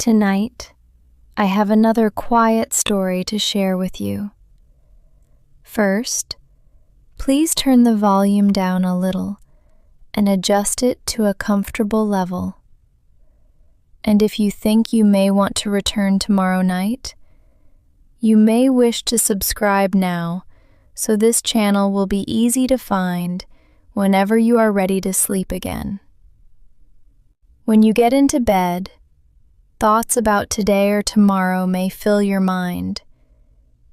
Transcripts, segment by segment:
Tonight, I have another quiet story to share with you. First, please turn the volume down a little and adjust it to a comfortable level. And if you think you may want to return tomorrow night, you may wish to subscribe now so this channel will be easy to find whenever you are ready to sleep again. When you get into bed, thoughts about today or tomorrow may fill your mind,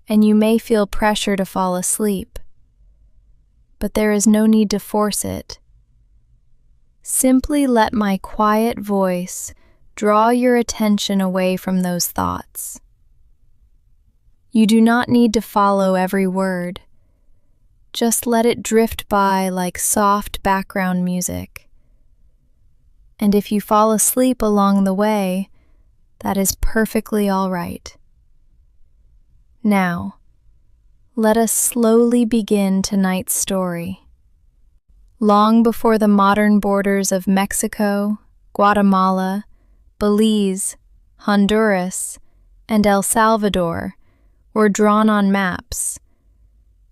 and you may feel pressure to fall asleep. But there is no need to force it. Simply let my quiet voice draw your attention away from those thoughts. You do not need to follow every word. Just let it drift by like soft background music. And if you fall asleep along the way, that is perfectly all right. Now, let us slowly begin tonight's story. Long before the modern borders of Mexico, Guatemala, Belize, Honduras, and El Salvador were drawn on maps,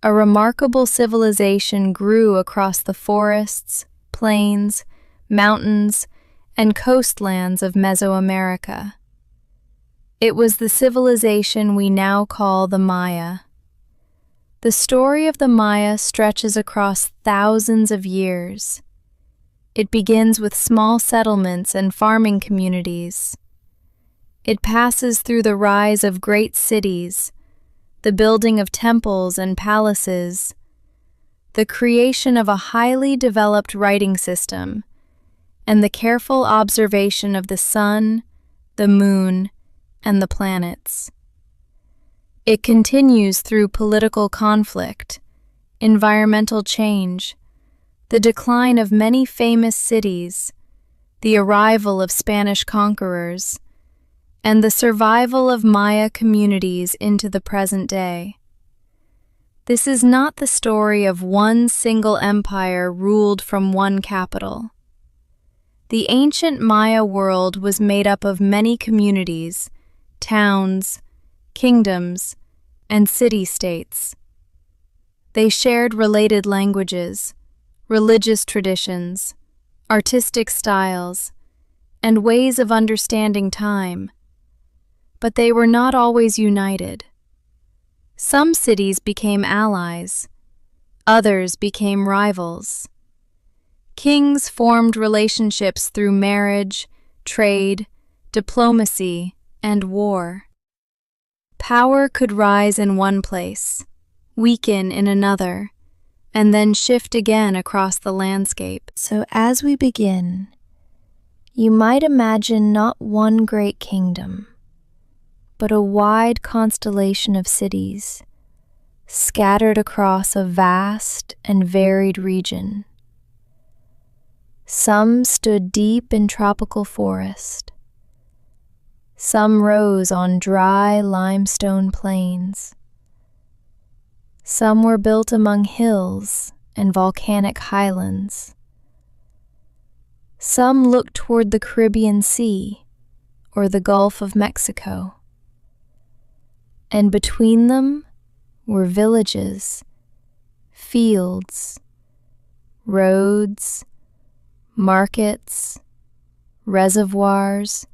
a remarkable civilization grew across the forests, plains, mountains, and coastlands of Mesoamerica. It was the civilization we now call the Maya. The story of the Maya stretches across thousands of years. It begins with small settlements and farming communities. It passes through the rise of great cities, the building of temples and palaces, the creation of a highly developed writing system, and the careful observation of the sun, the moon, and the planets. It continues through political conflict, environmental change, the decline of many famous cities, the arrival of Spanish conquerors, and the survival of Maya communities into the present day. This is not the story of one single empire ruled from one capital. The ancient Maya world was made up of many communities, towns, kingdoms, and city-states. They shared related languages, religious traditions, artistic styles, and ways of understanding time, but they were not always united. Some cities became allies, others became rivals. Kings formed relationships through marriage, trade, diplomacy, and war. Power could rise in one place, weaken in another, and then shift again across the landscape. So as we begin, you might imagine not one great kingdom, but a wide constellation of cities, scattered across a vast and varied region. Some stood deep in tropical forest. Some rose on dry limestone plains. Some were built among hills and volcanic highlands. Some looked toward the Caribbean Sea or the Gulf of Mexico. And between them were villages, fields, roads, markets, reservoirs,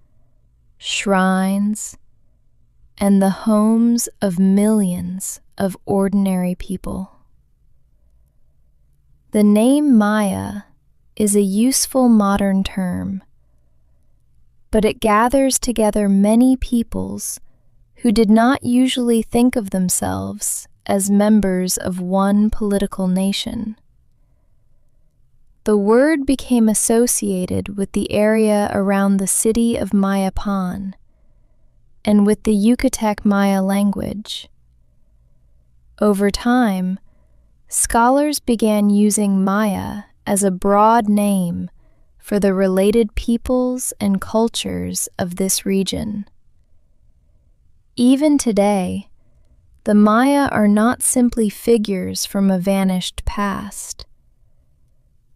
shrines, and the homes of millions of ordinary people. The name Maya is a useful modern term, but it gathers together many peoples who did not usually think of themselves as members of one political nation. The word became associated with the area around the city of Mayapan and with the Yucatec Maya language. Over time, scholars began using Maya as a broad name for the related peoples and cultures of this region. Even today, the Maya are not simply figures from a vanished past.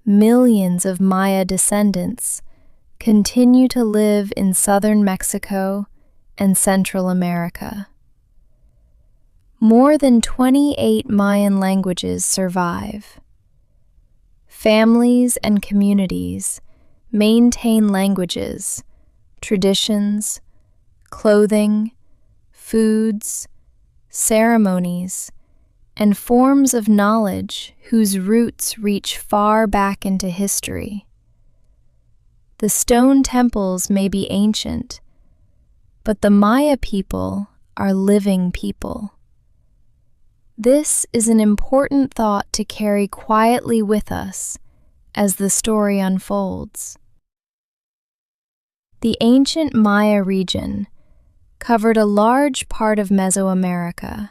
Millions of Maya descendants continue to live in southern Mexico and Central America. More than 28 Mayan languages survive. Families and communities maintain languages, traditions, clothing, foods, ceremonies, and forms of knowledge whose roots reach far back into history. The stone temples may be ancient, but the Maya people are living people. This is an important thought to carry quietly with us as the story unfolds. The ancient Maya region covered a large part of Mesoamerica.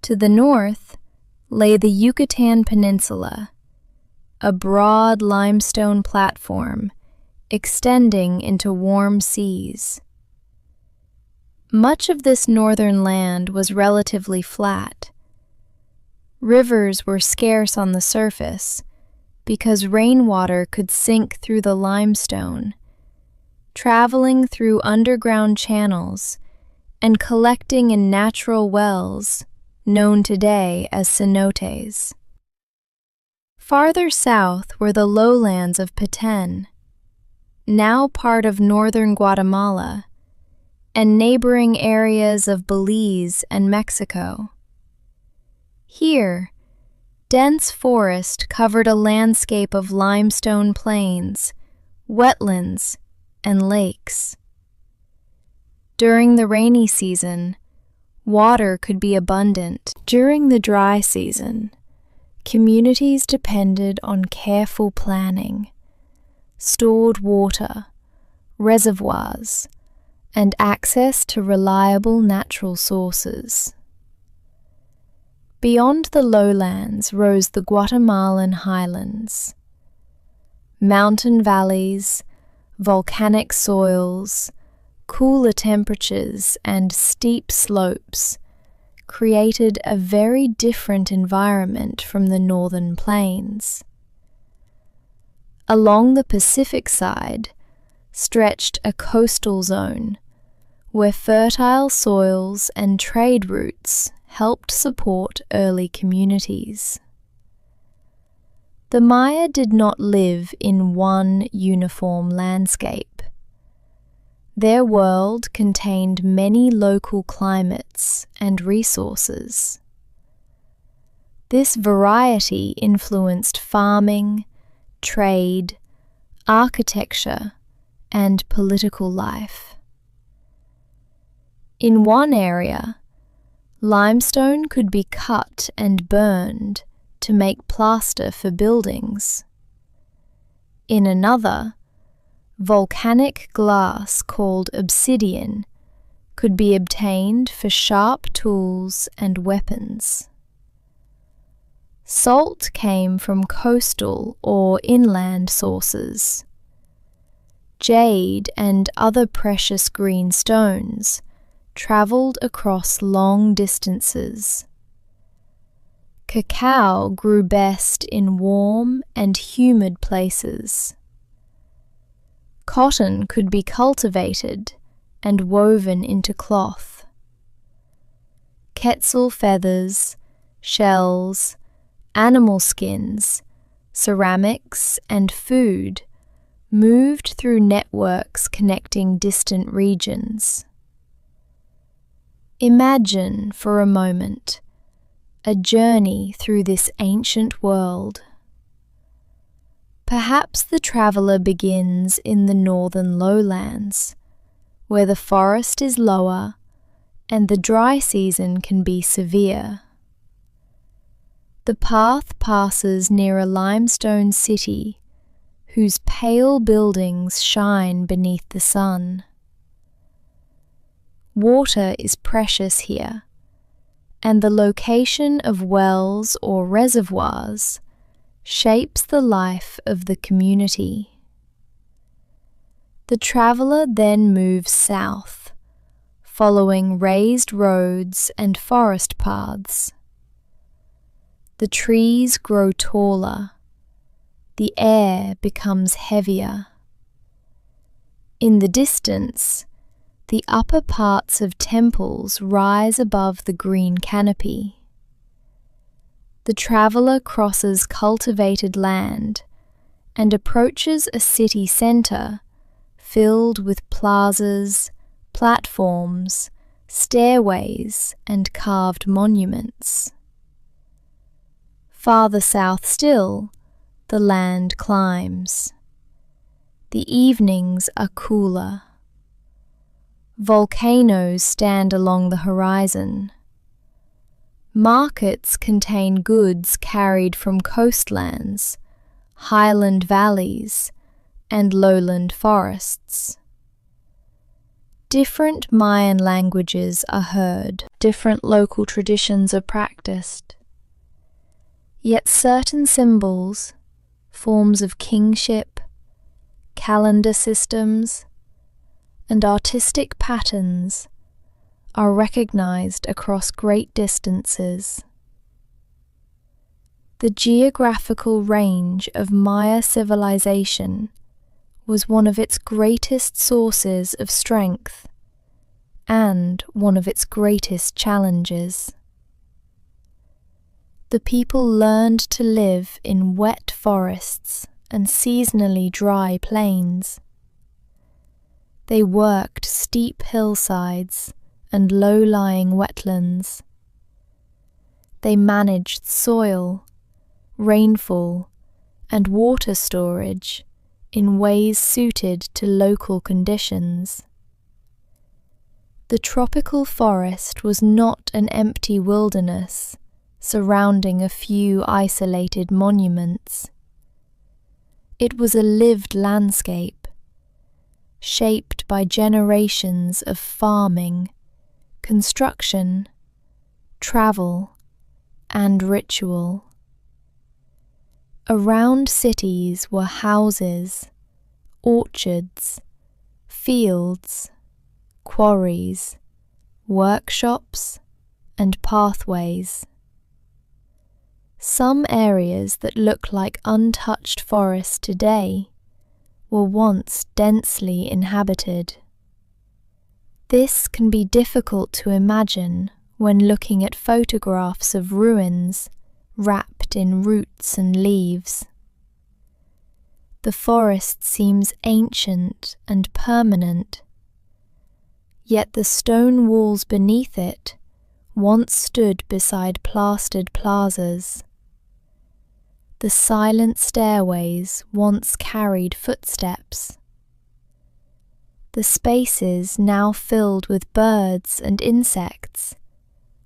To the north lay the Yucatan Peninsula, a broad limestone platform extending into warm seas. Much of this northern land was relatively flat. Rivers were scarce on the surface because rainwater could sink through the limestone, traveling through underground channels and collecting in natural wells known today as cenotes. Farther south were the lowlands of Petén, now part of northern Guatemala, and neighboring areas of Belize and Mexico. Here, dense forest covered a landscape of limestone plains, wetlands, and lakes. During the rainy season, water could be abundant. During the dry season, communities depended on careful planning, stored water, reservoirs, and access to reliable natural sources. Beyond the lowlands rose the Guatemalan highlands. Mountain valleys, volcanic soils, cooler temperatures, and steep slopes created a very different environment from the northern plains. Along the Pacific side stretched a coastal zone where fertile soils and trade routes helped support early communities. The Maya did not live in one uniform landscape. Their world contained many local climates and resources. This variety influenced farming, trade, architecture, and political life. In one area, limestone could be cut and burned to make plaster for buildings. In another, volcanic glass called obsidian could be obtained for sharp tools and weapons. Salt came from coastal or inland sources. Jade and other precious green stones traveled across long distances. Cacao grew best in warm and humid places. Cotton could be cultivated and woven into cloth. Quetzal feathers, shells, animal skins, ceramics, and food moved through networks connecting distant regions. Imagine for a moment a journey through this ancient world. Perhaps the traveller begins in the northern lowlands, where the forest is lower and the dry season can be severe. The path passes near a limestone city whose pale buildings shine beneath the sun. Water is precious here, and the location of wells or reservoirs shapes the life of the community. The traveller then moves south, following raised roads and forest paths. The trees grow taller, the air becomes heavier, In the distance, the upper parts of temples rise above the green canopy. The traveler crosses cultivated land and approaches a city center filled with plazas, platforms, stairways, and carved monuments. Farther south still, the land climbs. The evenings are cooler. Volcanoes stand along the horizon. Markets contain goods carried from coastlands, highland valleys, and lowland forests. Different Mayan languages are heard, different local traditions are practiced. Yet certain symbols, forms of kingship, calendar systems, and artistic patterns are recognized across great distances. The geographical range of Maya civilization was one of its greatest sources of strength and one of its greatest challenges. The people learned to live in wet forests and seasonally dry plains. They worked steep hillsides and low-lying wetlands. They managed soil, rainfall, and water storage in ways suited to local conditions. The tropical forest was not an empty wilderness surrounding a few isolated monuments. It was a lived landscape, shaped by generations of farming, construction, travel, and ritual. Around cities were houses, orchards, fields, quarries, workshops, and pathways. Some areas that look like untouched forest today were once densely inhabited. This can be difficult to imagine when looking at photographs of ruins wrapped in roots and leaves. The forest seems ancient and permanent, yet the stone walls beneath it once stood beside plastered plazas. The silent stairways once carried footsteps. The spaces now filled with birds and insects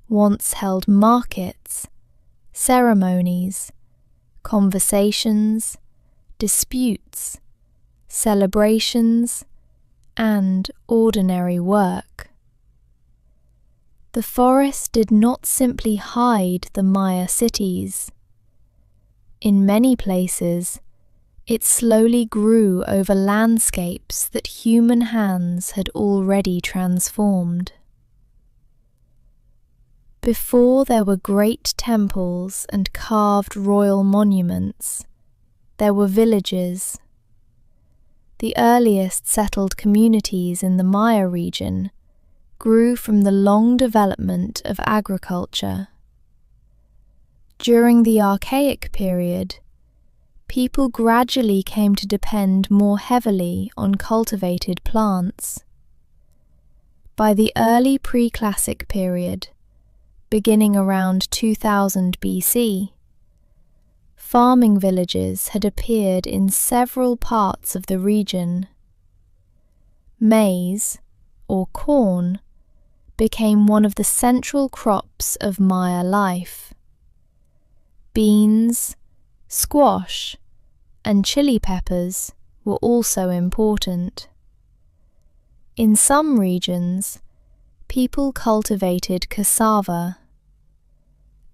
once held markets, ceremonies, conversations, disputes, celebrations, and ordinary work. The forest did not simply hide the Maya cities. In many places, it slowly grew over landscapes that human hands had already transformed. Before there were great temples and carved royal monuments, there were villages. The earliest settled communities in the Maya region grew from the long development of agriculture. During the Archaic period, people gradually came to depend more heavily on cultivated plants. By the early pre-classic period, beginning around 2000 BC, farming villages had appeared in several parts of the region. Maize, or corn, became one of the central crops of Maya life. Beans, squash, and chili peppers were also important. In some regions, people cultivated cassava.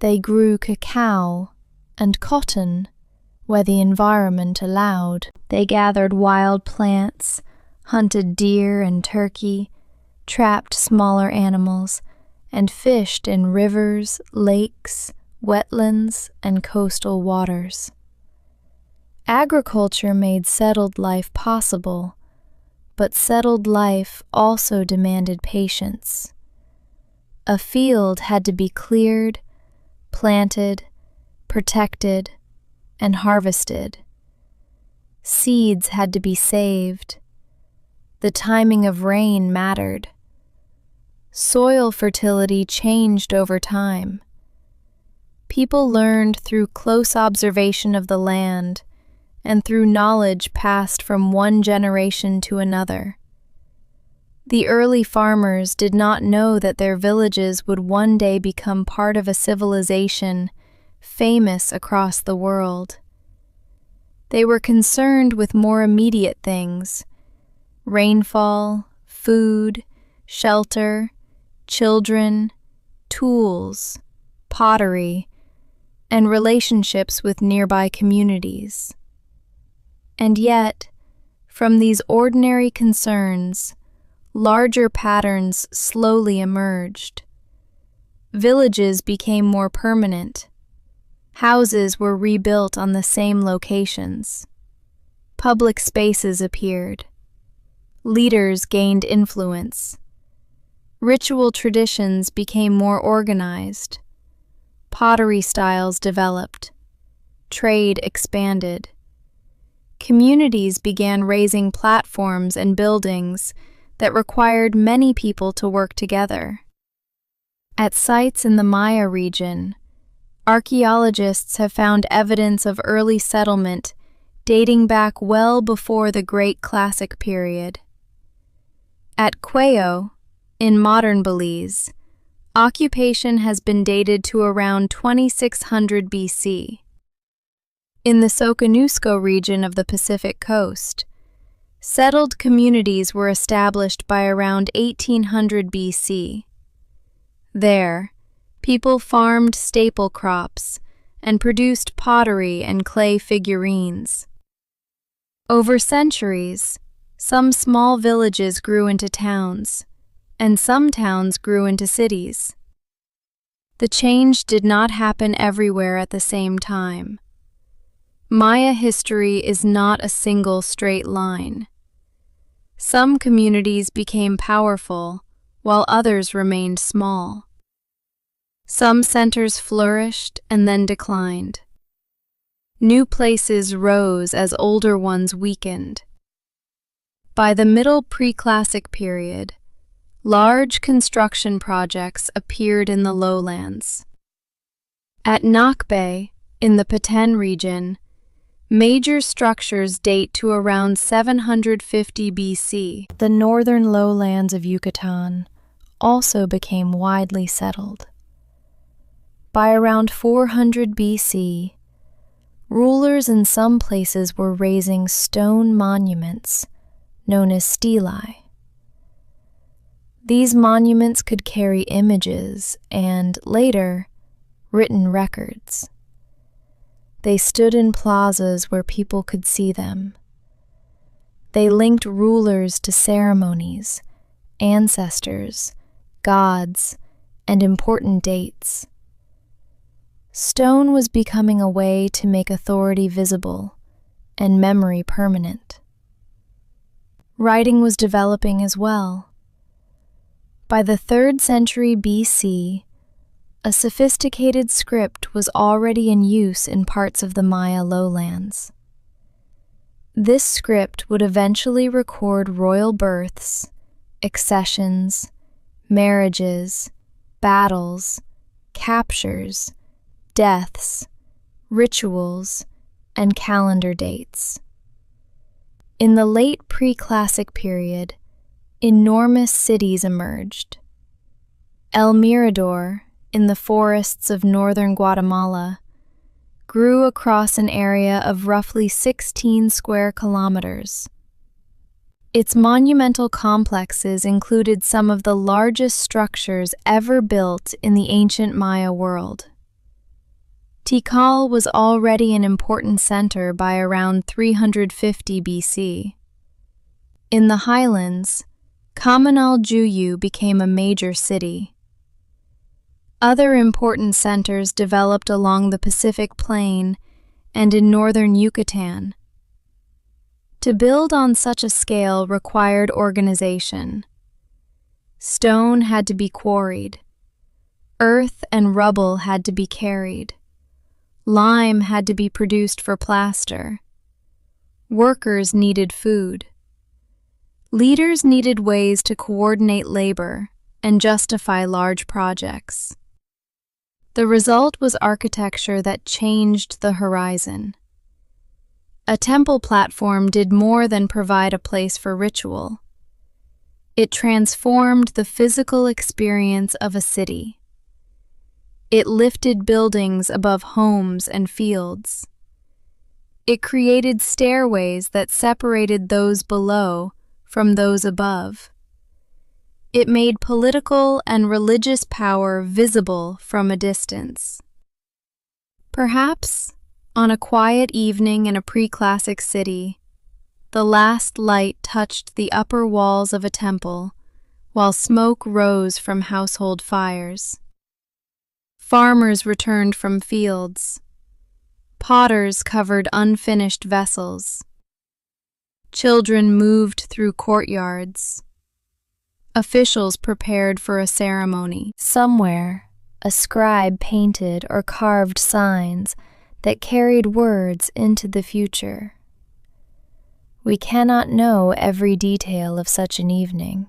They grew cacao and cotton where the environment allowed. They gathered wild plants, hunted deer and turkey, trapped smaller animals, and fished in rivers, lakes, wetlands, and coastal waters. Agriculture made settled life possible, but settled life also demanded patience. A field had to be cleared, planted, protected, and harvested. Seeds had to be saved. The timing of rain mattered. Soil fertility changed over time. People learned through close observation of the land and through knowledge passed from one generation to another. The early farmers did not know that their villages would one day become part of a civilization famous across the world. They were concerned with more immediate things: rainfall, food, shelter, children, tools, pottery, and relationships with nearby communities. And yet, from these ordinary concerns, larger patterns slowly emerged. Villages became more permanent. Houses were rebuilt on the same locations. Public spaces appeared. Leaders gained influence. Ritual traditions became more organized. Pottery styles developed. Trade expanded. Communities began raising platforms and buildings that required many people to work together. At sites in the Maya region, archaeologists have found evidence of early settlement dating back well before the Great Classic period. At Cuello, in modern Belize, occupation has been dated to around 2600 BC. In the Soconusco region of the Pacific coast, settled communities were established by around 1800 BC. There, people farmed staple crops and produced pottery and clay figurines. Over centuries, some small villages grew into towns, and some towns grew into cities. The change did not happen everywhere at the same time. Maya history is not a single straight line. Some communities became powerful, while others remained small. Some centers flourished and then declined. New places rose as older ones weakened. By the middle pre-classic period, large construction projects appeared in the lowlands. At Nakbe, in the Petén region, major structures date to around 750 BC. The northern lowlands of Yucatan also became widely settled. By around 400 BC, rulers in some places were raising stone monuments known as stelae. These monuments could carry images and, later, written records. They stood in plazas where people could see them. They linked rulers to ceremonies, ancestors, gods, and important dates. Stone was becoming a way to make authority visible and memory permanent. Writing was developing as well. By the 3rd century BC, a sophisticated script was already in use in parts of the Maya lowlands. This script would eventually record royal births, accessions, marriages, battles, captures, deaths, rituals, and calendar dates. In the late pre-classic period, enormous cities emerged. El Mirador, in the forests of northern Guatemala, grew across an area of roughly 16 square kilometers. Its monumental complexes included some of the largest structures ever built in the ancient Maya world. Tikal was already an important center by around 350 BC. In the highlands, Kamanal Juyu became a major city. Other important centers developed along the Pacific Plain and in northern Yucatan. To build on such a scale required organization. Stone had to be quarried. Earth and rubble had to be carried. Lime had to be produced for plaster. Workers needed food. Leaders needed ways to coordinate labor and justify large projects. The result was architecture that changed the horizon. A temple platform did more than provide a place for ritual. It transformed the physical experience of a city. It lifted buildings above homes and fields. It created stairways that separated those below from those above. It made political and religious power visible from a distance. Perhaps, on a quiet evening in a pre-classic city, the last light touched the upper walls of a temple while smoke rose from household fires. Farmers returned from fields. Potters covered unfinished vessels. Children moved through courtyards. Officials prepared for a ceremony. Somewhere, a scribe painted or carved signs that carried words into the future. We cannot know every detail of such an evening,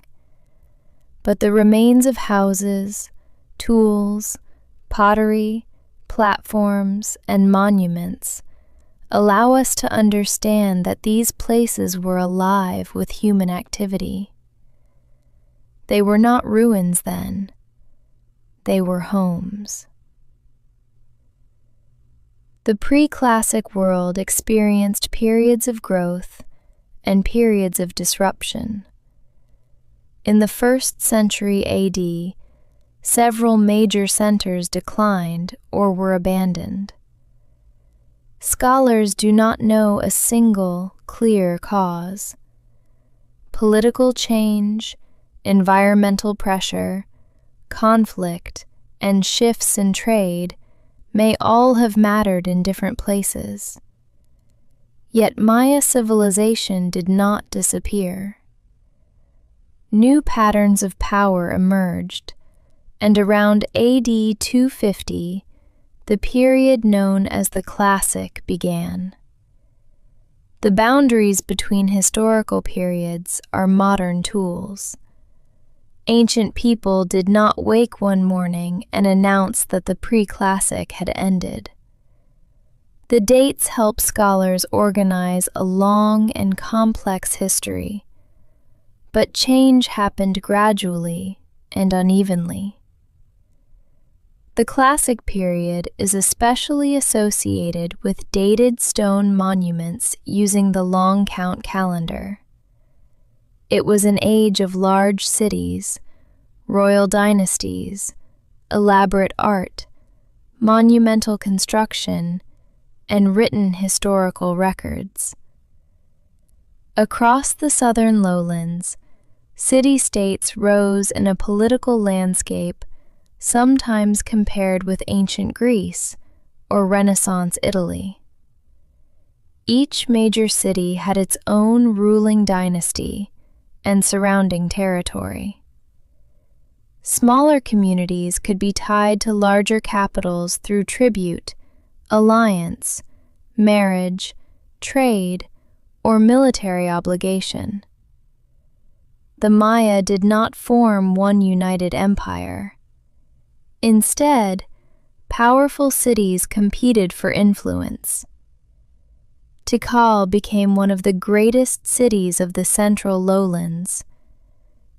but the remains of houses, tools, pottery, platforms, and monuments allow us to understand that these places were alive with human activity. They were not ruins then. They were homes. The pre-classic world experienced periods of growth and periods of disruption. In the 1st century AD, several major centers declined or were abandoned. Scholars do not know a single clear cause. Political change, environmental pressure, conflict, and shifts in trade may all have mattered in different places. Yet Maya civilization did not disappear. New patterns of power emerged, and around AD 250, the period known as the Classic began. The boundaries between historical periods are modern tools. Ancient people did not wake one morning and announce that the pre-classic had ended. The dates help scholars organize a long and complex history, but change happened gradually and unevenly. The Classic period is especially associated with dated stone monuments using the long count calendar. It was an age of large cities, royal dynasties, elaborate art, monumental construction, and written historical records. Across the southern lowlands, city-states rose in a political landscape sometimes compared with ancient Greece or Renaissance Italy. Each major city had its own ruling dynasty and surrounding territory. Smaller communities could be tied to larger capitals through tribute, alliance, marriage, trade, or military obligation. The Maya did not form one united empire. Instead, powerful cities competed for influence. Tikal became one of the greatest cities of the central lowlands.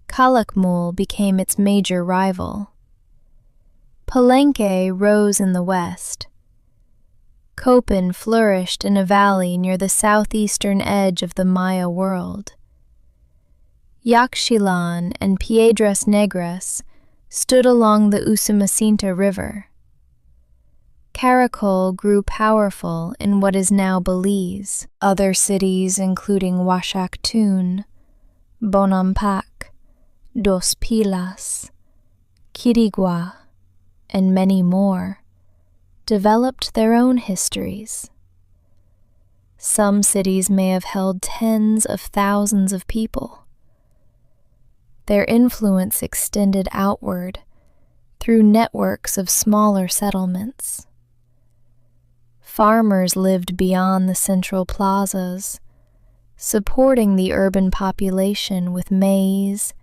Calakmul became its major rival. Palenque rose in the west. Copan flourished in a valley near the southeastern edge of the Maya world. Yaxchilan and Piedras Negras stood along the Usumacinta River. Caracol grew powerful in what is now Belize. Other cities, including Huachactún, Bonampak, Dos Pilas, Quirigua, and many more, developed their own histories. Some cities may have held tens of thousands of people. Their influence extended outward through networks of smaller settlements. Farmers lived beyond the central plazas, supporting the urban population with maize,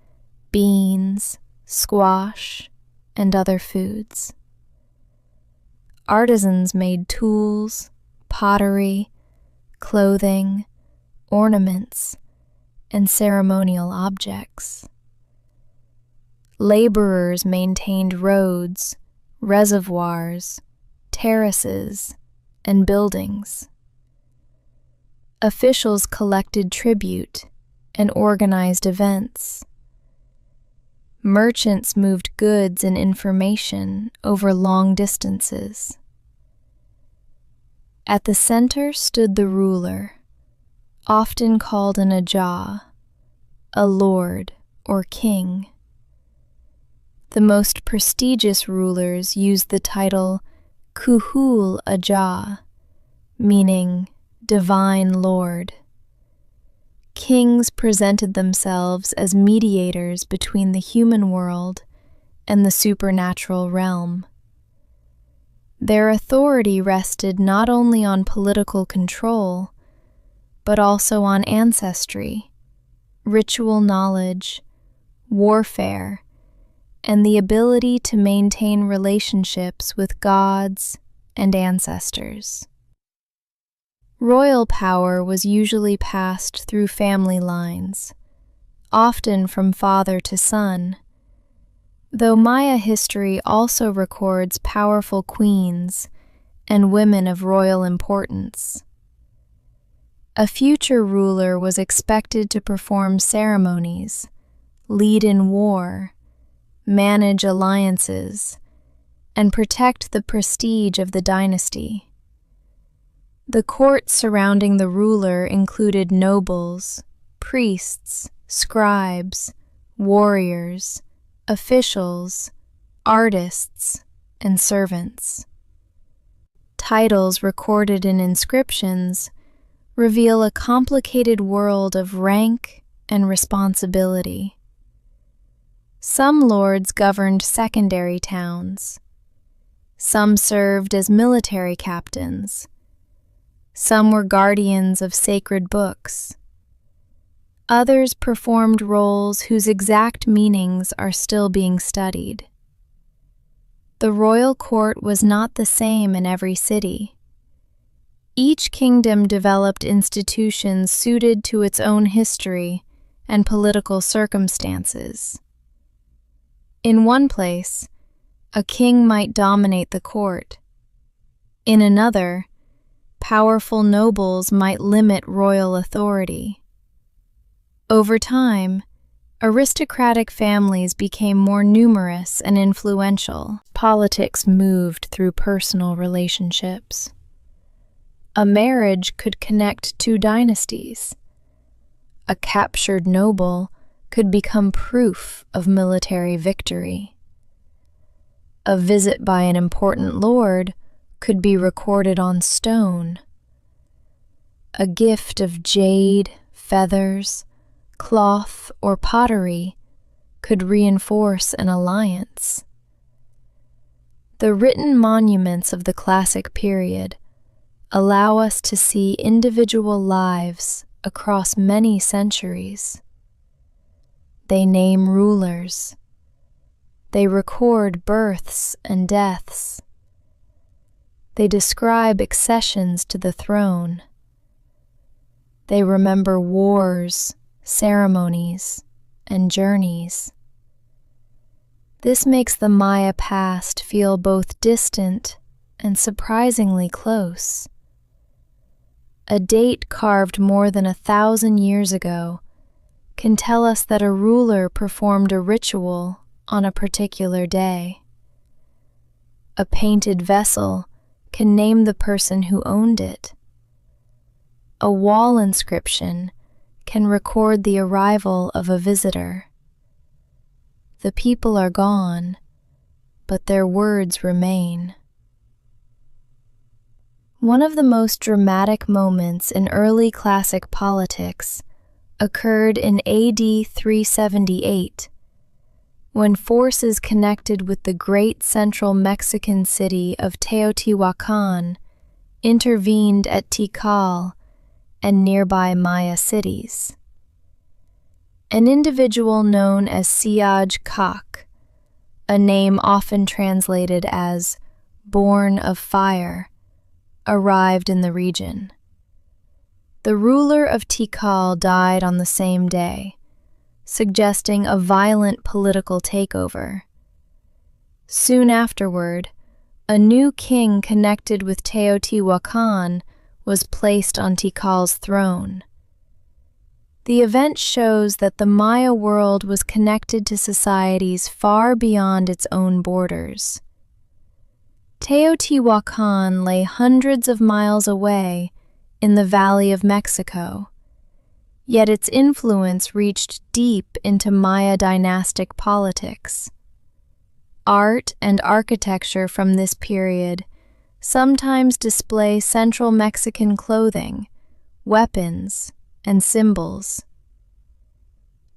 beans, squash, and other foods. Artisans made tools, pottery, clothing, ornaments, and ceremonial objects. Laborers maintained roads, reservoirs, terraces, and buildings. Officials collected tribute and organized events. Merchants moved goods and information over long distances. At the center stood the ruler, often called an Ajah, a lord or king. The most prestigious rulers used the title Kuhul Ajah, meaning divine lord. Kings presented themselves as mediators between the human world and the supernatural realm. Their authority rested not only on political control, but also on ancestry, ritual knowledge, warfare, and the ability to maintain relationships with gods and ancestors. Royal power was usually passed through family lines, often from father to son, though Maya history also records powerful queens and women of royal importance. A future ruler was expected to perform ceremonies, lead in war, manage alliances, and protect the prestige of the dynasty. The court surrounding the ruler included nobles, priests, scribes, warriors, officials, artists, and servants. Titles recorded in inscriptions reveal a complicated world of rank and responsibility. Some lords governed secondary towns. Some served as military captains. Some were guardians of sacred books. Others performed roles whose exact meanings are still being studied. The royal court was not the same in every city. Each kingdom developed institutions suited to its own history and political circumstances. In one place, a king might dominate the court. In another, powerful nobles might limit royal authority. Over time, aristocratic families became more numerous and influential. Politics moved through personal relationships. A marriage could connect two dynasties. A captured noble could become proof of military victory. A visit by an important lord could be recorded on stone. A gift of jade, feathers, cloth, or pottery could reinforce an alliance. The written monuments of the classic period allow us to see individual lives across many centuries. They name rulers. They record births and deaths. They describe accessions to the throne. They remember wars, ceremonies, and journeys. This makes the Maya past feel both distant and surprisingly close. A date carved more than 1,000 years ago can tell us that a ruler performed a ritual on a particular day. A painted vessel can name the person who owned it. A wall inscription can record the arrival of a visitor. The people are gone, but their words remain. One of the most dramatic moments in early classic politics occurred in AD 378, when forces connected with the great central Mexican city of Teotihuacan intervened at Tikal and nearby Maya cities. An individual known as Siaj Kak, a name often translated as "born of fire," arrived in the region. The ruler of Tikal died on the same day, suggesting a violent political takeover. Soon afterward, a new king connected with Teotihuacan was placed on Tikal's throne. The event shows that the Maya world was connected to societies far beyond its own borders. Teotihuacan lay hundreds of miles away in the Valley of Mexico, yet its influence reached deep into Maya dynastic politics. Art and architecture from this period sometimes display central Mexican clothing, weapons, and symbols.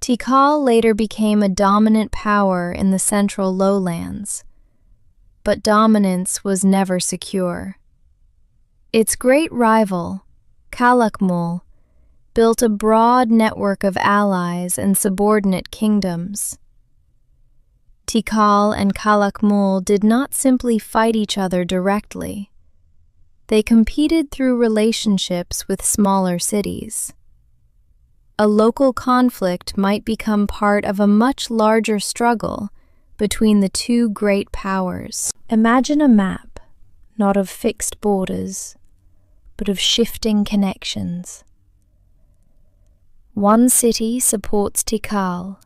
Tikal later became a dominant power in the central lowlands, but dominance was never secure. Its great rival, Calakmul, built a broad network of allies and subordinate kingdoms. Tikal and Calakmul did not simply fight each other directly. They competed through relationships with smaller cities. A local conflict might become part of a much larger struggle between the two great powers. Imagine a map, not of fixed borders, but of shifting connections. One city supports Tikal,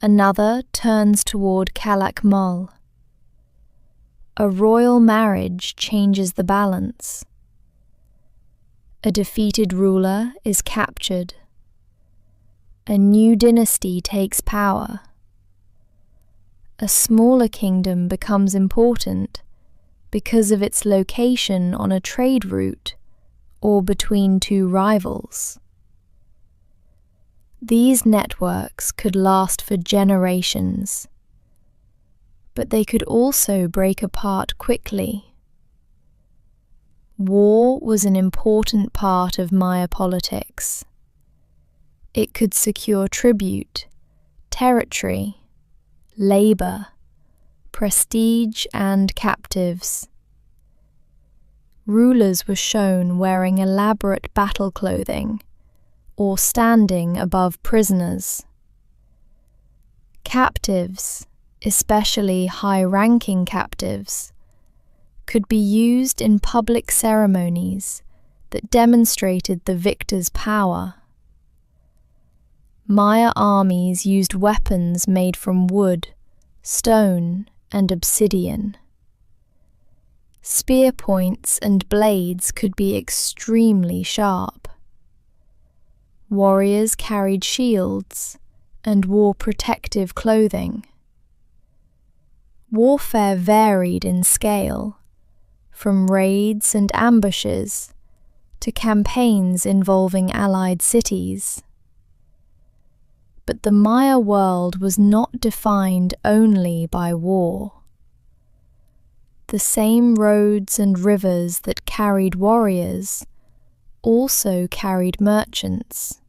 another turns toward Calakmul. A royal marriage changes the balance. A defeated ruler is captured. A new dynasty takes power. A smaller kingdom becomes important because of its location on a trade route or between two rivals. These networks could last for generations, but they could also break apart quickly. War was an important part of Maya politics. It could secure tribute, territory, labor, prestige, and captives. Rulers were shown wearing elaborate battle clothing or standing above prisoners. Captives, especially high-ranking captives, could be used in public ceremonies that demonstrated the victor's power. Maya armies used weapons made from wood, stone, and obsidian. Spear points and blades could be extremely sharp. Warriors carried shields and wore protective clothing. Warfare varied in scale, from raids and ambushes to campaigns involving allied cities. But the Maya world was not defined only by war. The same roads and rivers that carried warriors also carried merchants.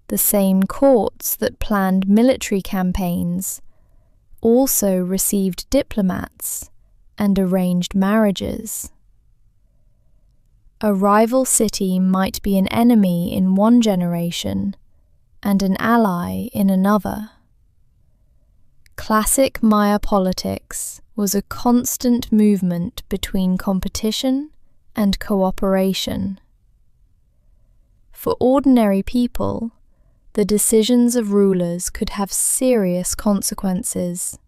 The same courts that planned military campaigns also received diplomats and arranged marriages. A rival city might be an enemy in one generation and an ally in another. Classic Maya politics was a constant movement between competition and cooperation. For ordinary people, the decisions of rulers could have serious consequences.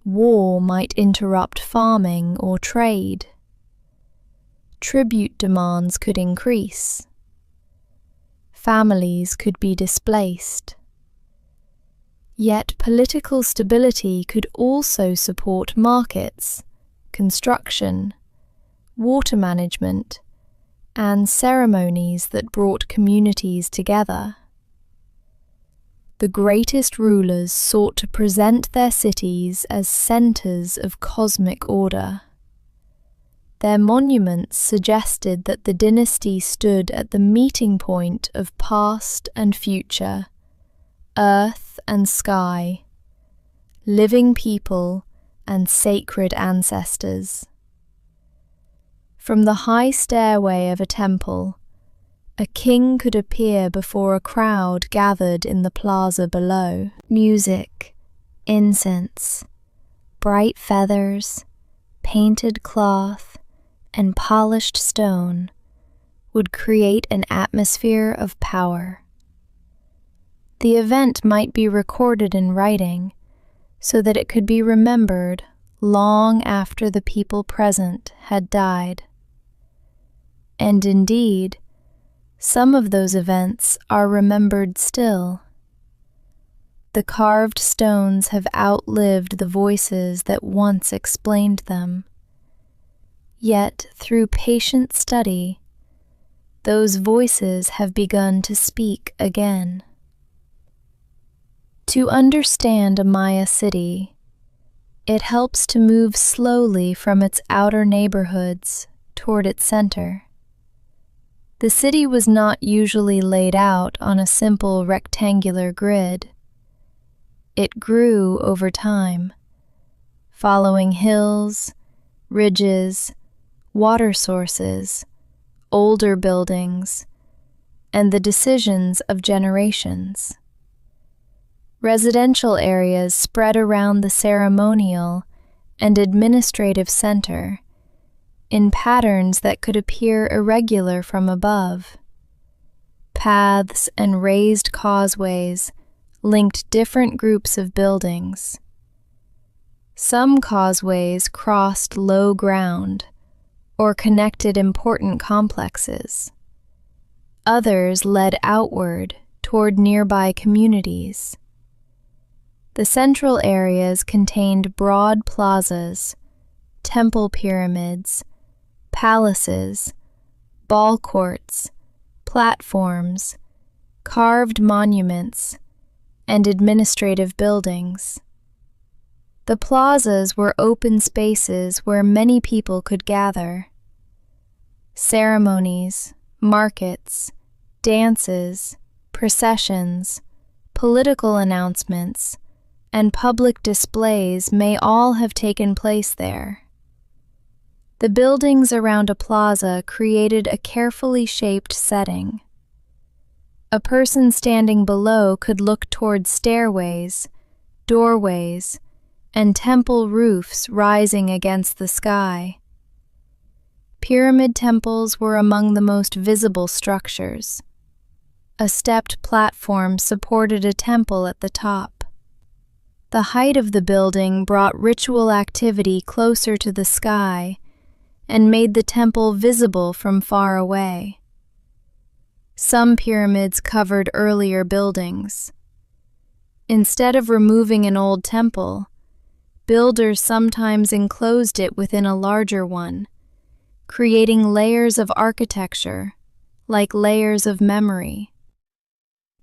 War might interrupt farming or trade. Tribute demands could increase. Families could be displaced. Yet political stability could also support markets, construction, water management, and ceremonies that brought communities together. The greatest rulers sought to present their cities as centers of cosmic order. Their monuments suggested that the dynasty stood at the meeting point of past and future, earth and sky, living people and sacred ancestors. From the high stairway of a temple, a king could appear before a crowd gathered in the plaza below. Music, incense, bright feathers, painted cloth, and polished stone would create an atmosphere of power. The event might be recorded in writing so that it could be remembered long after the people present had died. And indeed, some of those events are remembered still. The carved stones have outlived the voices that once explained them. Yet, through patient study, those voices have begun to speak again. To understand a Maya city, it helps to move slowly from its outer neighborhoods toward its center. The city was not usually laid out on a simple rectangular grid. It grew over time, following hills, ridges, water sources, older buildings, and the decisions of generations. Residential areas spread around the ceremonial and administrative center in patterns that could appear irregular from above. Paths and raised causeways linked different groups of buildings. Some causeways crossed low ground or connected important complexes. Others led outward toward nearby communities. The central areas contained broad plazas, temple pyramids, palaces, ball courts, platforms, carved monuments, and administrative buildings. The plazas were open spaces where many people could gather. Ceremonies, markets, dances, processions, political announcements, and public displays may all have taken place there. The buildings around a plaza created a carefully shaped setting. A person standing below could look toward stairways, doorways, and temple roofs rising against the sky. Pyramid temples were among the most visible structures. A stepped platform supported a temple at the top. The height of the building brought ritual activity closer to the sky and made the temple visible from far away. Some pyramids covered earlier buildings. Instead of removing an old temple, builders sometimes enclosed it within a larger one, creating layers of architecture, like layers of memory.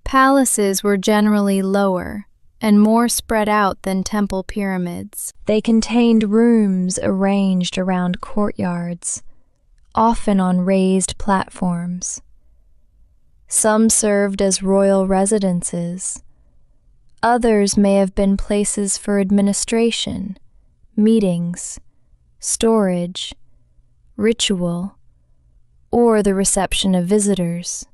Palaces were generally lower and more spread out than temple pyramids. They contained rooms arranged around courtyards, often on raised platforms. Some served as royal residences. Others may have been places for administration, meetings, storage, ritual, or the reception of visitors.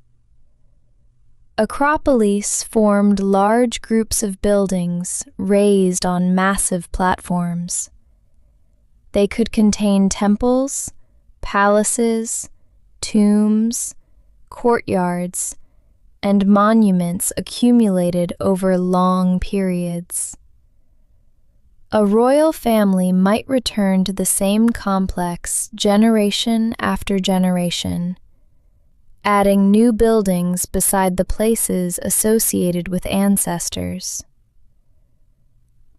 Acropolis formed large groups of buildings raised on massive platforms. They could contain temples, palaces, tombs, courtyards, and monuments accumulated over long periods. A royal family might return to the same complex generation after generation, adding new buildings beside the places associated with ancestors.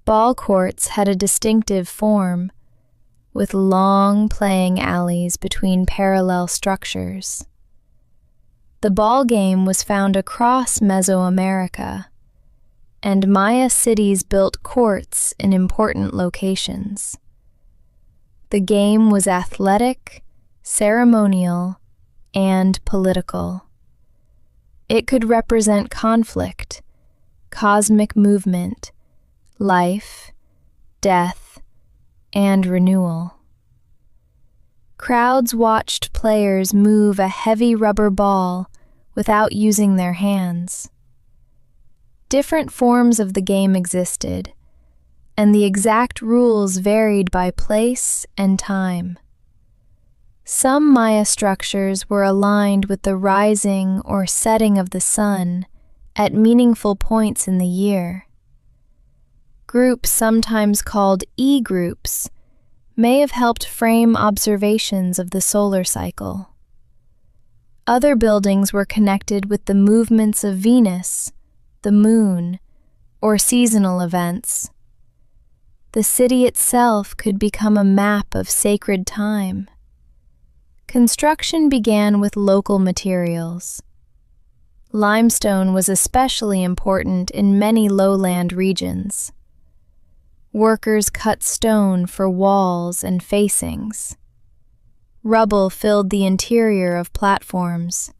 Ball courts had a distinctive form, with long playing alleys between parallel structures. The ball game was found across Mesoamerica, and Maya cities built courts in important locations. The game was athletic, ceremonial, and political. It could represent conflict, cosmic movement, life, death, and renewal. Crowds watched players move a heavy rubber ball without using their hands. Different forms of the game existed, and the exact rules varied by place and time. Some Maya structures were aligned with the rising or setting of the sun at meaningful points in the year. Groups, sometimes called E-groups, may have helped frame observations of the solar cycle. Other buildings were connected with the movements of Venus, the moon, or seasonal events. The city itself could become a map of sacred time. Construction began with local materials. Limestone was especially important in many lowland regions. Workers cut stone for walls and facings. Rubble filled the interior of platforms.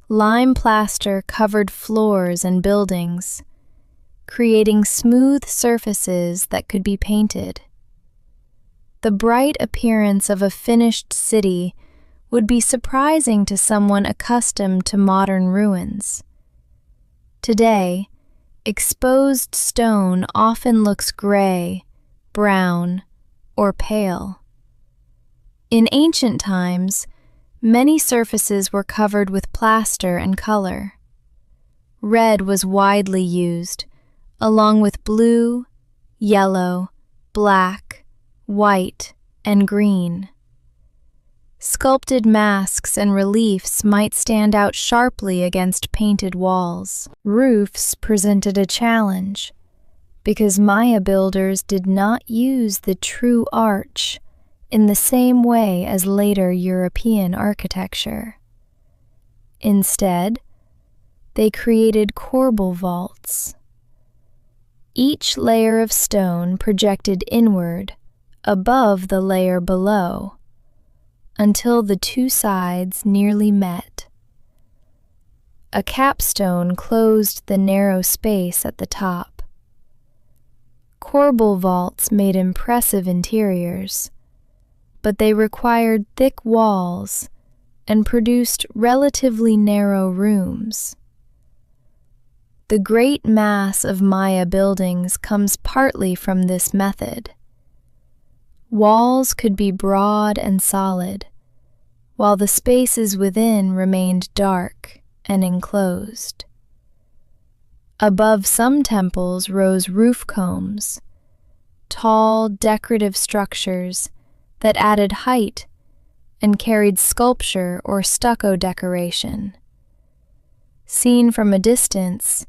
Lime plaster covered floors and buildings, creating smooth surfaces that could be painted. The bright appearance of a finished city would be surprising to someone accustomed to modern ruins. Today, exposed stone often looks gray, brown, or pale. In ancient times, many surfaces were covered with plaster and color. Red was widely used, along with blue, yellow, black, white, and green. Sculpted masks and reliefs might stand out sharply against painted walls. Roofs presented a challenge because Maya builders did not use the true arch in the same way as later European architecture. Instead, they created corbel vaults. Each layer of stone projected inward, above the layer below, until the two sides nearly met. A capstone closed the narrow space at the top. Corbel vaults made impressive interiors, but they required thick walls and produced relatively narrow rooms. The great mass of Maya buildings comes partly from this method. Walls could be broad and solid, while the spaces within remained dark and enclosed. Above some temples rose roof combs, tall, decorative structures that added height and carried sculpture or stucco decoration. Seen from a distance,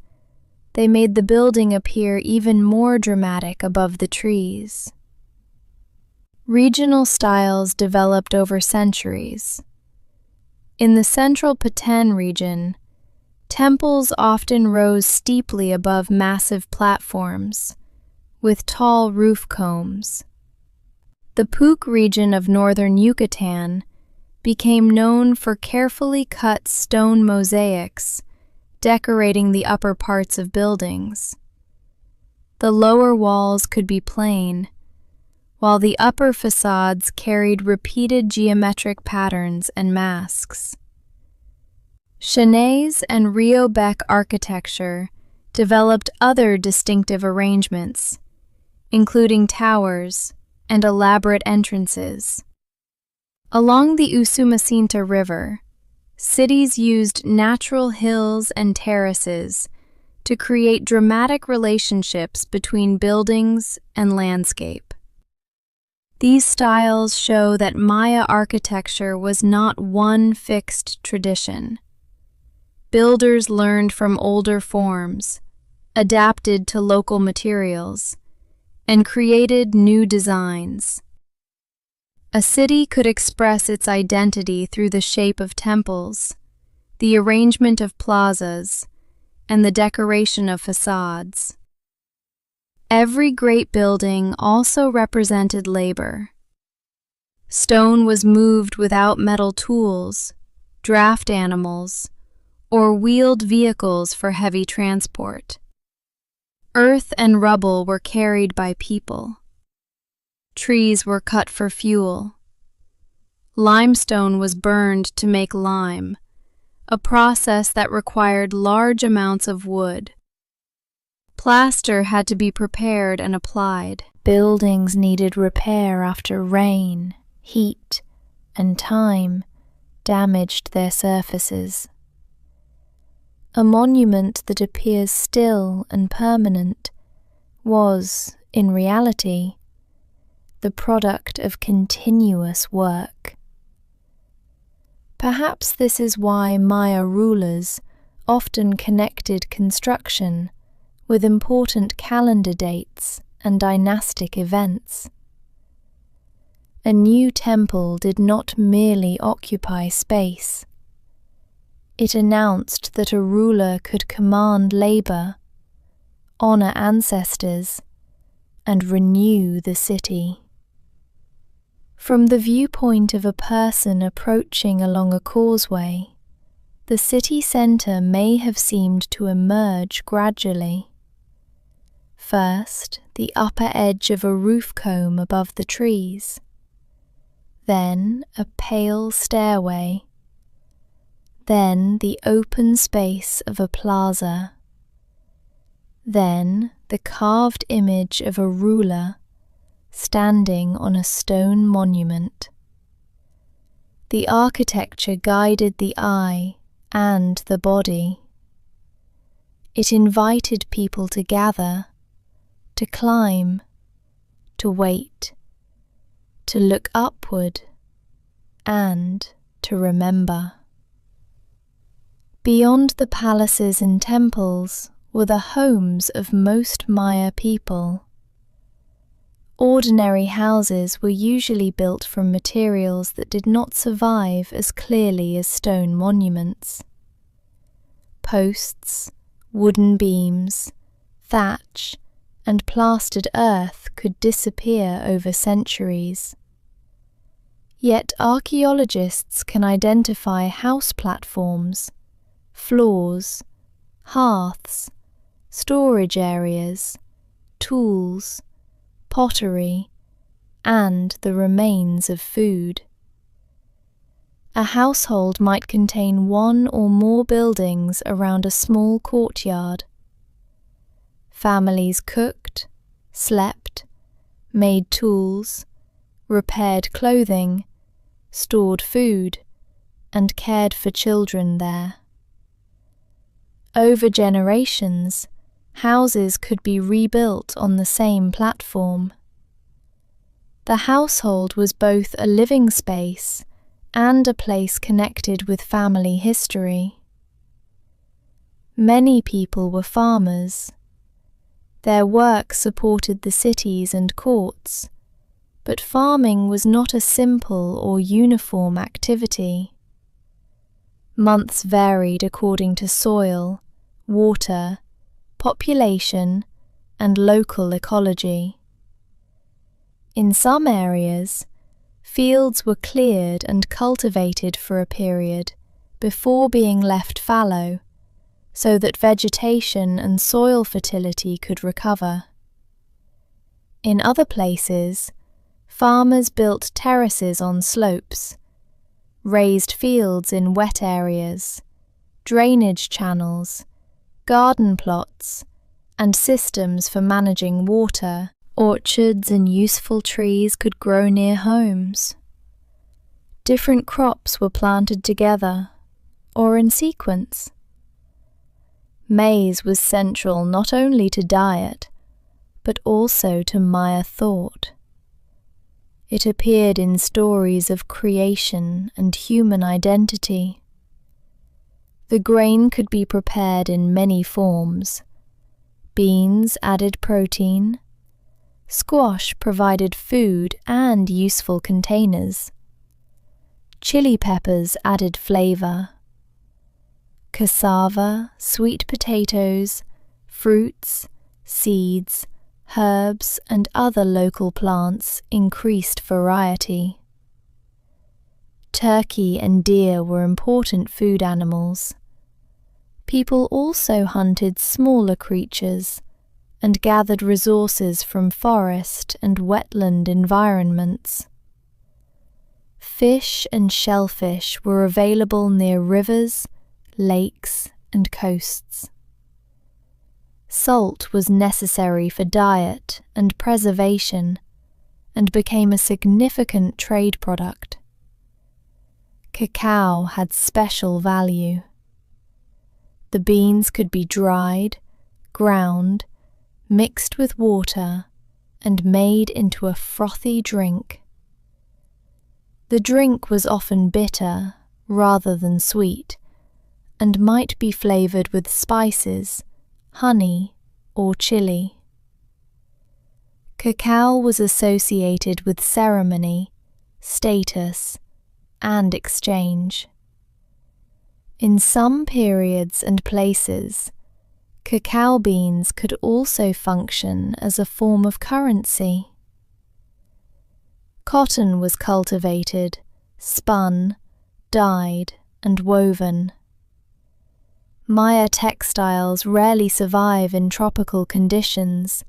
they made the building appear even more dramatic above the trees. Regional styles developed over centuries. In the central Peten region, temples often rose steeply above massive platforms, with tall roof combs. The Puc region of northern Yucatan became known for carefully cut stone mosaics decorating the upper parts of buildings. The lower walls could be plain, while the upper facades carried repeated geometric patterns and masks. Chinese and Rio Bec architecture developed other distinctive arrangements, including towers and elaborate entrances. Along the Usumacinta River, cities used natural hills and terraces to create dramatic relationships between buildings and landscape. These styles show that Maya architecture was not one fixed tradition. Builders learned from older forms, adapted to local materials, and created new designs. A city could express its identity through the shape of temples, the arrangement of plazas, and the decoration of facades. Every great building also represented labor. Stone was moved without metal tools, draft animals, or wheeled vehicles for heavy transport. Earth and rubble were carried by people. Trees were cut for fuel. Limestone was burned to make lime, a process that required large amounts of wood. Plaster had to be prepared and applied. Buildings needed repair after rain, heat, and time damaged their surfaces. A monument that appears still and permanent was, in reality, the product of continuous work. Perhaps this is why Maya rulers often connected construction with important calendar dates and dynastic events. A new temple did not merely occupy space. It announced that a ruler could command labor, honor ancestors, and renew the city. From the viewpoint of a person approaching along a causeway, the city center may have seemed to emerge gradually. First, the upper edge of a roof comb above the trees, then a pale stairway, then the open space of a plaza, then the carved image of a ruler standing on a stone monument. The architecture guided the eye and the body. It invited people to gather, to climb, to wait, to look upward, and to remember. Beyond the palaces and temples were the homes of most Maya people. Ordinary houses were usually built from materials that did not survive as clearly as stone monuments. Posts, wooden beams, thatch, and plastered earth could disappear over centuries. Yet archaeologists can identify house platforms, floors, hearths, storage areas, tools, pottery, and the remains of food. A household might contain one or more buildings around a small courtyard. Families cooked, slept, made tools, repaired clothing, stored food, and cared for children there. Over generations, houses could be rebuilt on the same platform. The household was both a living space and a place connected with family history. Many people were farmers. Their work supported the cities and courts, but farming was not a simple or uniform activity. Months varied according to soil, water, population, and local ecology. In some areas, fields were cleared and cultivated for a period before being left fallow, so that vegetation and soil fertility could recover. In other places, farmers built terraces on slopes, raised fields in wet areas, drainage channels, garden plots, and systems for managing water. Orchards and useful trees could grow near homes. Different crops were planted together, or in sequence. Maize was central not only to diet, but also to Maya thought. It appeared in stories of creation and human identity. The grain could be prepared in many forms. Beans added protein, Squash provided food and useful containers. Chili peppers added flavor. Cassava, sweet potatoes, fruits, seeds, herbs, and other local plants increased variety. Turkey and deer were important food animals. People also hunted smaller creatures and gathered resources from forest and wetland environments. Fish and shellfish were available near rivers, lakes, and coasts. Salt was necessary for diet and preservation and became a significant trade product. Cacao had special value. The beans could be dried, ground, mixed with water, and made into a frothy drink. The drink was often bitter rather than sweet, and might be flavored with spices, honey, or chili. Cacao was associated with ceremony, status, and exchange. In some periods and places, cacao beans could also function as a form of currency. Cotton was cultivated, spun, dyed, and woven. Maya textiles rarely survive in tropical conditions,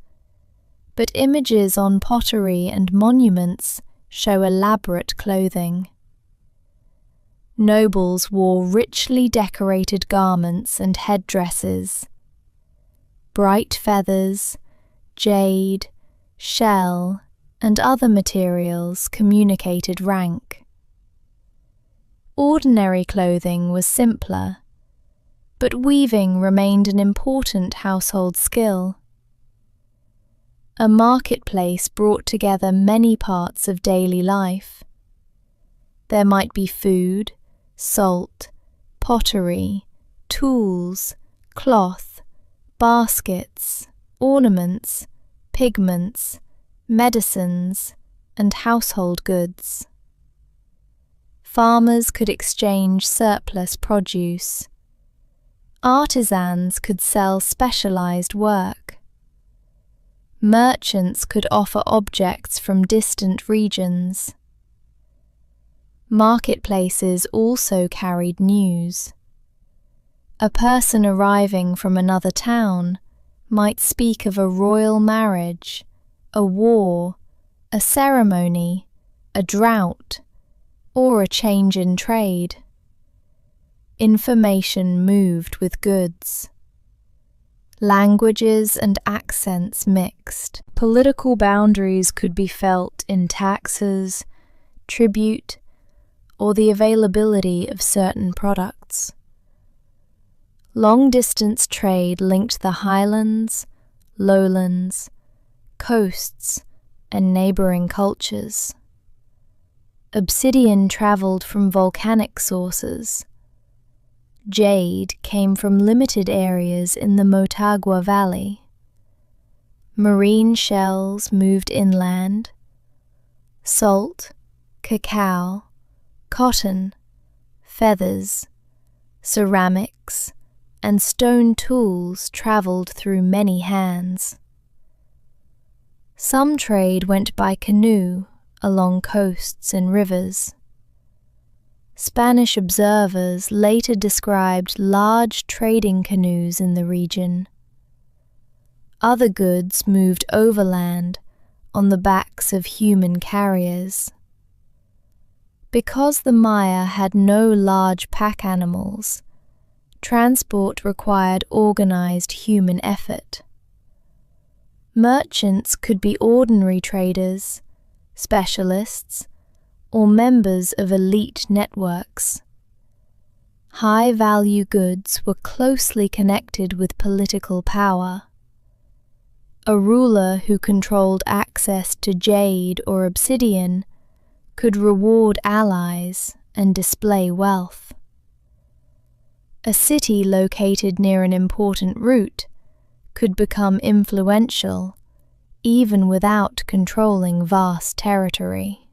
but images on pottery and monuments show elaborate clothing. Nobles wore richly decorated garments and headdresses. Bright feathers, jade, shell, and other materials communicated rank. Ordinary clothing was simpler, but weaving remained an important household skill. A marketplace brought together many parts of daily life. There might be food, salt, pottery, tools, cloth, baskets, ornaments, pigments, medicines, and household goods. Farmers could exchange surplus produce. Artisans could sell specialized work. Merchants could offer objects from distant regions. Marketplaces also carried news. A person arriving from another town might speak of a royal marriage, a war, a ceremony, a drought, or a change in trade. Information moved with goods. Languages and accents mixed. Political boundaries could be felt in taxes, tribute, or the availability of certain products. Long-distance trade linked the highlands, lowlands, coasts, and neighboring cultures. Obsidian traveled from volcanic sources. Jade came from limited areas in the Motagua Valley. Marine shells moved inland. Salt, cacao, cotton, feathers, ceramics, and stone tools traveled through many hands. Some trade went by canoe along coasts and rivers. Spanish observers later described large trading canoes in the region. Other goods moved overland on the backs of human carriers. Because the Maya had no large pack animals, transport required organized human effort. Merchants could be ordinary traders, specialists, or members of elite networks. High-value goods were closely connected with political power. A ruler who controlled access to jade or obsidian could reward allies and display wealth. A city located near an important route could become influential, even without controlling vast territory.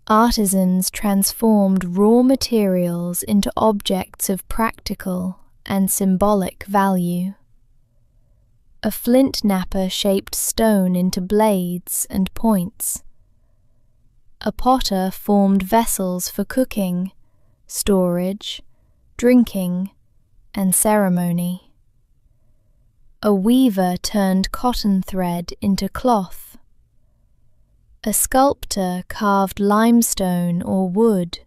Artisans transformed raw materials into objects of practical and symbolic value. A flint knapper shaped stone into blades and points. A potter formed vessels for cooking, storage, drinking, and ceremony. A weaver turned cotton thread into cloth. A sculptor carved limestone or wood.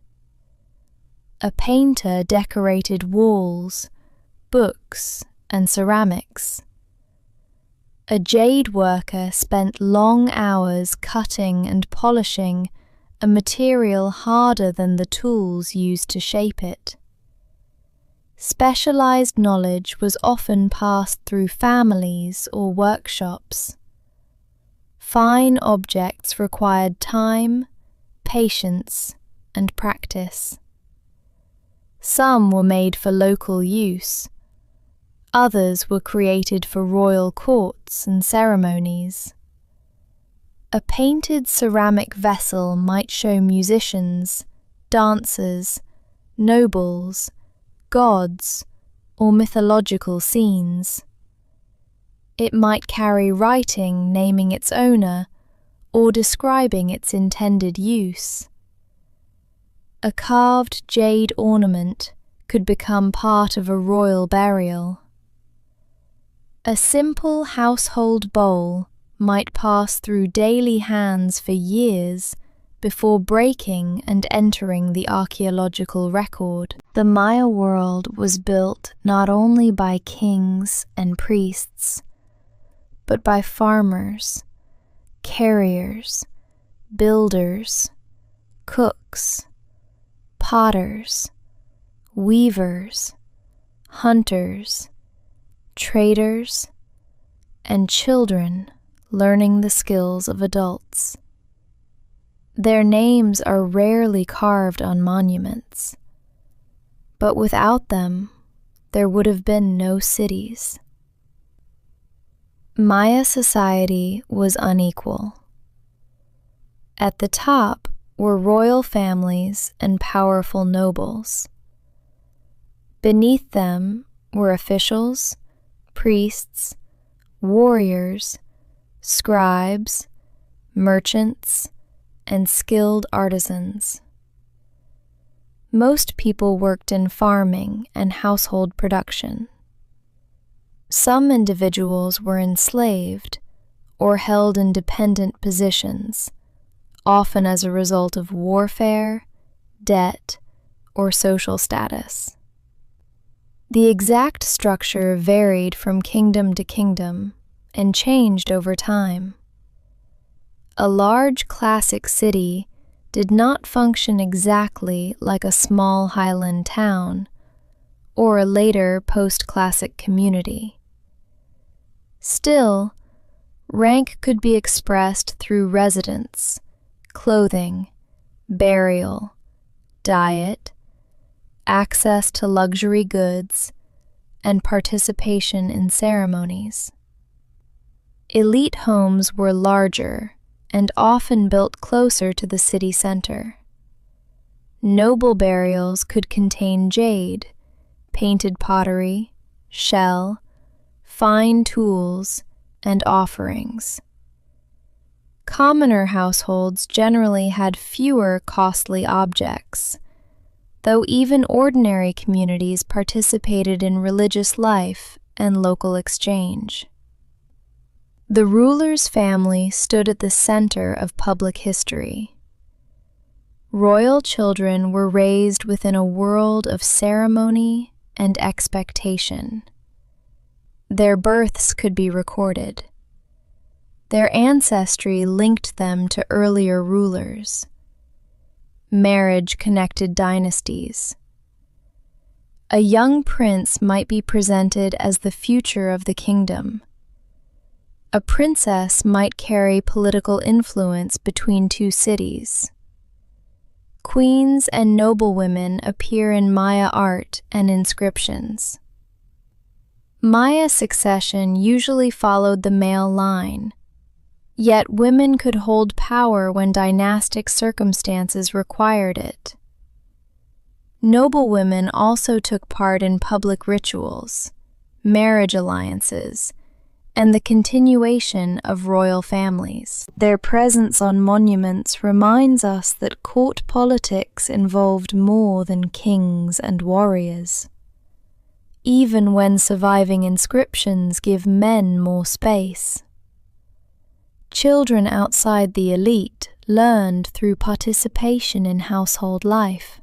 A painter decorated walls, books, and ceramics. A jade worker spent long hours cutting and polishing a material harder than the tools used to shape it. Specialized knowledge was often passed through families or workshops. Fine objects required time, patience, and practice. Some were made for local use. Others were created for royal courts and ceremonies. A painted ceramic vessel might show musicians, dancers, nobles, gods, or mythological scenes. It might carry writing naming its owner or describing its intended use. A carved jade ornament could become part of a royal burial. A simple household bowl might pass through daily hands for years before breaking and entering the archaeological record. The Maya world was built not only by kings and priests, but by farmers, carriers, builders, cooks, potters, weavers, hunters, traders, and children learning the skills of adults. Their names are rarely carved on monuments, but without them, there would have been no cities. Maya society was unequal. At the top were royal families and powerful nobles. Beneath them were officials, priests, warriors, scribes, merchants, and skilled artisans. Most people worked in farming and household production. Some individuals were enslaved or held in dependent positions, often as a result of warfare, debt, or social status. The exact structure varied from kingdom to kingdom and changed over time. A large classic city did not function exactly like a small highland town or a later post-classic community. Still, rank could be expressed through residence, clothing, burial, diet, access to luxury goods, and participation in ceremonies. Elite homes were larger and often built closer to the city center. Noble burials could contain jade, painted pottery, shell, fine tools, and offerings. Commoner households generally had fewer costly objects, though even ordinary communities participated in religious life and local exchange. The ruler's family stood at the center of public history. Royal children were raised within a world of ceremony and expectation. Their births could be recorded. Their ancestry linked them to earlier rulers. Marriage connected dynasties. A young prince might be presented as the future of the kingdom. A princess might carry political influence between two cities. Queens and noblewomen appear in Maya art and inscriptions. Maya succession usually followed the male line, yet women could hold power when dynastic circumstances required it. Noble women also took part in public rituals, marriage alliances, and the continuation of royal families. Their presence on monuments reminds us that court politics involved more than kings and warriors, even when surviving inscriptions give men more space. Children outside the elite learned through participation in household life.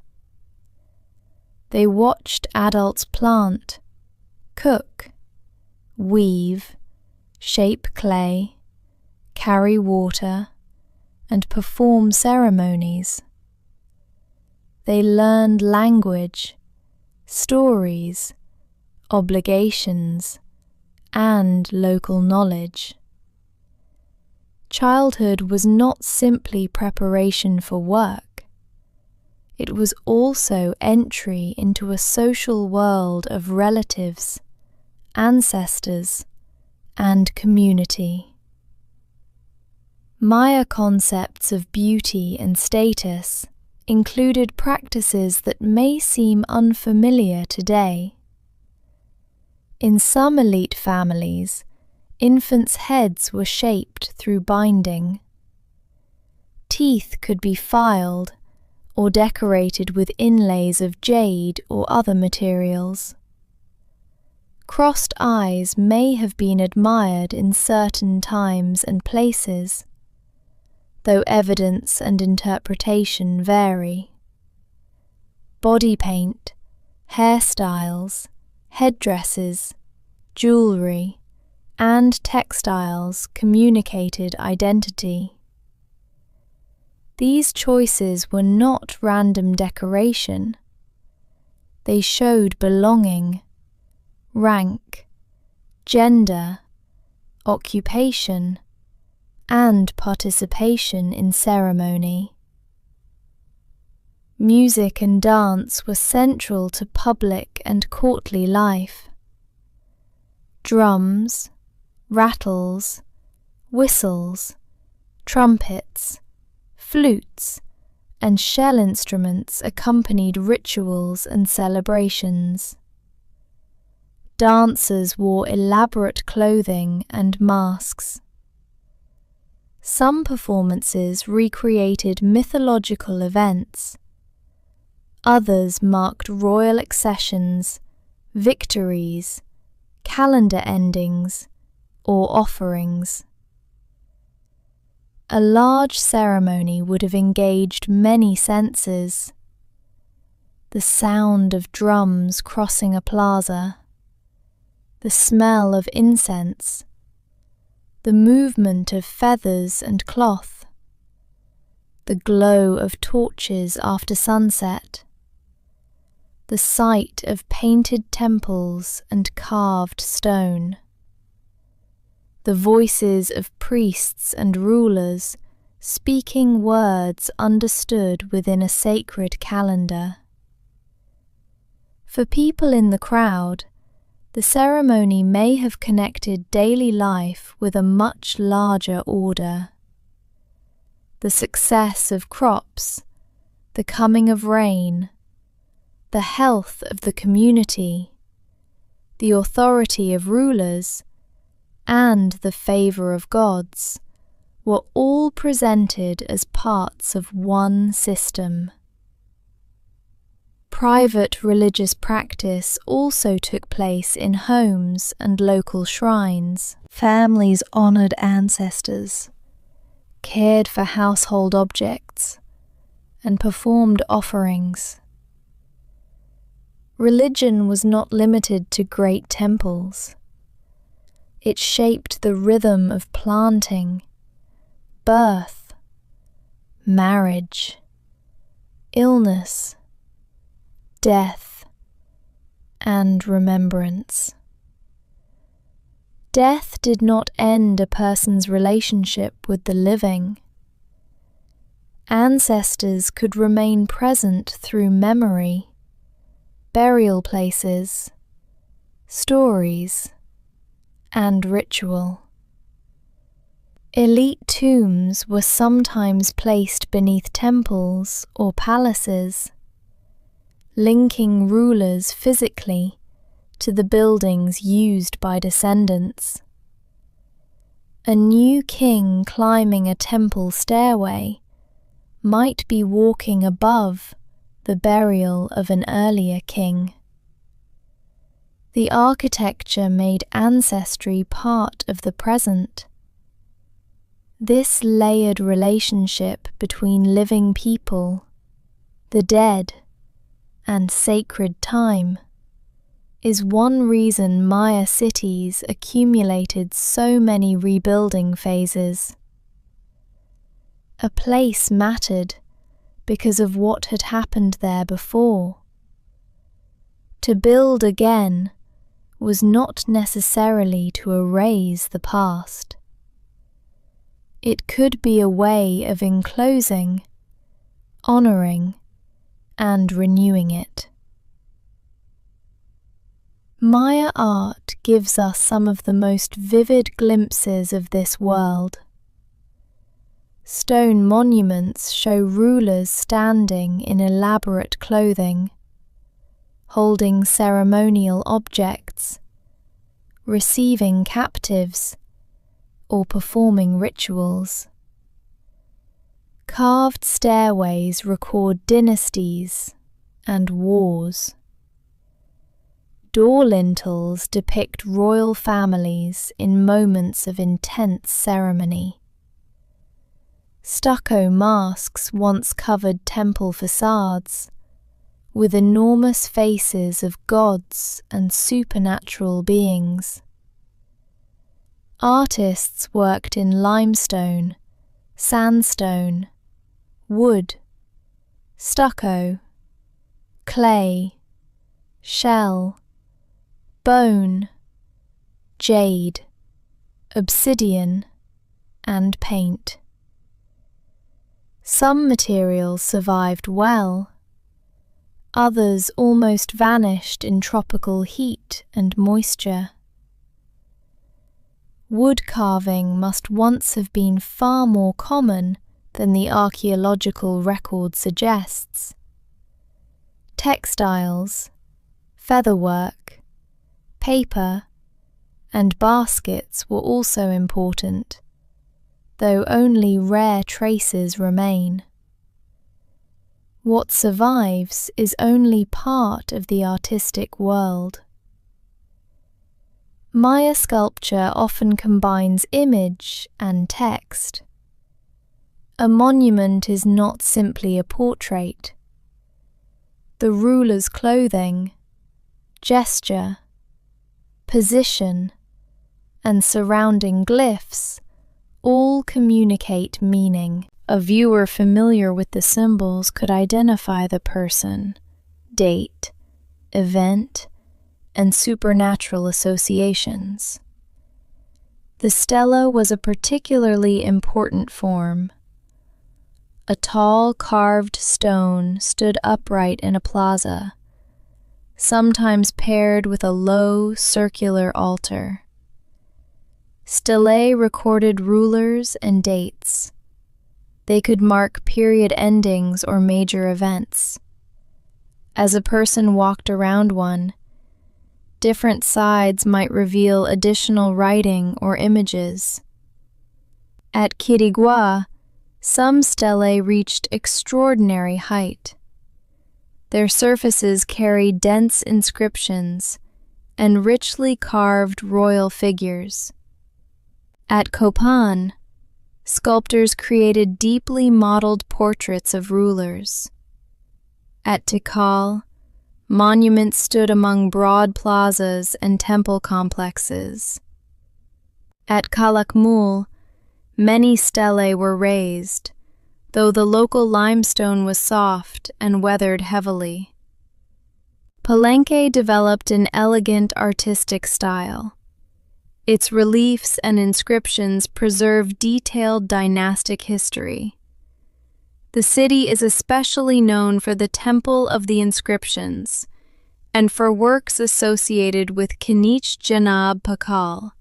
They watched adults plant, cook, weave, shape clay, carry water, and perform ceremonies. They learned language, stories, obligations, and local knowledge. Childhood was not simply preparation for work. It was also entry into a social world of relatives, ancestors, and community. Maya concepts of beauty and status included practices that may seem unfamiliar today. In some elite families, infants' heads were shaped through binding. Teeth could be filed or decorated with inlays of jade or other materials. Crossed eyes may have been admired in certain times and places, though evidence and interpretation vary. Body paint, hairstyles, headdresses, jewelry, and textiles communicated identity. These choices were not random decoration. They showed belonging, rank, gender, occupation, and participation in ceremony. Music and dance were central to public and courtly life. Drums, rattles, whistles, trumpets, flutes, and shell instruments accompanied rituals and celebrations. Dancers wore elaborate clothing and masks. Some performances recreated mythological events. Others marked royal accessions, victories, calendar endings, or offerings. A large ceremony would have engaged many senses. The sound of drums crossing a plaza, the smell of incense, the movement of feathers and cloth, the glow of torches after sunset, the sight of painted temples and carved stone, the voices of priests and rulers speaking words understood within a sacred calendar. For people in the crowd, the ceremony may have connected daily life with a much larger order. The success of crops, the coming of rain, the health of the community, the authority of rulers, and the favour of gods were all presented as parts of one system. Private religious practice also took place in homes and local shrines. Families honoured ancestors, cared for household objects, and performed offerings. Religion was not limited to great temples. It shaped the rhythm of planting, birth, marriage, illness, death, and remembrance. Death did not end a person's relationship with the living. Ancestors could remain present through memory, burial places, stories, and ritual. Elite tombs were sometimes placed beneath temples or palaces, linking rulers physically to the buildings used by descendants. A new king climbing a temple stairway might be walking above the burial of an earlier king. The architecture made ancestry part of the present. This layered relationship between living people, the dead, and sacred time is one reason Maya cities accumulated so many rebuilding phases. A place mattered because of what had happened there before. To build again was not necessarily to erase the past. It could be a way of enclosing, honoring, and renewing it. Maya art gives us some of the most vivid glimpses of this world. Stone monuments show rulers standing in elaborate clothing, holding ceremonial objects, receiving captives, or performing rituals. Carved stairways record dynasties and wars. Door lintels depict royal families in moments of intense ceremony. Stucco masks once covered temple facades, with enormous faces of gods and supernatural beings. Artists worked in limestone, sandstone, wood, stucco, clay, shell, bone, jade, obsidian, and paint. Some materials survived well, others almost vanished in tropical heat and moisture. Wood carving must once have been far more common than the archaeological record suggests. Textiles, featherwork, paper, and baskets were also important, though only rare traces remain. What survives is only part of the artistic world. Maya sculpture often combines image and text. A monument is not simply a portrait. The ruler's clothing, gesture, position, and surrounding glyphs all communicate meaning. A viewer familiar with the symbols could identify the person, date, event, and supernatural associations. The stela was a particularly important form. A tall carved stone stood upright in a plaza, sometimes paired with a low circular altar. Stelae recorded rulers and dates. They could mark period endings or major events. As a person walked around one, different sides might reveal additional writing or images. At Quiriguá, some stelae reached extraordinary height. Their surfaces carried dense inscriptions and richly carved royal figures. At Copan, sculptors created deeply modeled portraits of rulers. At Tikal, monuments stood among broad plazas and temple complexes. At Calakmul, many stelae were raised, though the local limestone was soft and weathered heavily. Palenque developed an elegant artistic style. Its reliefs and inscriptions preserve detailed dynastic history. The city is especially known for the Temple of the Inscriptions, and for works associated with Kinich Janab Pakal,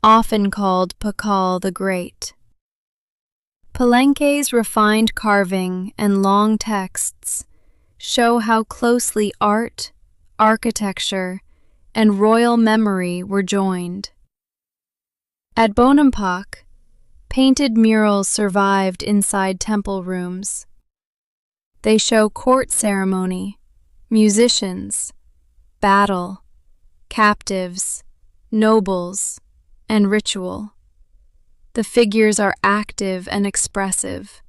often called Pakal the Great. Palenque's refined carving and long texts show how closely art, architecture, and royal memory were joined. At Bonampak, painted murals survived inside temple rooms. They show court ceremony, musicians, battle, captives, nobles, and ritual. The figures are active and expressive.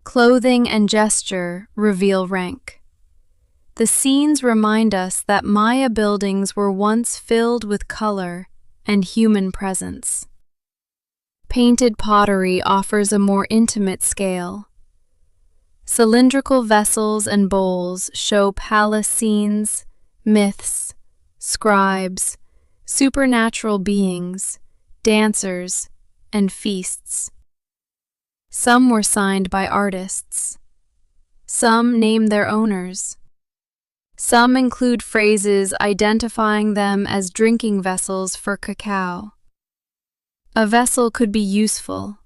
Clothing and gesture reveal rank. The scenes remind us that Maya buildings were once filled with color and human presence. Painted pottery offers a more intimate scale. Cylindrical vessels and bowls show palace scenes, myths, scribes, supernatural beings, dancers, and feasts. Some were signed by artists. Some name their owners. Some include phrases identifying them as drinking vessels for cacao. A vessel could be useful,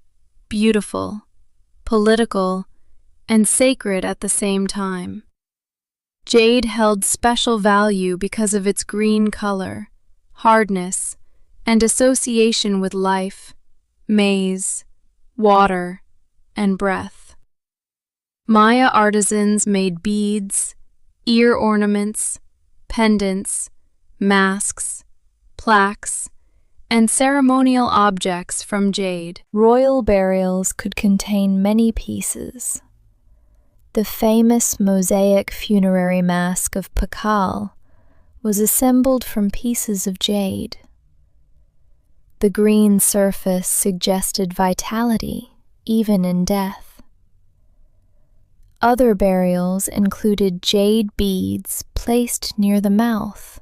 beautiful, political, and sacred at the same time. Jade held special value because of its green color, hardness, and association with life, maize, water, and breath. Maya artisans made beads, ear ornaments, pendants, masks, plaques, and ceremonial objects from jade. Royal burials could contain many pieces. The famous mosaic funerary mask of Pakal was assembled from pieces of jade. The green surface suggested vitality, even in death. Other burials included jade beads placed near the mouth,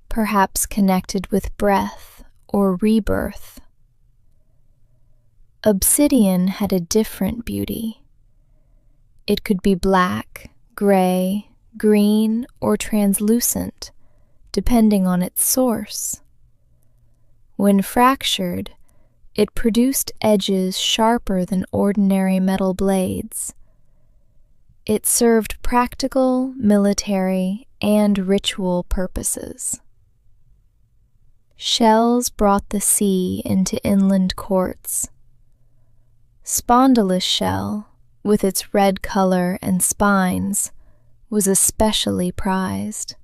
perhaps connected with breath or rebirth. Obsidian had a different beauty. It could be black, gray, green, or translucent, depending on its source. When fractured, it produced edges sharper than ordinary metal blades. It served practical, military, and ritual purposes. Shells brought the sea into inland courts. Spondylus shell, with its red color and spines, was especially prized.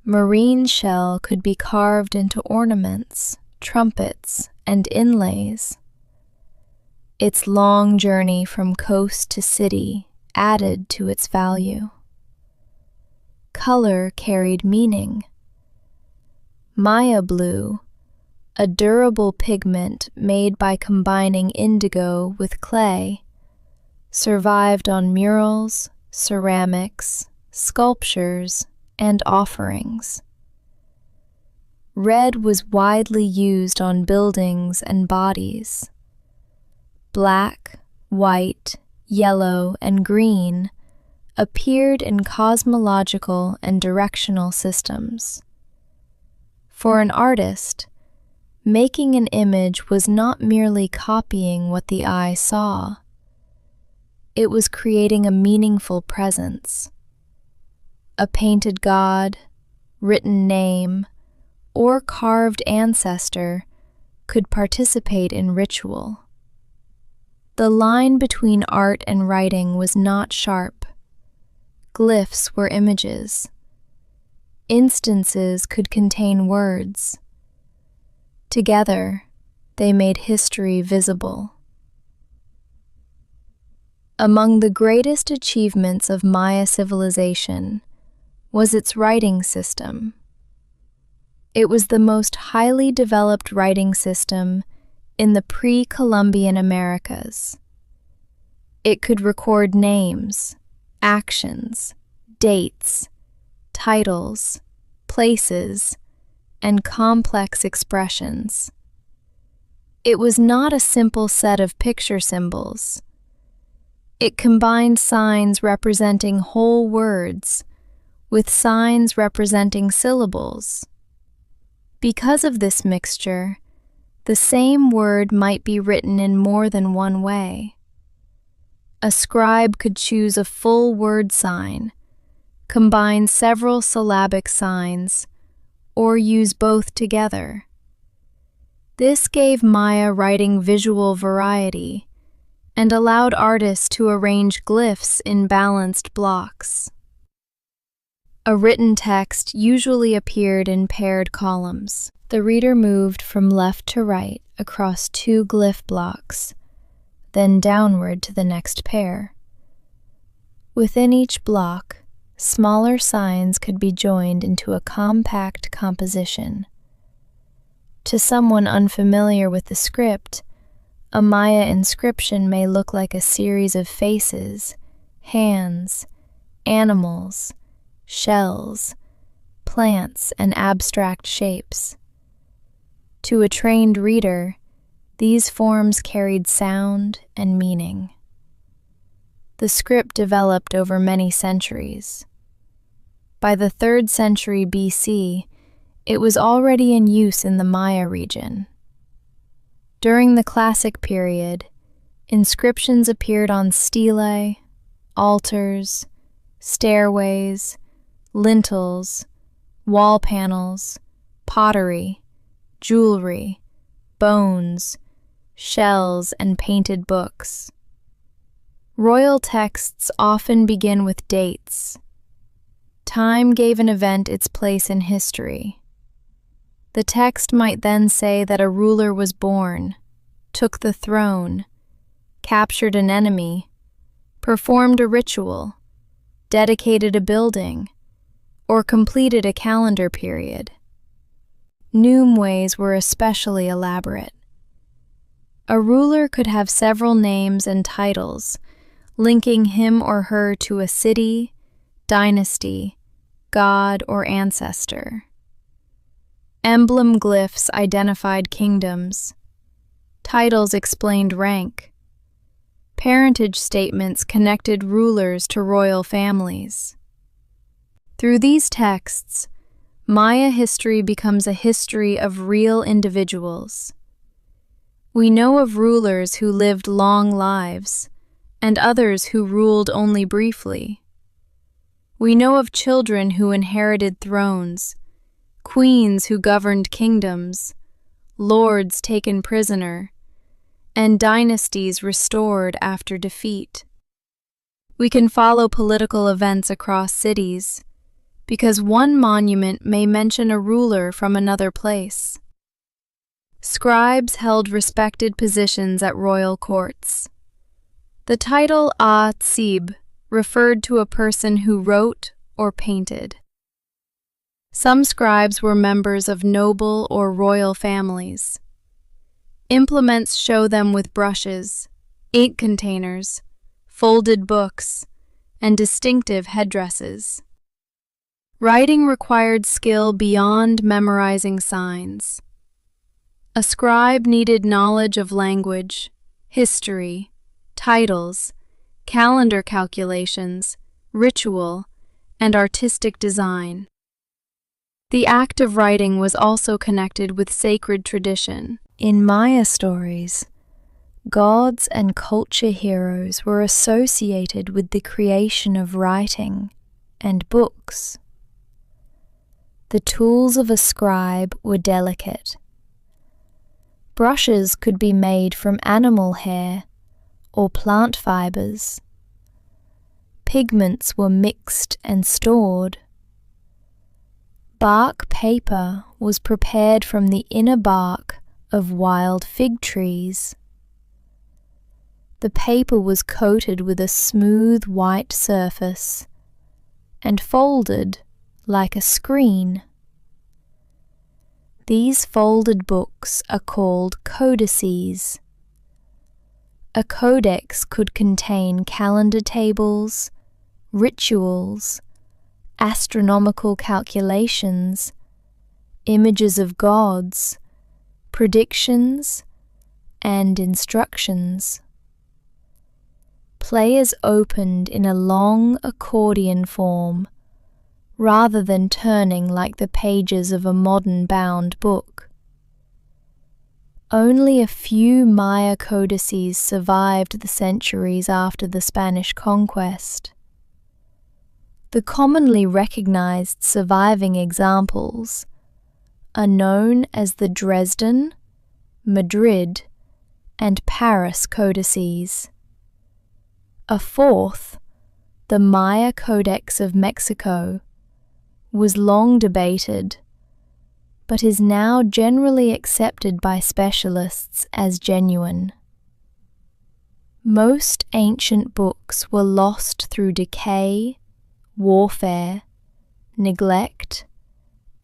Marine shell could be carved into ornaments, trumpets, and inlays. Its long journey from coast to city added to its value. Color carried meaning. Maya blue, a durable pigment made by combining indigo with clay, survived on murals, ceramics, sculptures, and offerings. Red was widely used on buildings and bodies. Black, white, yellow, and green appeared in cosmological and directional systems. For an artist, making an image was not merely copying what the eye saw. It was creating a meaningful presence. A painted god, written name, or carved ancestor could participate in ritual. The line between art and writing was not sharp. Glyphs were images. Instances could contain words. Together, they made history visible. Among the greatest achievements of Maya civilization was its writing system. It was the most highly developed writing system in the pre-Columbian Americas. It could record names, actions, dates, titles, places, and complex expressions. It was not a simple set of picture symbols. It combined signs representing whole words with signs representing syllables. Because of this mixture, the same word might be written in more than one way. A scribe could choose a full word sign, combine several syllabic signs, or use both together. This gave Maya writing visual variety and allowed artists to arrange glyphs in balanced blocks. A written text usually appeared in paired columns. The reader moved from left to right across two glyph blocks, then downward to the next pair. Within each block, smaller signs could be joined into a compact composition. To someone unfamiliar with the script, a Maya inscription may look like a series of faces, hands, animals, shells, plants, and abstract shapes. To a trained reader, these forms carried sound and meaning. The script developed over many centuries. By the 3rd century BC, it was already in use in the Maya region. During the Classic period, inscriptions appeared on stelae, altars, stairways, lintels, wall panels, pottery, jewelry, bones, shells, and painted books. Royal texts often begin with dates. Time gave an event its place in history. The text might then say that a ruler was born, took the throne, captured an enemy, performed a ritual, dedicated a building, or completed a calendar period. Numways were especially elaborate. A ruler could have several names and titles, linking him or her to a city, dynasty, god, or ancestor. Emblem glyphs identified kingdoms. Titles explained rank. Parentage statements connected rulers to royal families. Through these texts, Maya history becomes a history of real individuals. We know of rulers who lived long lives, and others who ruled only briefly. We know of children who inherited thrones, queens who governed kingdoms, lords taken prisoner, and dynasties restored after defeat. We can follow political events across cities, because one monument may mention a ruler from another place. Scribes held respected positions at royal courts. The title Tsib referred to a person who wrote or painted. Some scribes were members of noble or royal families. Implements show them with brushes, ink containers, folded books, and distinctive headdresses. Writing required skill beyond memorizing signs. A scribe needed knowledge of language, history, titles, calendar calculations, ritual, and artistic design. The act of writing was also connected with sacred tradition. In Maya stories, gods and culture heroes were associated with the creation of writing and books. The tools of a scribe were delicate. Brushes could be made from animal hair or plant fibers. Pigments were mixed and stored. Bark paper was prepared from the inner bark of wild fig trees. The paper was coated with a smooth white surface and folded like a screen. These folded books are called codices. A codex could contain calendar tables, rituals, astronomical calculations, images of gods, predictions, and instructions. Players opened in a long accordion form, rather than turning like the pages of a modern bound book. Only a few Maya codices survived the centuries after the Spanish conquest. The commonly recognized surviving examples are known as the Dresden, Madrid, and Paris codices. A fourth, the Maya Codex of Mexico, was long debated, but is now generally accepted by specialists as genuine. Most ancient books were lost through decay, warfare, neglect,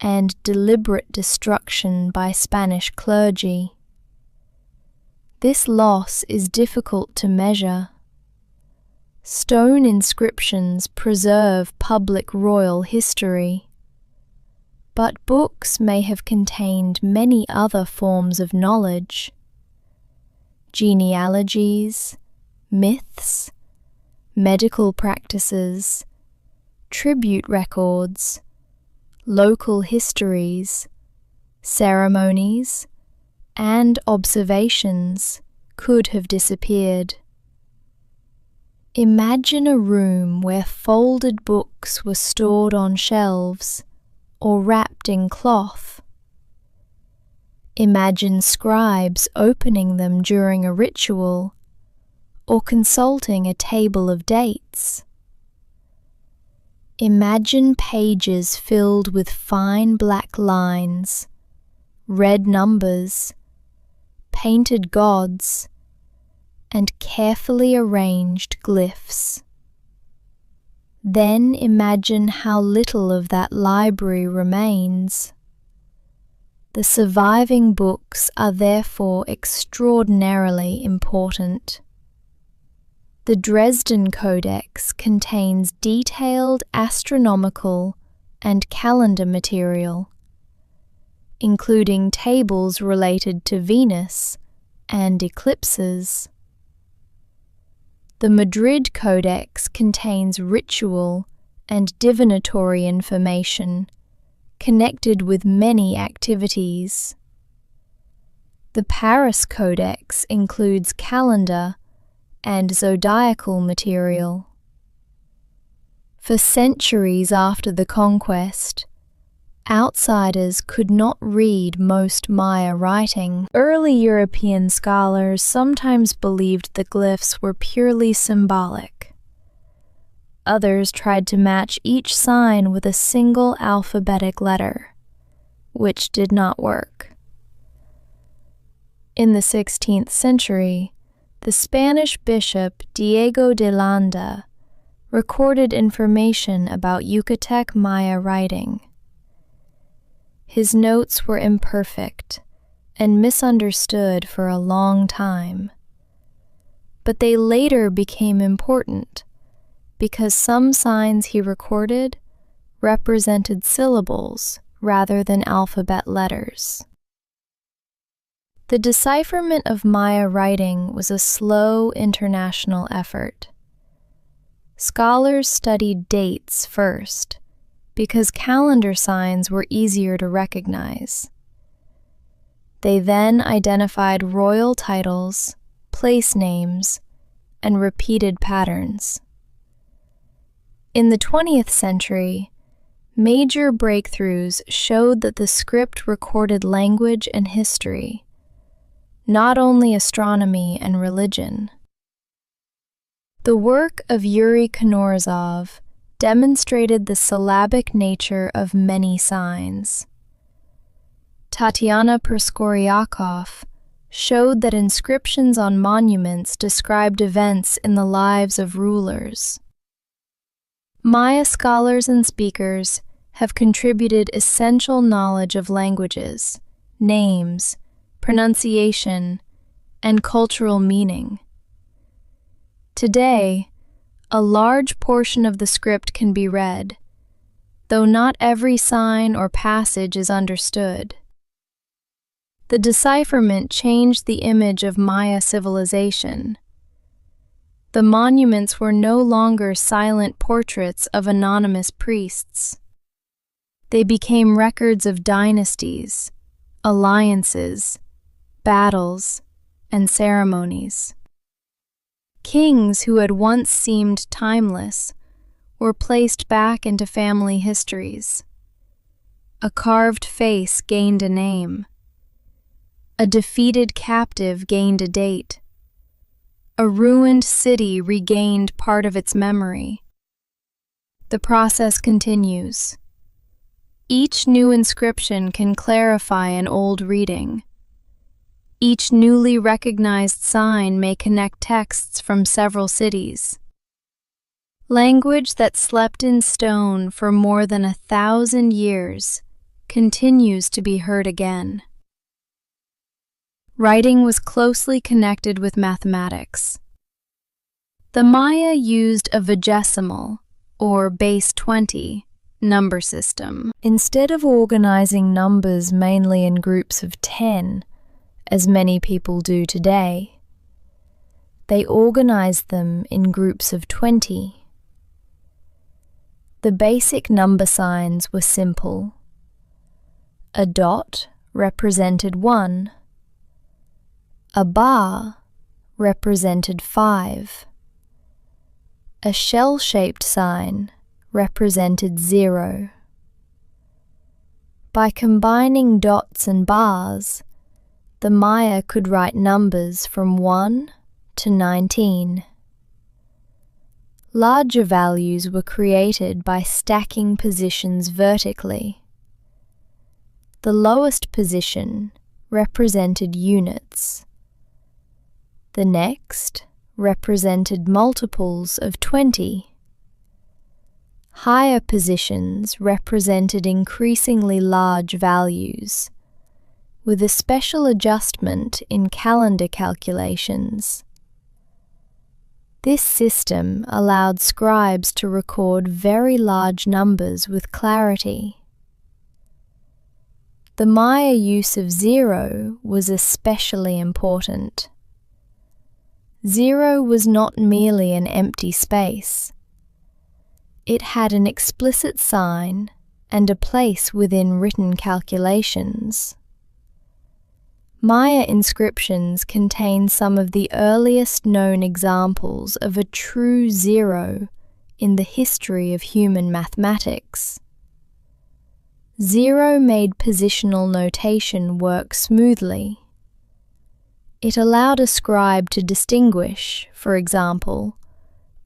and deliberate destruction by Spanish clergy. This loss is difficult to measure. Stone inscriptions preserve public royal history, but books may have contained many other forms of knowledge: genealogies, myths, medical practices, tribute records, local histories, ceremonies, and observations could have disappeared. Imagine a room where folded books were stored on shelves or wrapped in cloth. Imagine scribes opening them during a ritual or consulting a table of dates. Imagine pages filled with fine black lines, red numbers, painted gods, and carefully arranged glyphs. Then imagine how little of that library remains. The surviving books are therefore extraordinarily important. The Dresden Codex contains detailed astronomical and calendar material, including tables related to Venus and eclipses. The Madrid Codex contains ritual and divinatory information connected with many activities. The Paris Codex includes calendar and zodiacal material. For centuries after the conquest, outsiders could not read most Maya writing. Early European scholars sometimes believed the glyphs were purely symbolic. Others tried to match each sign with a single alphabetic letter, which did not work. In the 16th century, the Spanish bishop Diego de Landa recorded information about Yucatec Maya writing. His notes were imperfect and misunderstood for a long time, but they later became important because some signs he recorded represented syllables rather than alphabet letters. The decipherment of Maya writing was a slow international effort. Scholars studied dates first, because calendar signs were easier to recognize. They then identified royal titles, place names, and repeated patterns. In the 20th century, major breakthroughs showed that the script recorded language and history, not only astronomy and religion. The work of Yuri Konorizov demonstrated the syllabic nature of many signs. Tatiana Perskoryakov showed that inscriptions on monuments described events in the lives of rulers. Maya scholars and speakers have contributed essential knowledge of languages, names, pronunciation, and cultural meaning. Today, a large portion of the script can be read, though not every sign or passage is understood. The decipherment changed the image of Maya civilization. The monuments were no longer silent portraits of anonymous priests. They became records of dynasties, alliances, battles, and ceremonies. Kings who had once seemed timeless were placed back into family histories. A carved face gained a name. A defeated captive gained a date. A ruined city regained part of its memory. The process continues. Each new inscription can clarify an old reading. Each newly recognized sign may connect texts from several cities. Language that slept in stone for more than 1,000 years continues to be heard again. Writing was closely connected with mathematics. The Maya used a vigesimal, or base 20, number system. Instead of organizing numbers mainly in groups of 10, as many people do today, they organized them in groups of 20. The basic number signs were simple. A dot represented 1. A bar represented 5. A shell-shaped sign represented 0. By combining dots and bars, the Maya could write numbers from 1 to 19. Larger values were created by stacking positions vertically. The lowest position represented units. The next represented multiples of 20. Higher positions represented increasingly large values, with a special adjustment in calendar calculations. This system allowed scribes to record very large numbers with clarity. The Maya use of 0 was especially important. 0 was not merely an empty space. It had an explicit sign and a place within written calculations. Maya inscriptions contain some of the earliest known examples of a true 0 in the history of human mathematics. 0 made positional notation work smoothly. It allowed a scribe to distinguish, for example,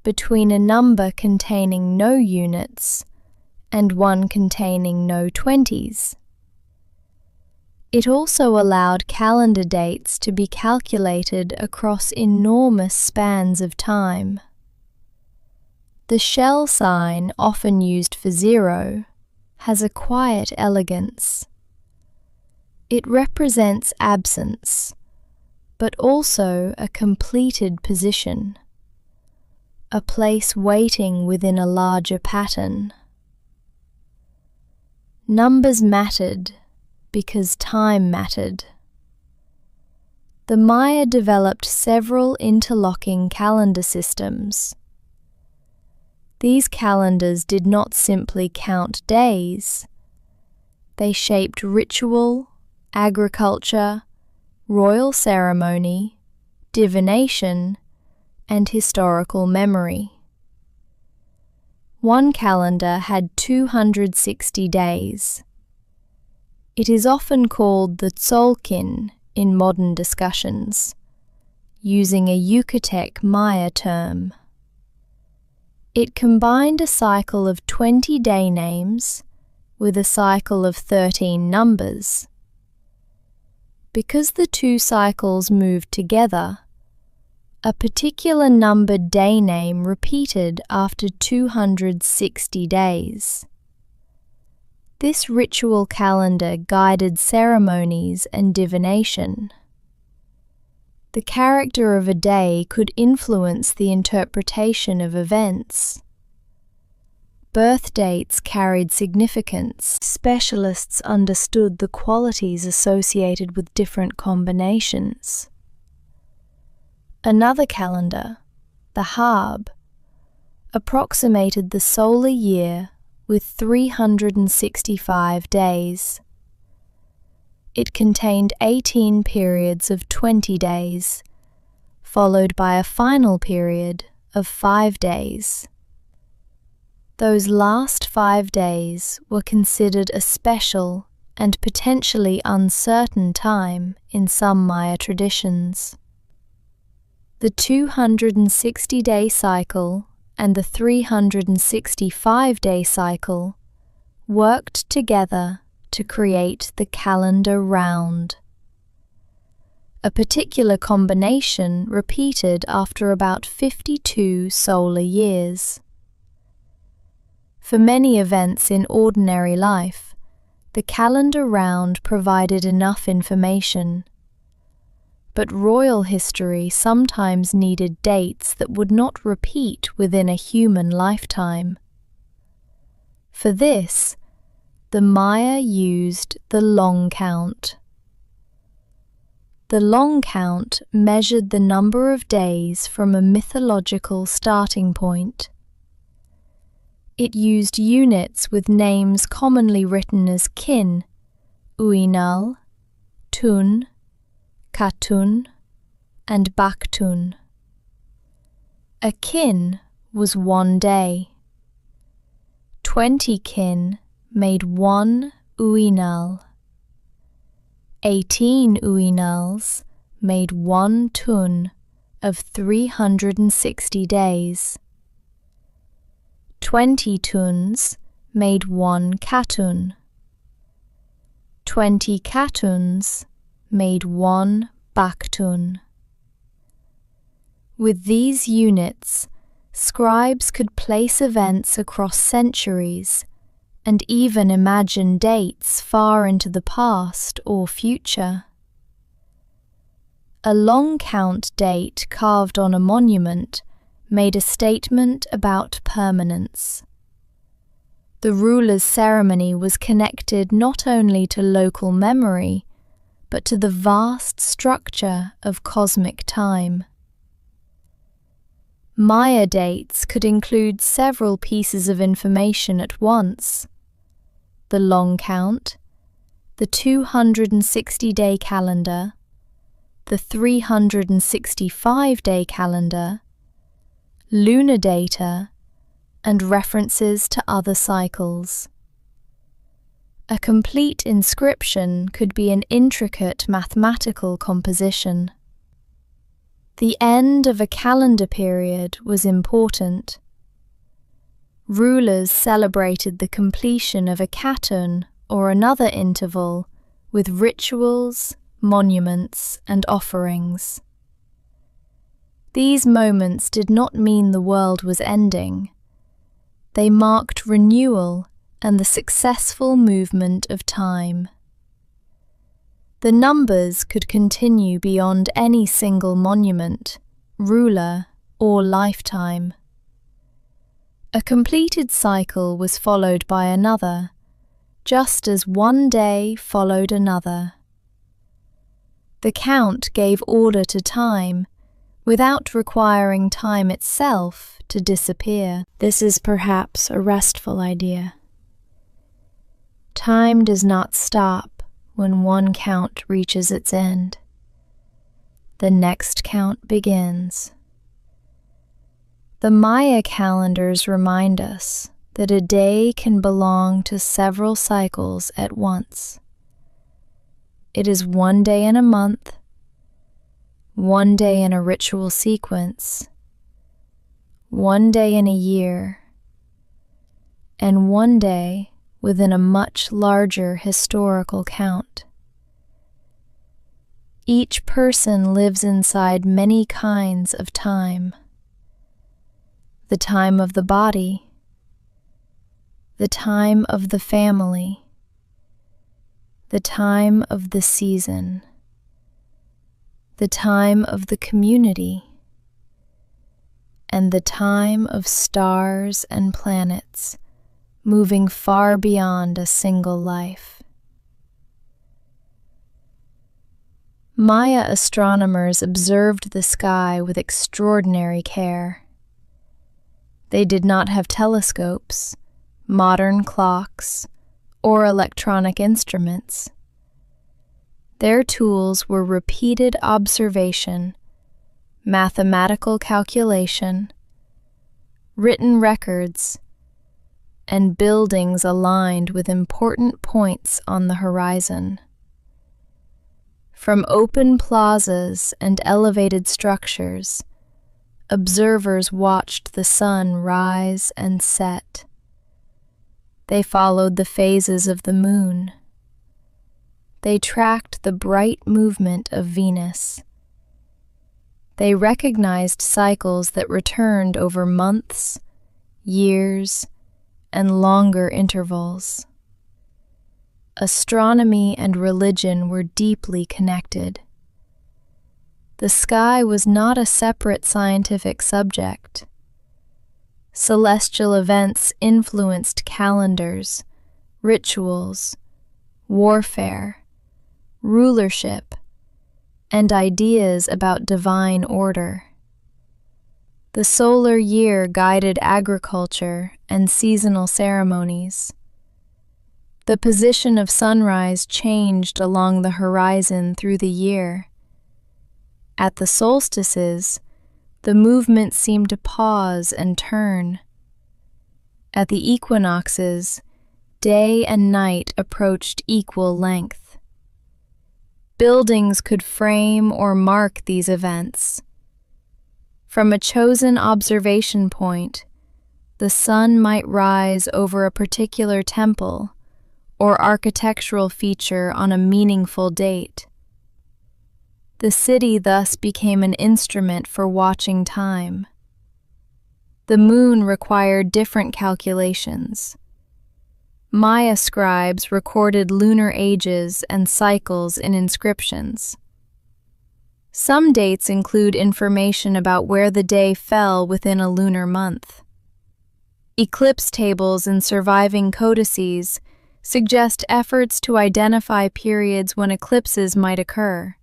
between a number containing no units and one containing no 20s. It also allowed calendar dates to be calculated across enormous spans of time. The shell sign, often used for 0, has a quiet elegance. It represents absence, but also a completed position, a place waiting within a larger pattern. Numbers mattered because time mattered. The Maya developed several interlocking calendar systems. These calendars did not simply count days. They shaped ritual, agriculture, royal ceremony, divination, and historical memory. One calendar had 260 days. It is often called the Tzolkin in modern discussions, using a Yucatec Maya term. It combined a cycle of 20 day names with a cycle of 13 numbers. Because the two cycles moved together, a particular numbered day name repeated after 260 days. This ritual calendar guided ceremonies and divination. The character of a day could influence the interpretation of events. Birth dates carried significance. Specialists understood the qualities associated with different combinations. Another calendar, the Harb, approximated the solar year with 365 days. It contained 18 periods of 20 days, followed by a final period of 5 days. Those last 5 days were considered a special and potentially uncertain time in some Maya traditions. The 260-day cycle and the 365-day cycle worked together to create the calendar round. A particular combination repeated after about 52 solar years. For many events in ordinary life, the calendar round provided enough information, but royal history sometimes needed dates that would not repeat within a human lifetime. For this, the Maya used the long count. The long count measured the number of days from a mythological starting point. It used units with names commonly written as kin, uinal, tun, katun, and baktun. A kin was 1 day. 20 kin made 1 uinal. 18 uinals made 1 tun of 360 days. 20 tuns made 1 katun. 20 katuns made 1 baktun. With these units, scribes could place events across centuries and even imagine dates far into the past or future. A long count date carved on a monument made a statement about permanence. The ruler's ceremony was connected not only to local memory, but to the vast structure of cosmic time. Maya dates could include several pieces of information at once: the long count, the 260-day calendar, the 365-day calendar, lunar data, and references to other cycles. A complete inscription could be an intricate mathematical composition. The end of a calendar period was important. Rulers celebrated the completion of a katun or another interval with rituals, monuments, and offerings. These moments did not mean the world was ending. They marked renewal and the successful movement of time. The numbers could continue beyond any single monument, ruler, or lifetime. A completed cycle was followed by another, just as one day followed another. The count gave order to time, without requiring time itself to disappear. This is perhaps a restful idea. Time does not stop when one count reaches its end. The next count begins. The Maya calendars remind us that a day can belong to several cycles at once. It is 1 day in a month, 1 day in a ritual sequence, 1 day in a year, and 1 day within a much larger historical count. Each person lives inside many kinds of time. The time of the body, the time of the family, the time of the season, the time of the community, and the time of stars and planets moving far beyond a single life. Maya astronomers observed the sky with extraordinary care. They did not have telescopes, modern clocks, or electronic instruments. Their tools were repeated observation, mathematical calculation, written records, and buildings aligned with important points on the horizon. From open plazas and elevated structures, observers watched the sun rise and set. They followed the phases of the moon. They tracked the bright movement of Venus. They recognized cycles that returned over months, years, and longer intervals. Astronomy and religion were deeply connected. The sky was not a separate scientific subject. Celestial events influenced calendars, rituals, warfare, rulership, and ideas about divine order. The solar year guided agriculture and seasonal ceremonies. The position of sunrise changed along the horizon through the year. At the solstices, the movement seemed to pause and turn. At the equinoxes, day and night approached equal length. Buildings could frame or mark these events. From a chosen observation point, the sun might rise over a particular temple or architectural feature on a meaningful date. The city thus became an instrument for watching time. The moon required different calculations. Maya scribes recorded lunar ages and cycles in inscriptions. Some dates include information about where the day fell within a lunar month. Eclipse tables and surviving codices suggest efforts to identify periods when eclipses might occur.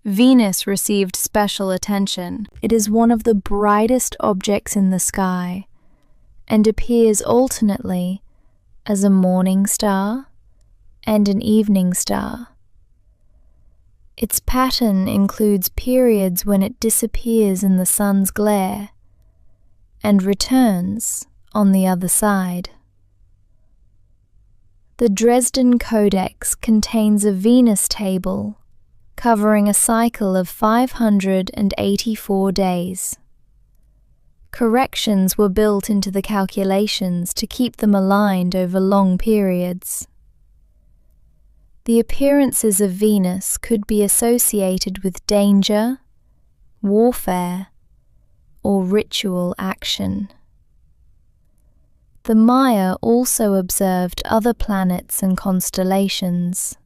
Venus received special attention. It is one of the brightest objects in the sky and appears alternately as a morning star and an evening star. Its pattern includes periods when it disappears in the sun's glare and returns on the other side. The Dresden Codex contains a Venus table covering a cycle of 584 days. Corrections were built into the calculations to keep them aligned over long periods. The appearances of Venus could be associated with danger, warfare, or ritual action. The Maya also observed other planets and constellations.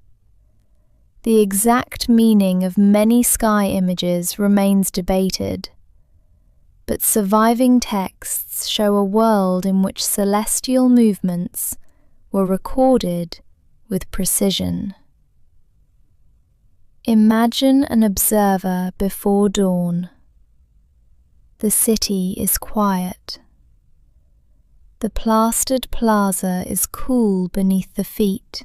The exact meaning of many sky images remains debated, but surviving texts show a world in which celestial movements were recorded with precision. Imagine an observer before dawn. The city is quiet. The plastered plaza is cool beneath the feet.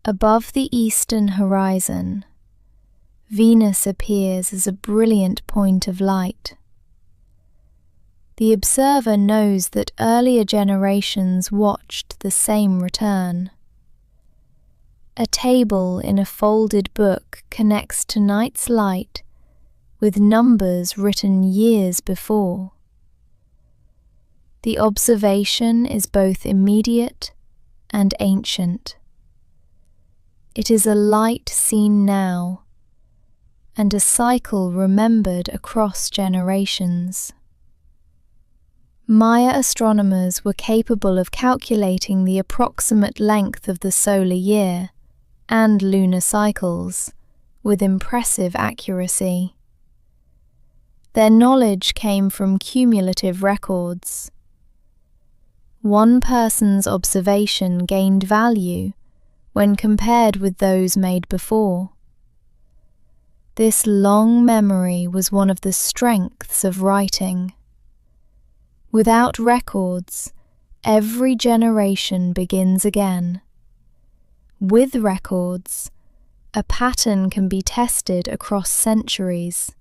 Above the eastern horizon, Venus appears as a brilliant point of light. The observer knows that earlier generations watched the same return. A table in a folded book connects tonight's light with numbers written years before. The observation is both immediate and ancient. It is a light seen now, and a cycle remembered across generations. Maya astronomers were capable of calculating the approximate length of the solar year and lunar cycles with impressive accuracy. Their knowledge came from cumulative records. One person's observation gained value when compared with those made before. This long memory was one of the strengths of writing. Without records, every generation begins again. With records, a pattern can be tested across centuries.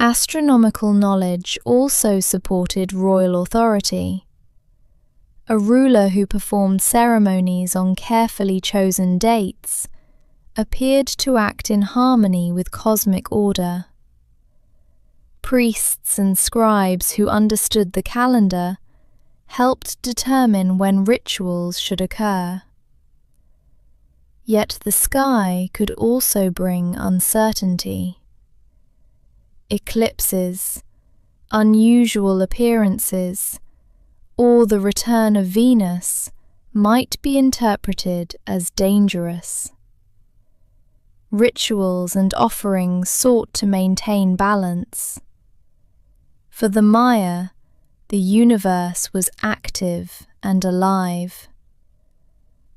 Astronomical knowledge also supported royal authority. A ruler who performed ceremonies on carefully chosen dates appeared to act in harmony with cosmic order. Priests and scribes who understood the calendar helped determine when rituals should occur. Yet the sky could also bring uncertainty. Eclipses, unusual appearances, or the return of Venus might be interpreted as dangerous. Rituals and offerings sought to maintain balance. For the Maya, the universe was active and alive.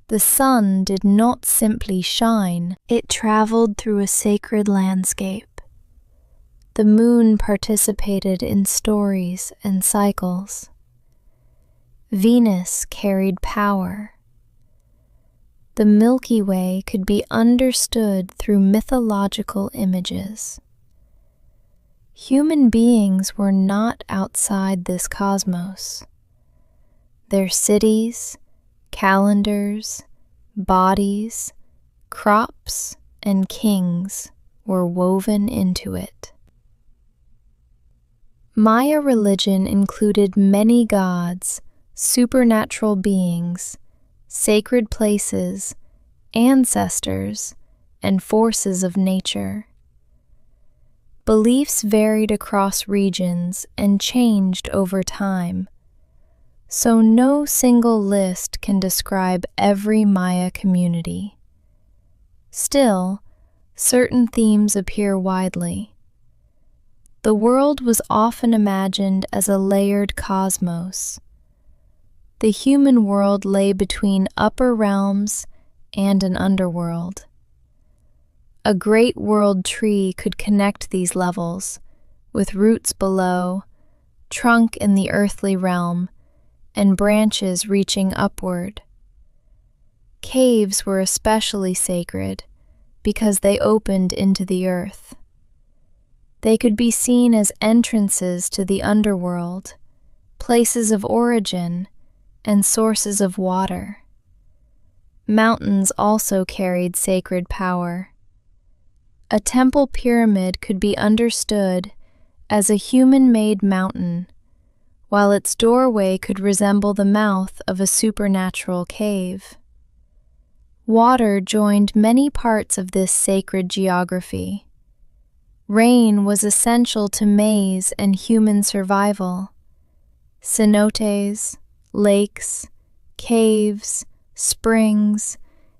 The sun did not simply shine, it traveled through a sacred landscape. The moon participated in stories and cycles. Venus carried power. The Milky Way could be understood through mythological images. Human beings were not outside this cosmos. Their cities, calendars, bodies, crops, and kings were woven into it. Maya religion included many gods, supernatural beings, sacred places, ancestors, and forces of nature. Beliefs varied across regions and changed over time, so no single list can describe every Maya community. Still, certain themes appear widely. The world was often imagined as a layered cosmos. The human world lay between upper realms and an underworld. A great world tree could connect these levels, with roots below, trunk in the earthly realm, and branches reaching upward. Caves were especially sacred because they opened into the earth. They could be seen as entrances to the underworld, places of origin, and sources of water. Mountains also carried sacred power. A temple pyramid could be understood as a human-made mountain, while its doorway could resemble the mouth of a supernatural cave. Water joined many parts of this sacred geography. Rain was essential to maize and human survival. Cenotes, lakes, caves, springs,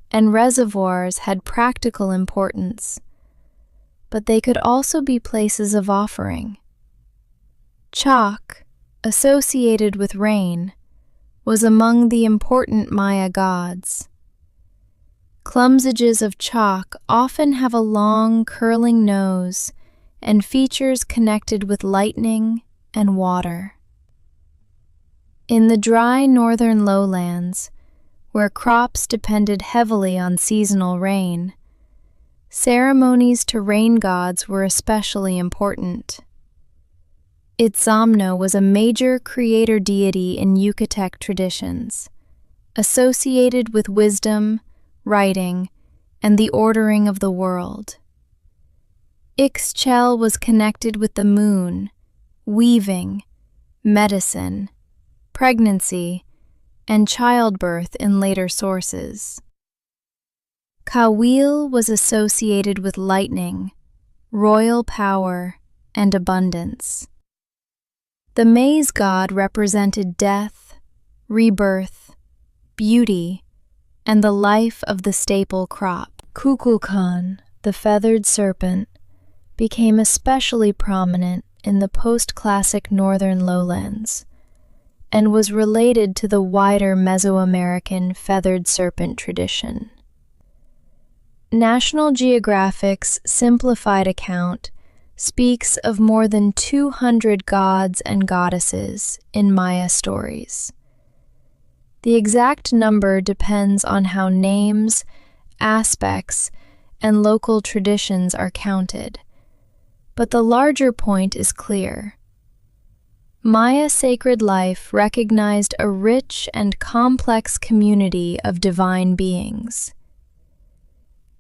and reservoirs had practical importance, but they could also be places of offering. Chalk, associated with rain, was among the important Maya gods. Clumsages of chalk often have a long, curling nose and features connected with lightning and water. In the dry northern lowlands, where crops depended heavily on seasonal rain, ceremonies to rain gods were especially important. Itzamno was a major creator deity in Yucatec traditions, associated with wisdom, writing, and the ordering of the world. Ixchel was connected with the moon, weaving, medicine, pregnancy, and childbirth in later sources. Kawil was associated with lightning, royal power, and abundance. The maize god represented death, rebirth, beauty, and the life of the staple crop. Kukulkan, the feathered serpent, became especially prominent in the post-classic northern lowlands, and was related to the wider Mesoamerican feathered serpent tradition. National Geographic's simplified account speaks of more than 200 gods and goddesses in Maya stories. The exact number depends on how names, aspects, and local traditions are counted, but the larger point is clear. Maya sacred life recognized a rich and complex community of divine beings.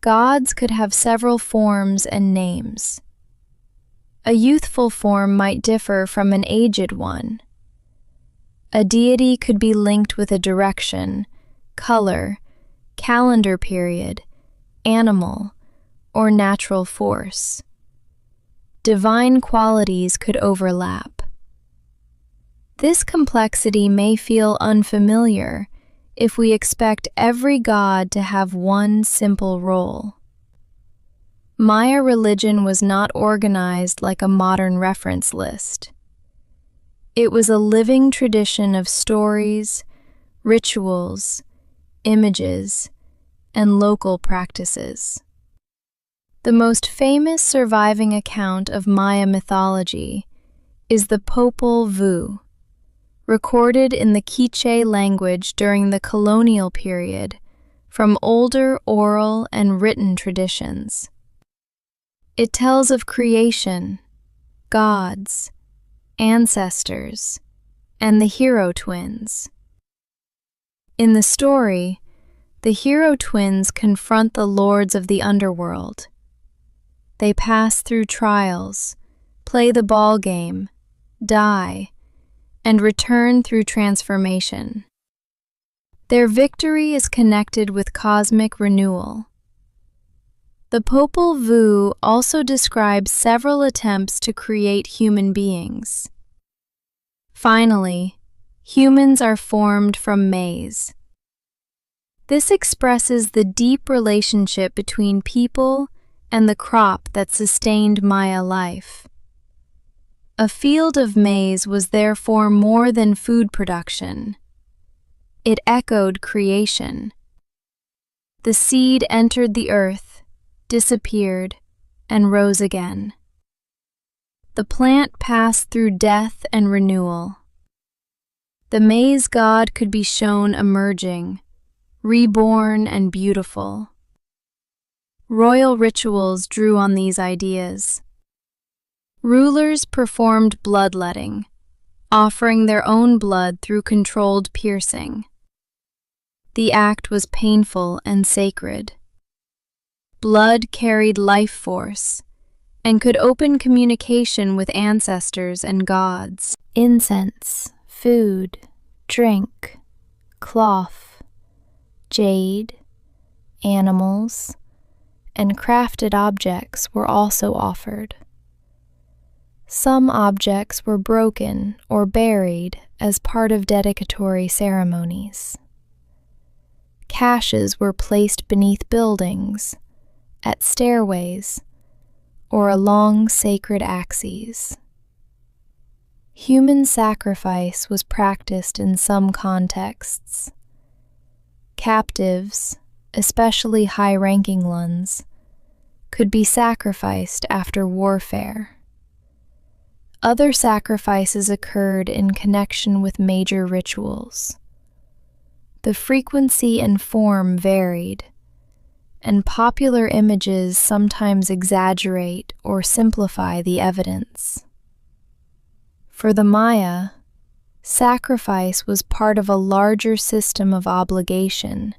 Gods could have several forms and names. A youthful form might differ from an aged one. A deity could be linked with a direction, color, calendar period, animal, or natural force. Divine qualities could overlap. This complexity may feel unfamiliar if we expect every god to have one simple role. Maya religion was not organized like a modern reference list. It was a living tradition of stories, rituals, images, and local practices. The most famous surviving account of Maya mythology is the Popol Vuh, recorded in the Quiche language during the colonial period from older oral and written traditions. It tells of creation, gods, ancestors, and the hero twins. In the story, the hero twins confront the lords of the underworld. They pass through trials, play the ball game, die, and return through transformation. Their victory is connected with cosmic renewal. The Popol Vuh also describes several attempts to create human beings. Finally, humans are formed from maize. This expresses the deep relationship between people and the crop that sustained Maya life. A field of maize was therefore more than food production. It echoed creation. The seed entered the earth, disappeared, and rose again. The plant passed through death and renewal. The maize god could be shown emerging, reborn and beautiful. Royal rituals drew on these ideas. Rulers performed bloodletting, offering their own blood through controlled piercing. The act was painful and sacred. Blood carried life force and could open communication with ancestors and gods. Incense, food, drink, cloth, jade, animals, and crafted objects were also offered. Some objects were broken or buried as part of dedicatory ceremonies. Caches were placed beneath buildings, at stairways, or along sacred axes. Human sacrifice was practiced in some contexts. Captives, especially high-ranking ones, could be sacrificed after warfare. Other sacrifices occurred in connection with major rituals. The frequency and form varied, and popular images sometimes exaggerate or simplify the evidence. For the Maya, sacrifice was part of a larger system of obligation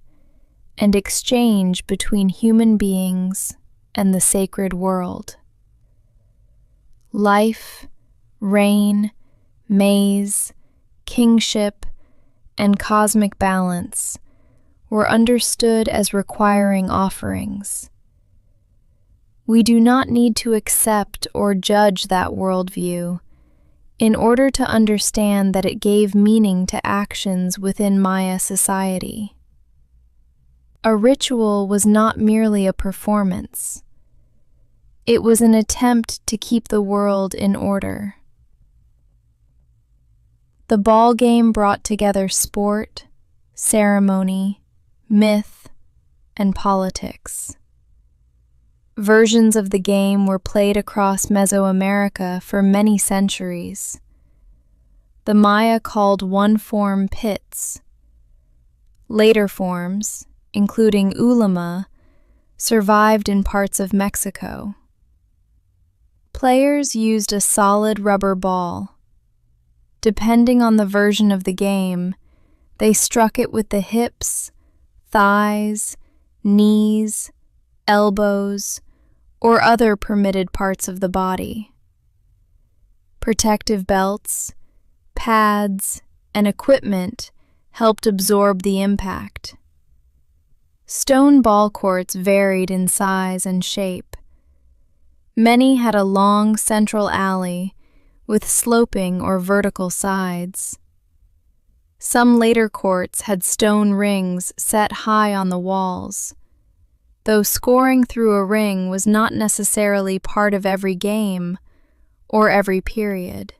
and exchange between human beings and the sacred world. Life, rain, maize, kingship, and cosmic balance were understood as requiring offerings. We do not need to accept or judge that worldview in order to understand that it gave meaning to actions within Maya society. A ritual was not merely a performance. It was an attempt to keep the world in order. The ball game brought together sport, ceremony, myth, and politics. Versions of the game were played across Mesoamerica for many centuries. The Maya called one form pits. Later forms, including ulama, survived in parts of Mexico. Players used a solid rubber ball. Depending on the version of the game, they struck it with the hips, thighs, knees, elbows, or other permitted parts of the body. Protective belts, pads, and equipment helped absorb the impact. Stone ball courts varied in size and shape. Many had a long central alley with sloping or vertical sides. Some later courts had stone rings set high on the walls, though scoring through a ring was not necessarily part of every game or every period.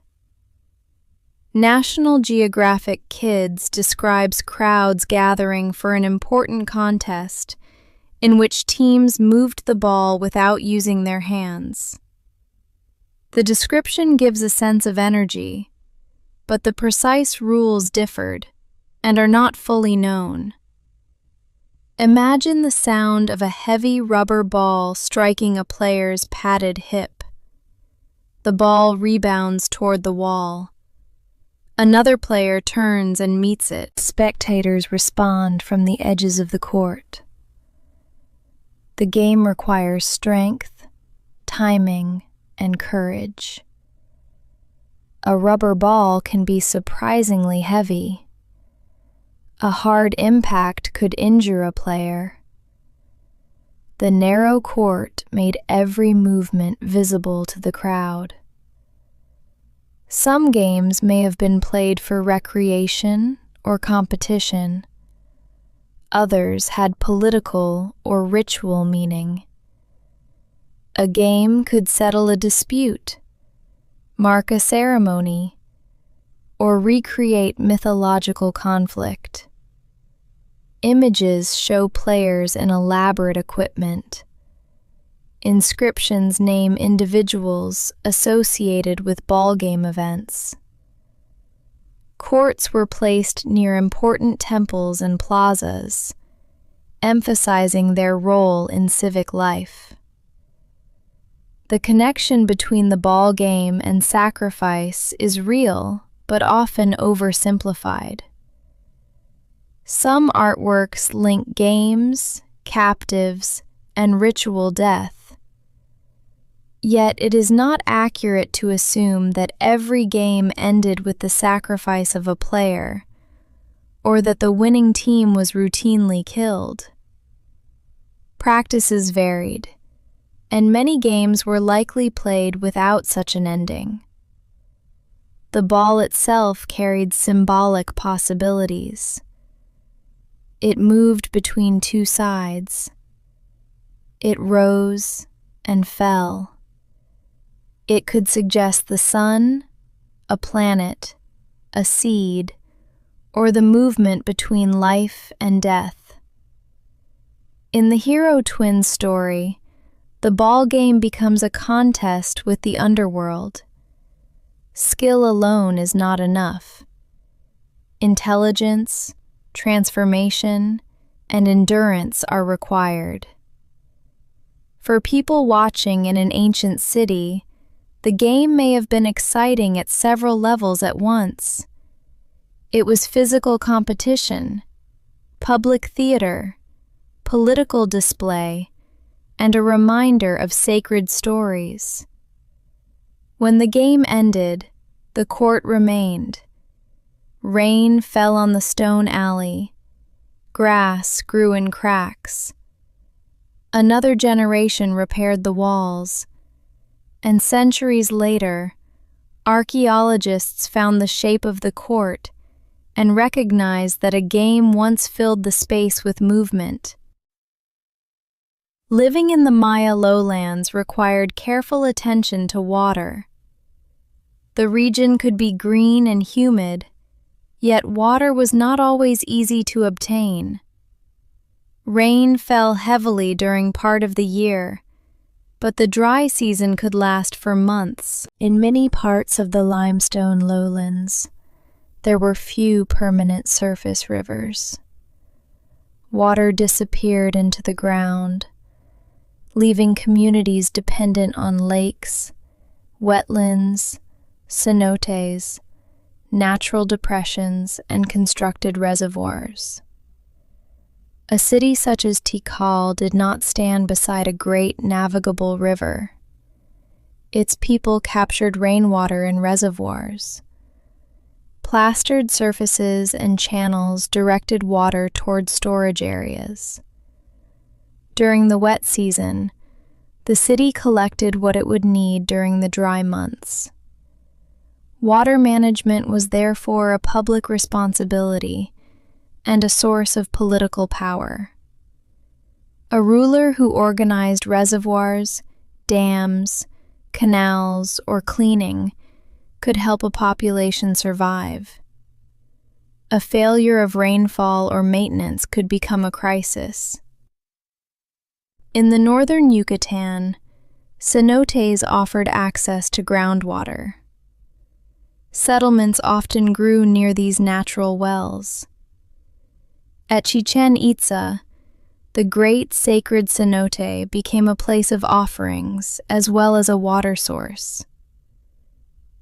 National Geographic Kids describes crowds gathering for an important contest in which teams moved the ball without using their hands. The description gives a sense of energy, but the precise rules differed and are not fully known. Imagine the sound of a heavy rubber ball striking a player's padded hip. The ball rebounds toward the wall. Another player turns and meets it. Spectators respond from the edges of the court. The game requires strength, timing, and courage. A rubber ball can be surprisingly heavy. A hard impact could injure a player. The narrow court made every movement visible to the crowd. Some games may have been played for recreation or competition. Others had political or ritual meaning. A game could settle a dispute, mark a ceremony, or recreate mythological conflict. Images show players in elaborate equipment. Inscriptions name individuals associated with ballgame events. Courts were placed near important temples and plazas, emphasizing their role in civic life. The connection between the ball game and sacrifice is real, but often oversimplified. Some artworks link games, captives, and ritual death. Yet it is not accurate to assume that every game ended with the sacrifice of a player, or that the winning team was routinely killed. Practices varied, and many games were likely played without such an ending. The ball itself carried symbolic possibilities. It moved between two sides. It rose and fell. It could suggest the sun, a planet, a seed, or the movement between life and death. In the hero twin story, the ball game becomes a contest with the underworld. Skill alone is not enough. Intelligence, transformation, and endurance are required. For people watching in an ancient city, the game may have been exciting at several levels at once. It was physical competition, public theater, political display, and a reminder of sacred stories. When the game ended, the court remained. Rain fell on the stone alley. Grass grew in cracks. Another generation repaired the walls. And centuries later, archaeologists found the shape of the court and recognized that a game once filled the space with movement. Living in the Maya lowlands required careful attention to water. The region could be green and humid, yet water was not always easy to obtain. Rain fell heavily during part of the year, but the dry season could last for months. In many parts of the limestone lowlands, there were few permanent surface rivers. Water disappeared into the ground, leaving communities dependent on lakes, wetlands, cenotes, natural depressions, and constructed reservoirs. A city such as Tikal did not stand beside a great navigable river. Its people captured rainwater in reservoirs. Plastered surfaces and channels directed water toward storage areas. During the wet season, the city collected what it would need during the dry months. Water management was therefore a public responsibility and a source of political power. A ruler who organized reservoirs, dams, canals, or cleaning could help a population survive. A failure of rainfall or maintenance could become a crisis. In the northern Yucatan, cenotes offered access to groundwater. Settlements often grew near these natural wells. At Chichen Itza, the great sacred cenote became a place of offerings as well as a water source.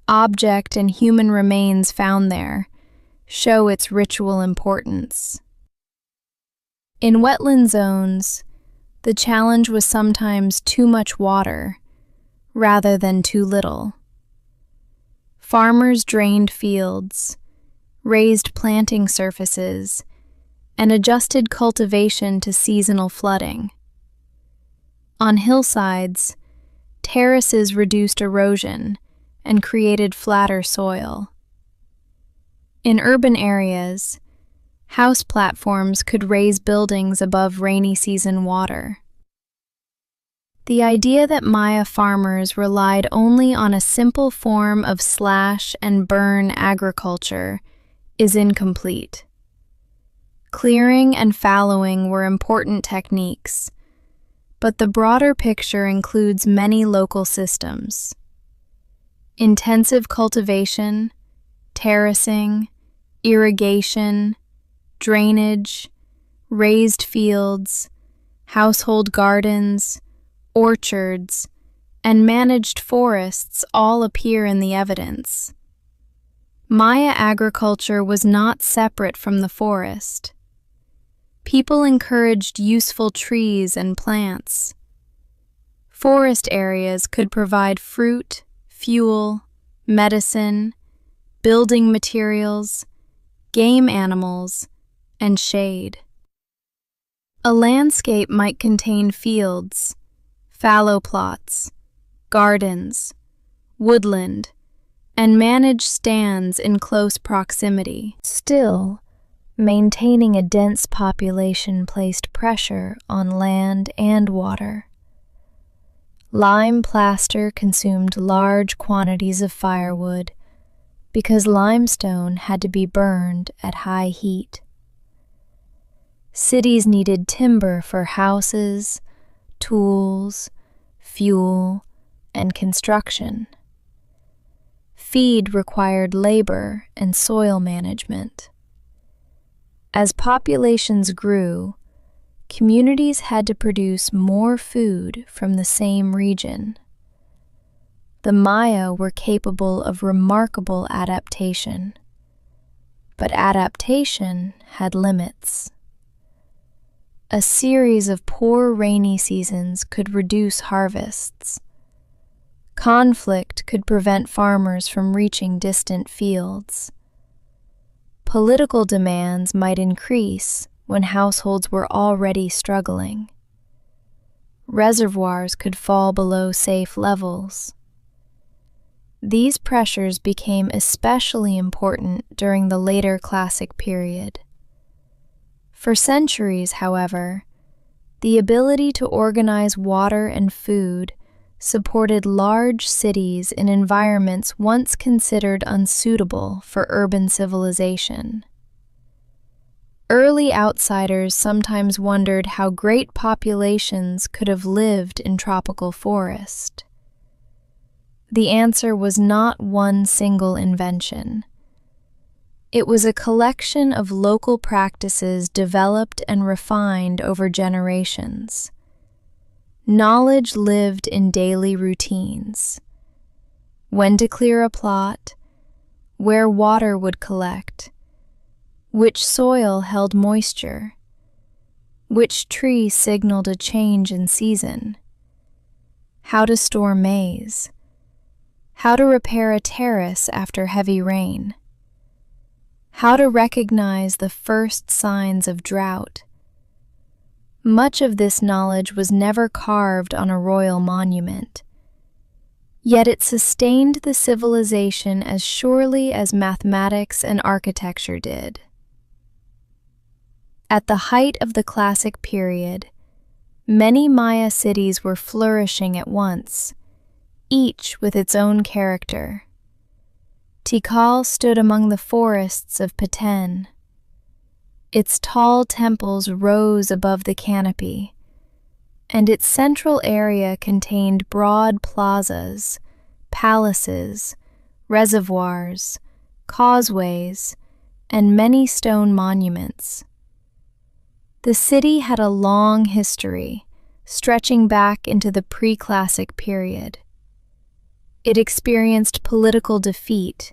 Object and human remains found there show its ritual importance. In wetland zones, the challenge was sometimes too much water rather than too little. Farmers drained fields, raised planting surfaces, and adjusted cultivation to seasonal flooding. On hillsides, terraces reduced erosion and created flatter soil. In urban areas, house platforms could raise buildings above rainy season water. The idea that Maya farmers relied only on a simple form of slash and burn agriculture is incomplete. Clearing and fallowing were important techniques, but the broader picture includes many local systems. Intensive cultivation, terracing, irrigation, drainage, raised fields, household gardens, orchards, and managed forests all appear in the evidence. Maya agriculture was not separate from the forest. People encouraged useful trees and plants. Forest areas could provide fruit, fuel, medicine, building materials, game animals, and shade. A landscape might contain fields, fallow plots, gardens, woodland, and managed stands in close proximity. Still, maintaining a dense population placed pressure on land and water. Lime plaster consumed large quantities of firewood because limestone had to be burned at high heat. Cities needed timber for houses, tools, fuel, and construction. Feed required labor and soil management. As populations grew, communities had to produce more food from the same region. The Maya were capable of remarkable adaptation, but adaptation had limits. A series of poor rainy seasons could reduce harvests. Conflict could prevent farmers from reaching distant fields. Political demands might increase when households were already struggling. Reservoirs could fall below safe levels. These pressures became especially important during the later Classic period. For centuries, however, the ability to organize water and food supported large cities in environments once considered unsuitable for urban civilization. Early outsiders sometimes wondered how great populations could have lived in tropical forest. The answer was not one single invention. It was a collection of local practices developed and refined over generations. Knowledge lived in daily routines. When to clear a plot, where water would collect, which soil held moisture, which tree signaled a change in season, how to store maize, how to repair a terrace after heavy rain, how to recognize the first signs of drought. Much of this knowledge was never carved on a royal monument, yet it sustained the civilization as surely as mathematics and architecture did. At the height of the classic period, many Maya cities were flourishing at once, each with its own character. Tikal stood among the forests of Peten. Its tall temples rose above the canopy, and its central area contained broad plazas, palaces, reservoirs, causeways, and many stone monuments. The city had a long history, stretching back into the pre-classic period. It experienced political defeat,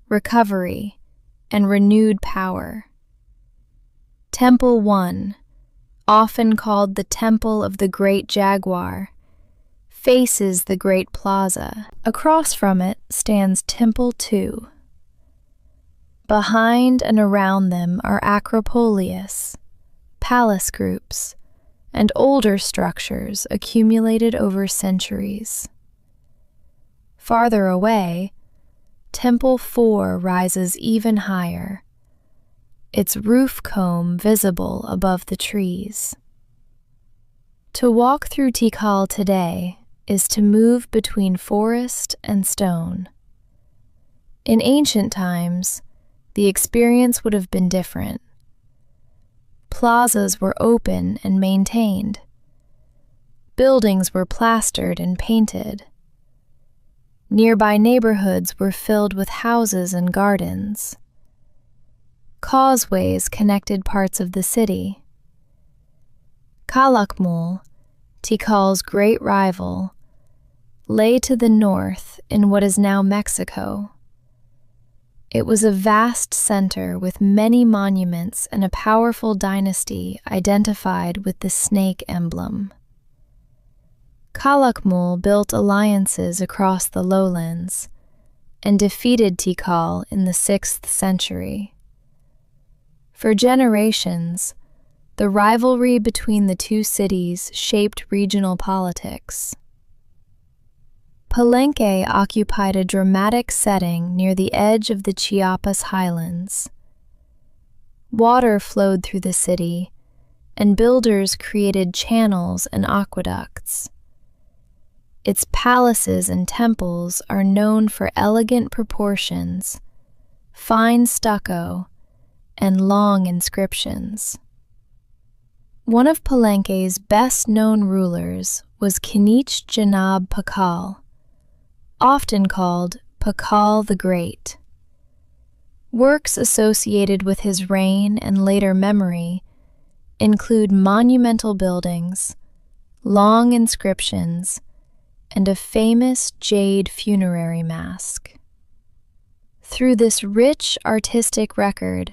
recovery, and renewed power. Temple 1, often called the Temple of the Great Jaguar, faces the Great Plaza. Across from it stands Temple 2. Behind and around them are acropolias, palace groups, and older structures accumulated over centuries. Farther away, Temple 4 rises even higher, its roof comb visible above the trees. To walk through Tikal today is to move between forest and stone. In ancient times, the experience would have been different. Plazas were open and maintained. Buildings were plastered and painted. Nearby neighborhoods were filled with houses and gardens. Causeways connected parts of the city. Calakmul, Tikal's great rival, lay to the north in what is now Mexico. It was a vast center with many monuments and a powerful dynasty identified with the snake emblem. Calakmul built alliances across the lowlands and defeated Tikal in the 6th century. For generations, the rivalry between the two cities shaped regional politics. Palenque occupied a dramatic setting near the edge of the Chiapas highlands. Water flowed through the city, and builders created channels and aqueducts. Its palaces and temples are known for elegant proportions, fine stucco, and long inscriptions. One of Palenque's best-known rulers was Kinich Janab Pakal, often called Pakal the Great. Works associated with his reign and later memory include monumental buildings, long inscriptions, and a famous jade funerary mask. Through this rich artistic record,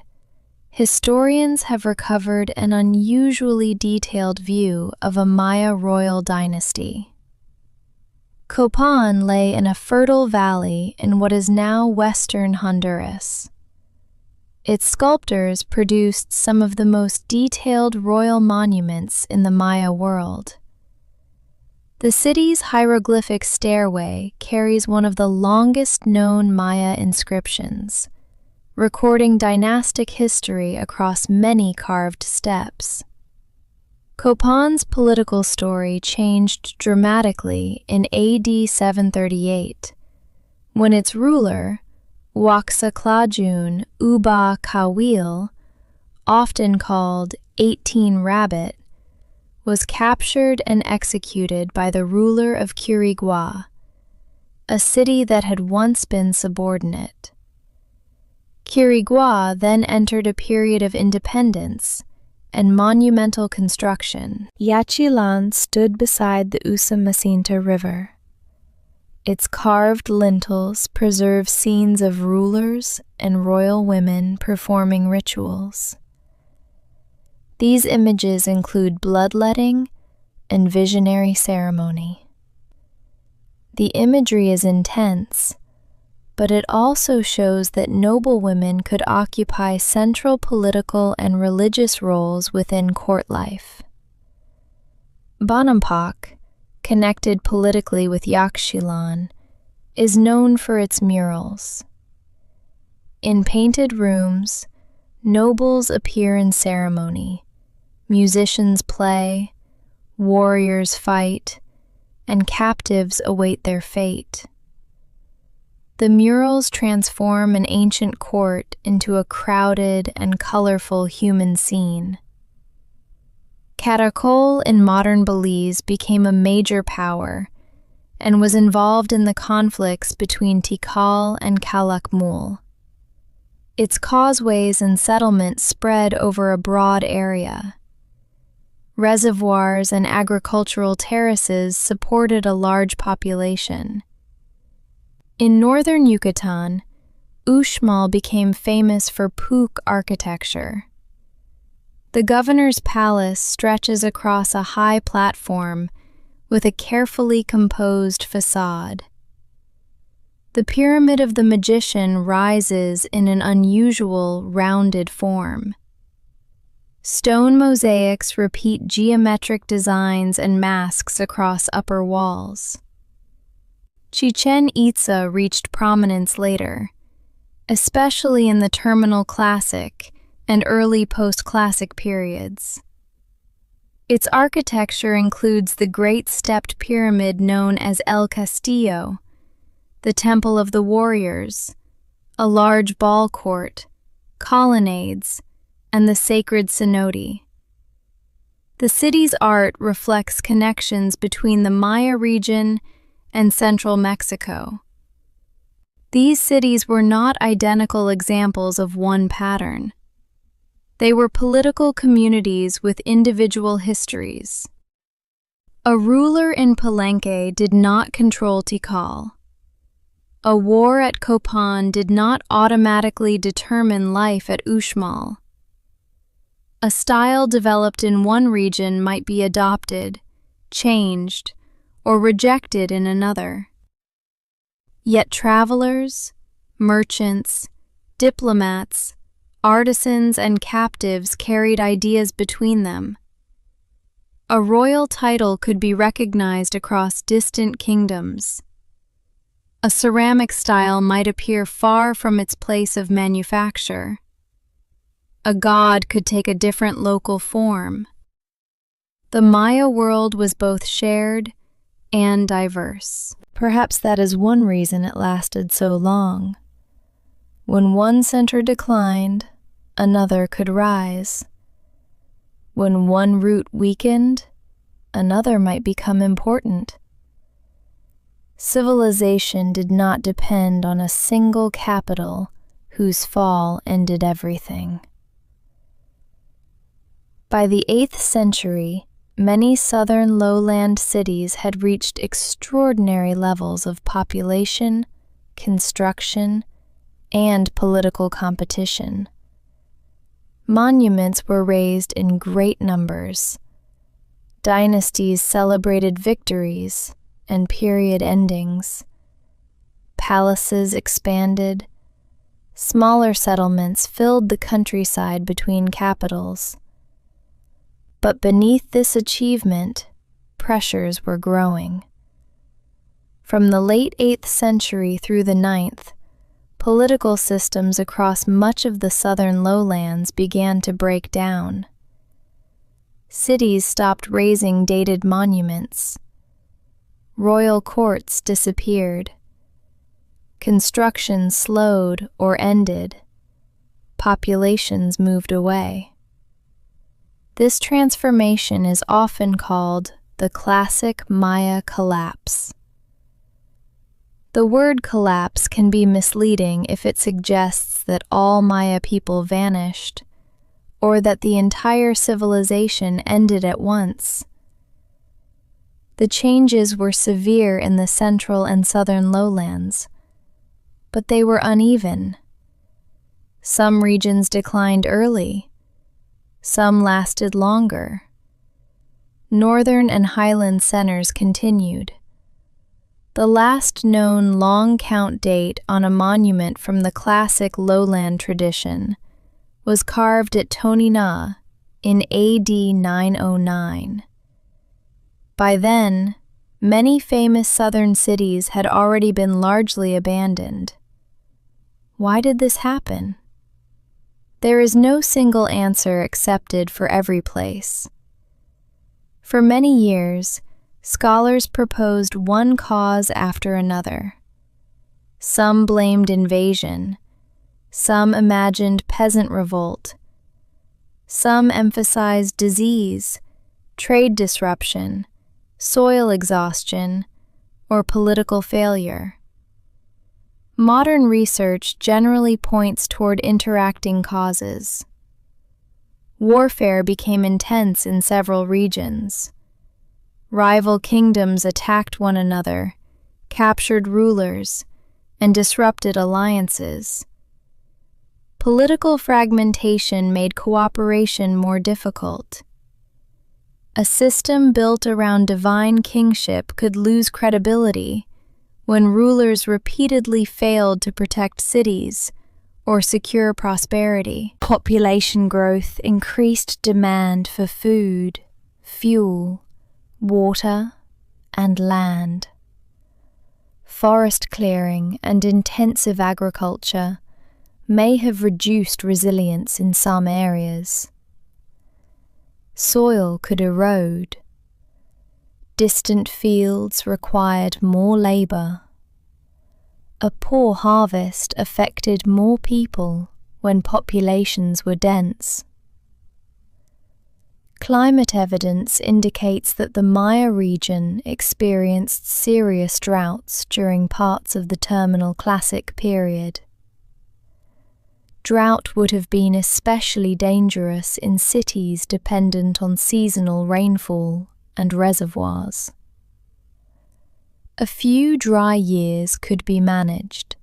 historians have recovered an unusually detailed view of a Maya royal dynasty. Copan lay in a fertile valley in what is now western Honduras. Its sculptors produced some of the most detailed royal monuments in the Maya world. The city's hieroglyphic stairway carries one of the longest known Maya inscriptions, recording dynastic history across many carved steps. Copan's political story changed dramatically in AD 738, when its ruler, Waxaclajun Uba Kawil, often called 18 Rabbit, was captured and executed by the ruler of Quirigua, a city that had once been subordinate. Quirigua then entered a period of independence and monumental construction. Yaxchilan stood beside the Usumacinta River. Its carved lintels preserve scenes of rulers and royal women performing rituals. These images include bloodletting and visionary ceremony. The imagery is intense, but it also shows that noble women could occupy central political and religious roles within court life. Bonampak, connected politically with Yaxchilan, is known for its murals. In painted rooms, nobles appear in ceremony, musicians play, warriors fight, and captives await their fate. The murals transform an ancient court into a crowded and colorful human scene. Caracol in modern Belize became a major power and was involved in the conflicts between Tikal and Calakmul. Its causeways and settlements spread over a broad area. Reservoirs and agricultural terraces supported a large population. In northern Yucatan, Uxmal became famous for Puuc architecture. The governor's palace stretches across a high platform with a carefully composed facade. The Pyramid of the Magician rises in an unusual, rounded form. Stone mosaics repeat geometric designs and masks across upper walls. Chichen Itza reached prominence later, especially in the Terminal Classic and early post-classic periods. Its architecture includes the Great Stepped Pyramid known as El Castillo, the Temple of the Warriors, a large ball court, colonnades, and the sacred cenote. The city's art reflects connections between the Maya region and central Mexico. These cities were not identical examples of one pattern. They were political communities with individual histories. A ruler in Palenque did not control Tikal. A war at Copan did not automatically determine life at Uxmal. A style developed in one region might be adopted, changed, or rejected in another. Yet travelers, merchants, diplomats, artisans, and captives carried ideas between them. A royal title could be recognized across distant kingdoms. A ceramic style might appear far from its place of manufacture. A god could take a different local form. The Maya world was both shared and diverse. Perhaps that is one reason it lasted so long. When one center declined, another could rise. When one root weakened, another might become important. Civilization did not depend on a single capital whose fall ended everything. By the 8th century, many southern lowland cities had reached extraordinary levels of population, construction, and political competition. Monuments were raised in great numbers. Dynasties celebrated victories and period endings. Palaces expanded. Smaller settlements filled the countryside between capitals. But beneath this achievement, pressures were growing. From the late 8th century through the 9th, political systems across much of the southern lowlands began to break down. Cities stopped raising dated monuments. Royal courts disappeared. Construction slowed or ended. Populations moved away. This transformation is often called the classic Maya collapse. The word collapse can be misleading if it suggests that all Maya people vanished, or that the entire civilization ended at once. The changes were severe in the central and southern lowlands, but they were uneven. Some regions declined early, some lasted longer. Northern and highland centers continued. The last known long count date on a monument from the classic lowland tradition was carved at Toni Na in AD 909. By then, many famous southern cities had already been largely abandoned. Why did this happen? There is no single answer accepted for every place. For many years, scholars proposed one cause after another. Some blamed invasion, some imagined peasant revolt, some emphasized disease, trade disruption, soil exhaustion, or political failure. Modern research generally points toward interacting causes. Warfare became intense in several regions. Rival kingdoms attacked one another, captured rulers, and disrupted alliances. Political fragmentation made cooperation more difficult. A system built around divine kingship could lose credibility when rulers repeatedly failed to protect cities or secure prosperity. Population growth increased demand for food, fuel, water, and land. Forest clearing and intensive agriculture may have reduced resilience in some areas. Soil could erode. Distant fields required more labor. A poor harvest affected more people when populations were dense. Climate evidence indicates that the Maya region experienced serious droughts during parts of the terminal classic period. Drought would have been especially dangerous in cities dependent on seasonal rainfall and reservoirs. A few dry years could be managed.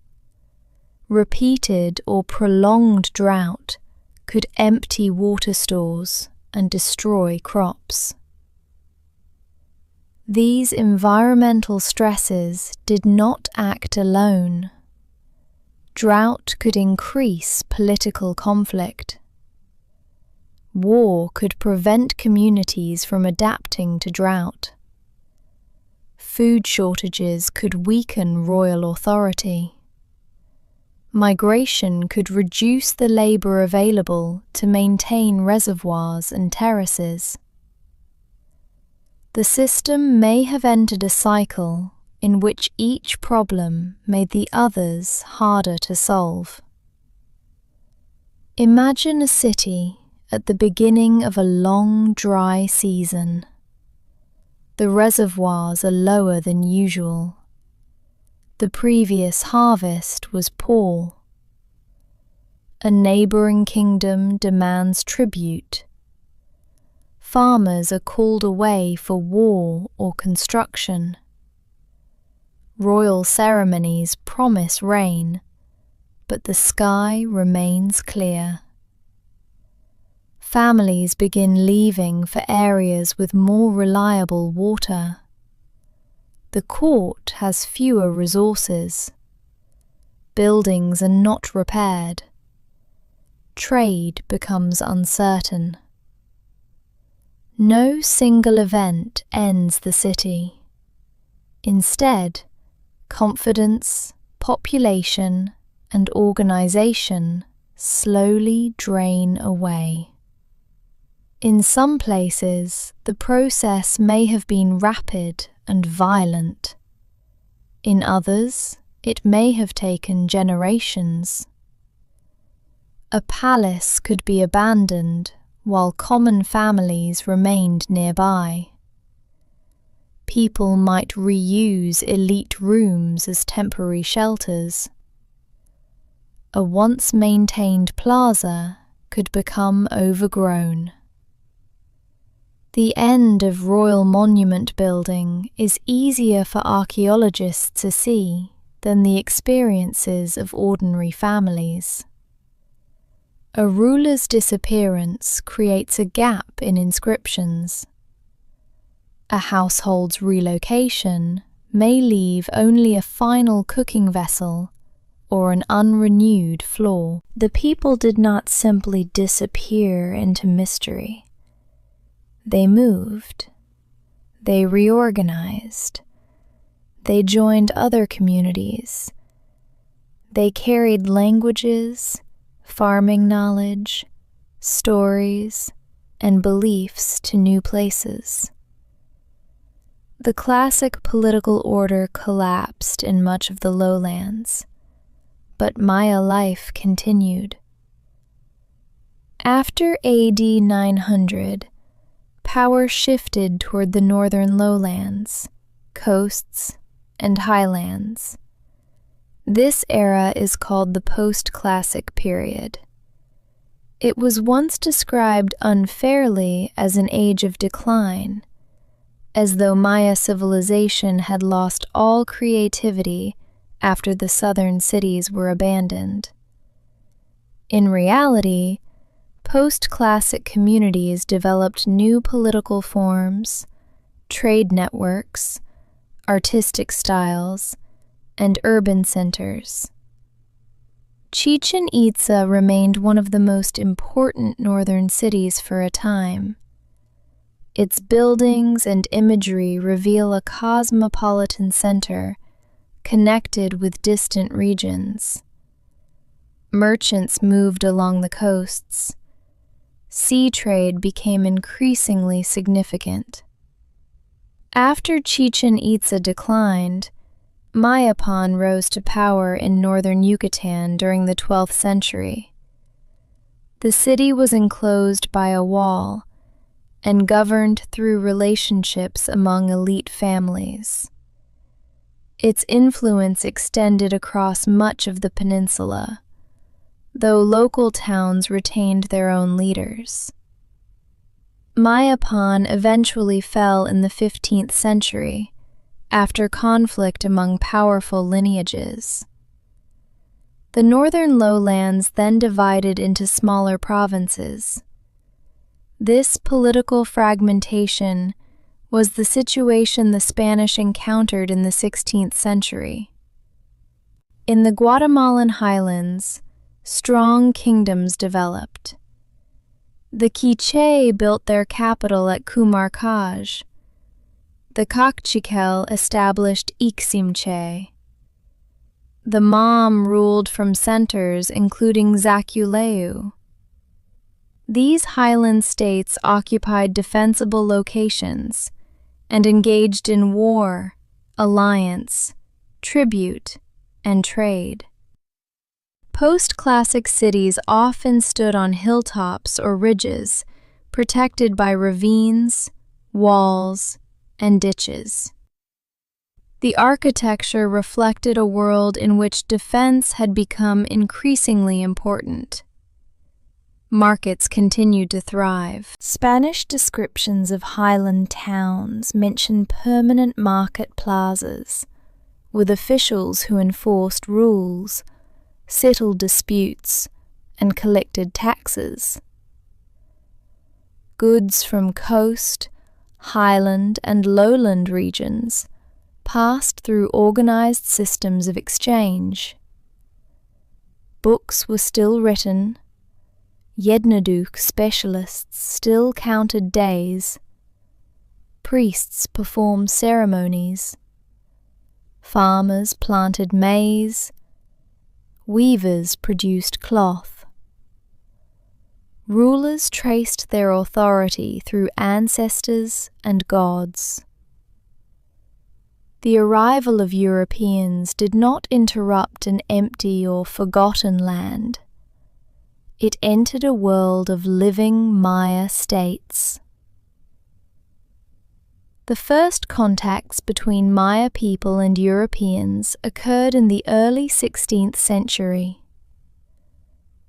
Repeated or prolonged drought could empty water stores and destroy crops. These environmental stresses did not act alone. Drought could increase political conflict. War could prevent communities from adapting to drought. Food shortages could weaken royal authority. Migration could reduce the labor available to maintain reservoirs and terraces. The system may have entered a cycle in which each problem made the others harder to solve. Imagine a city at the beginning of a long, dry season. The reservoirs are lower than usual. The previous harvest was poor. A neighboring kingdom demands tribute. Farmers are called away for war or construction. Royal ceremonies promise rain, but the sky remains clear. Families begin leaving for areas with more reliable water. The court has fewer resources. Buildings are not repaired. Trade becomes uncertain. No single event ends the city. Instead, confidence, population, and organization slowly drain away. In some places, the process may have been rapid and violent. In others, it may have taken generations. A palace could be abandoned while common families remained nearby. People might reuse elite rooms as temporary shelters. A once maintained plaza could become overgrown. The end of royal monument building is easier for archaeologists to see than the experiences of ordinary families. A ruler's disappearance creates a gap in inscriptions. A household's relocation may leave only a final cooking vessel or an unrenewed floor. The people did not simply disappear into mystery. They moved. They reorganized. They joined other communities. They carried languages, farming knowledge, stories, and beliefs to new places. The classic political order collapsed in much of the lowlands, but Maya life continued. After AD 900, power shifted toward the northern lowlands, coasts, and highlands. This era is called the post-classic period. It was once described unfairly as an age of decline, as though Maya civilization had lost all creativity after the southern cities were abandoned. In reality, post-classic communities developed new political forms, trade networks, artistic styles, and urban centers. Chichen Itza remained one of the most important northern cities for a time. Its buildings and imagery reveal a cosmopolitan center connected with distant regions. Merchants moved along the coasts. Sea trade became increasingly significant. After Chichen Itza declined, Mayapan rose to power in northern Yucatan during the 12th century. The city was enclosed by a wall and governed through relationships among elite families. Its influence extended across much of the peninsula, though local towns retained their own leaders. Mayapan eventually fell in the 15th century after conflict among powerful lineages. The northern lowlands then divided into smaller provinces. This political fragmentation was the situation the Spanish encountered in the 16th century. In the Guatemalan highlands, strong kingdoms developed. The Quiché built their capital at Cumarcaj. The Kaqchikel established Iximché. The Mam ruled from centers including Zaculeu. These highland states occupied defensible locations and engaged in war, alliance, tribute, and trade. Post-classic cities often stood on hilltops or ridges, protected by ravines, walls, and ditches. The architecture reflected a world in which defense had become increasingly important. Markets continued to thrive. Spanish descriptions of highland towns mention permanent market plazas, with officials who enforced rules, settled disputes, and collected taxes. Goods from coast, highland, and lowland regions passed through organized systems of exchange. Books were still written. Yednaduk specialists still counted days. Priests performed ceremonies. Farmers planted maize. Weavers produced cloth. Rulers traced their authority through ancestors and gods. The arrival of Europeans did not interrupt an empty or forgotten land. it entered a world of living Maya states. The first contacts between Maya people and Europeans occurred in the early 16th century.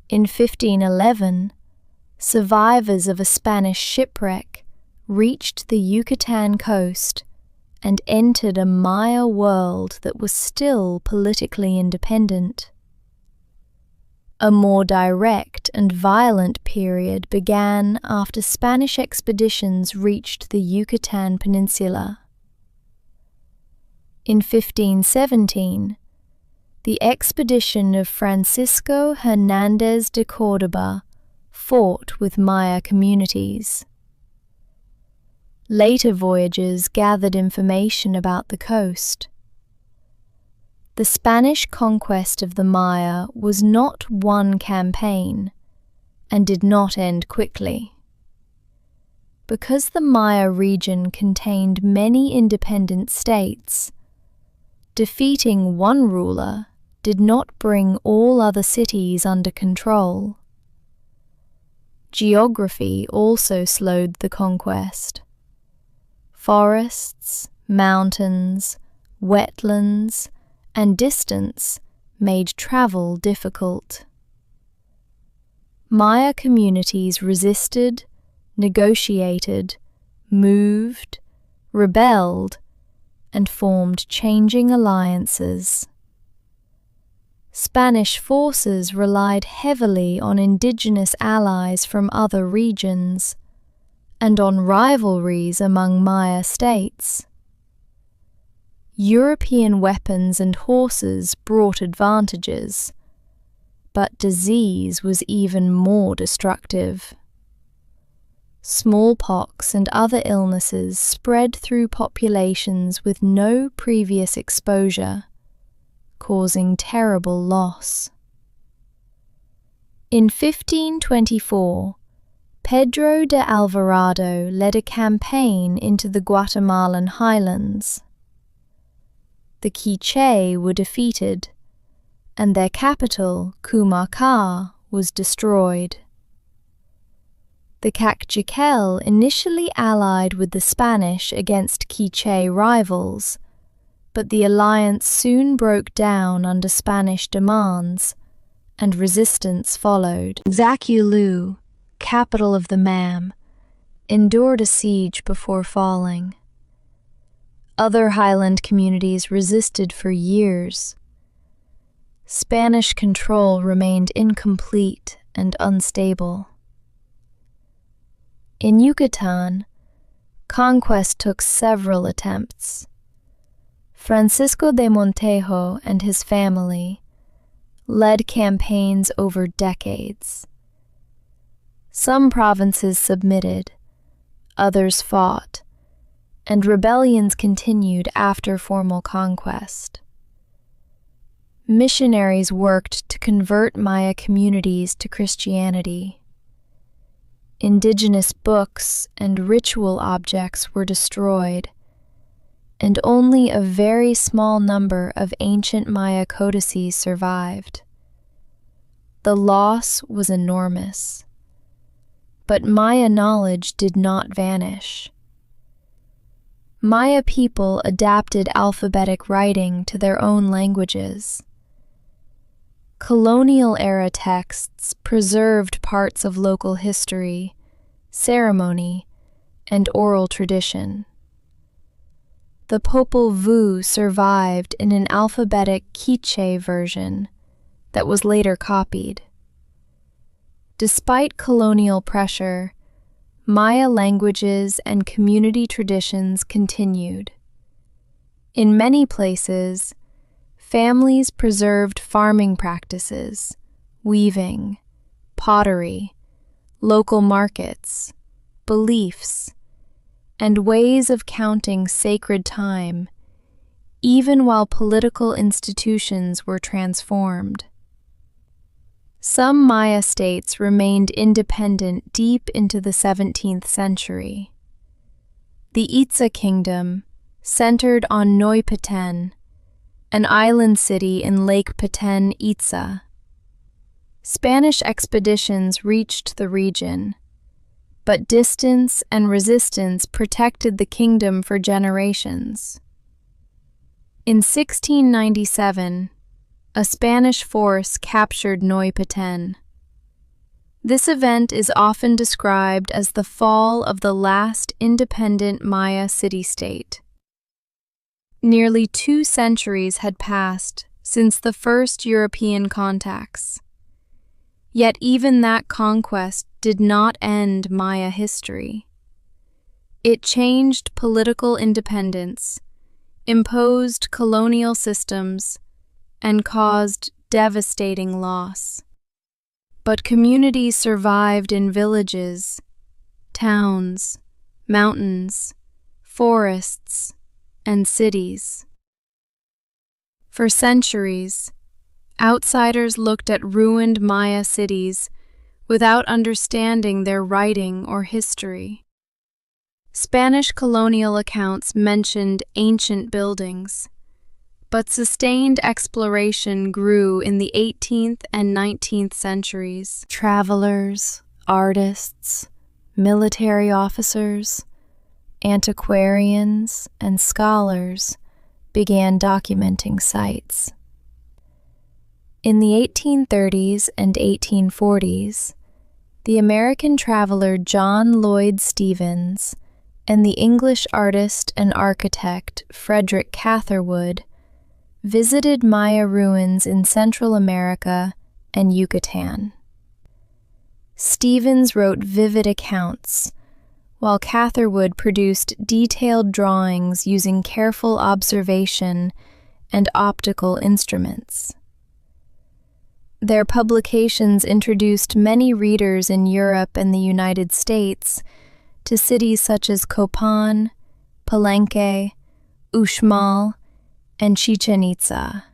In 1511, survivors of a Spanish shipwreck reached the Yucatan coast and entered a Maya world that was still politically independent. A more direct and violent period began after Spanish expeditions reached the Yucatan Peninsula. In 1517, the expedition of Francisco Hernández de Córdoba fought with Maya communities. Later voyages gathered information about the coast. The Spanish conquest of the Maya was not one campaign and did not end quickly. Because the Maya region contained many independent states, defeating one ruler did not bring all other cities under control. Geography also slowed the conquest. Forests, mountains, wetlands, and distance made travel difficult. Maya communities resisted, negotiated, moved, rebelled, and formed changing alliances. Spanish forces relied heavily on indigenous allies from other regions and on rivalries among Maya states. European weapons and horses brought advantages, but disease was even more destructive. Smallpox and other illnesses spread through populations with no previous exposure, causing terrible loss. In 1524, Pedro de Alvarado led a campaign into the Guatemalan highlands. The Quiché were defeated, and their capital, Cumaca, was destroyed. The Kaqchikel initially allied with the Spanish against Quiché rivals, but the alliance soon broke down under Spanish demands, and resistance followed. Zacualú, capital of the Mam, endured a siege before falling. Other highland communities resisted for years. Spanish control remained incomplete and unstable. In Yucatan, conquest took several attempts. Francisco de Montejo and his family led campaigns over decades. Some provinces submitted, others fought, and rebellions continued after formal conquest. Missionaries worked to convert Maya communities to Christianity. Indigenous books and ritual objects were destroyed, and only a very small number of ancient Maya codices survived. The loss was enormous, but Maya knowledge did not vanish. Maya people adapted alphabetic writing to their own languages. Colonial-era texts preserved parts of local history, ceremony, and oral tradition. The Popol Vuh survived in an alphabetic Quiché version that was later copied. Despite colonial pressure, Maya languages and community traditions continued. In many places, families preserved farming practices, weaving, pottery, local markets, beliefs, and ways of counting sacred time, even while political institutions were transformed. Some Maya states remained independent deep into the 17th century. The Itza Kingdom centered on Noypeten, an island city in Lake Peten, Itza. Spanish expeditions reached the region, but distance and resistance protected the kingdom for generations. In 1697, a Spanish force captured Neuilly. This event is often described as the fall of the last independent Maya city-state. Nearly 2 centuries had passed since the first European contacts. Yet even that conquest did not end Maya history. It changed political independence, imposed colonial systems, and caused devastating loss. But communities survived in villages, towns, mountains, forests, and cities. For centuries, outsiders looked at ruined Maya cities without understanding their writing or history. Spanish colonial accounts mentioned ancient buildings, but sustained exploration grew in the 18th and 19th centuries. Travelers, artists, military officers, antiquarians, and scholars began documenting sites. In the 1830s and 1840s, the American traveler John Lloyd Stephens and the English artist and architect Frederick Catherwood visited Maya ruins in Central America and Yucatan. Stephens wrote vivid accounts, while Catherwood produced detailed drawings using careful observation and optical instruments. Their publications introduced many readers in Europe and the United States to cities such as Copan, Palenque, Uxmal, and Chichen Itza.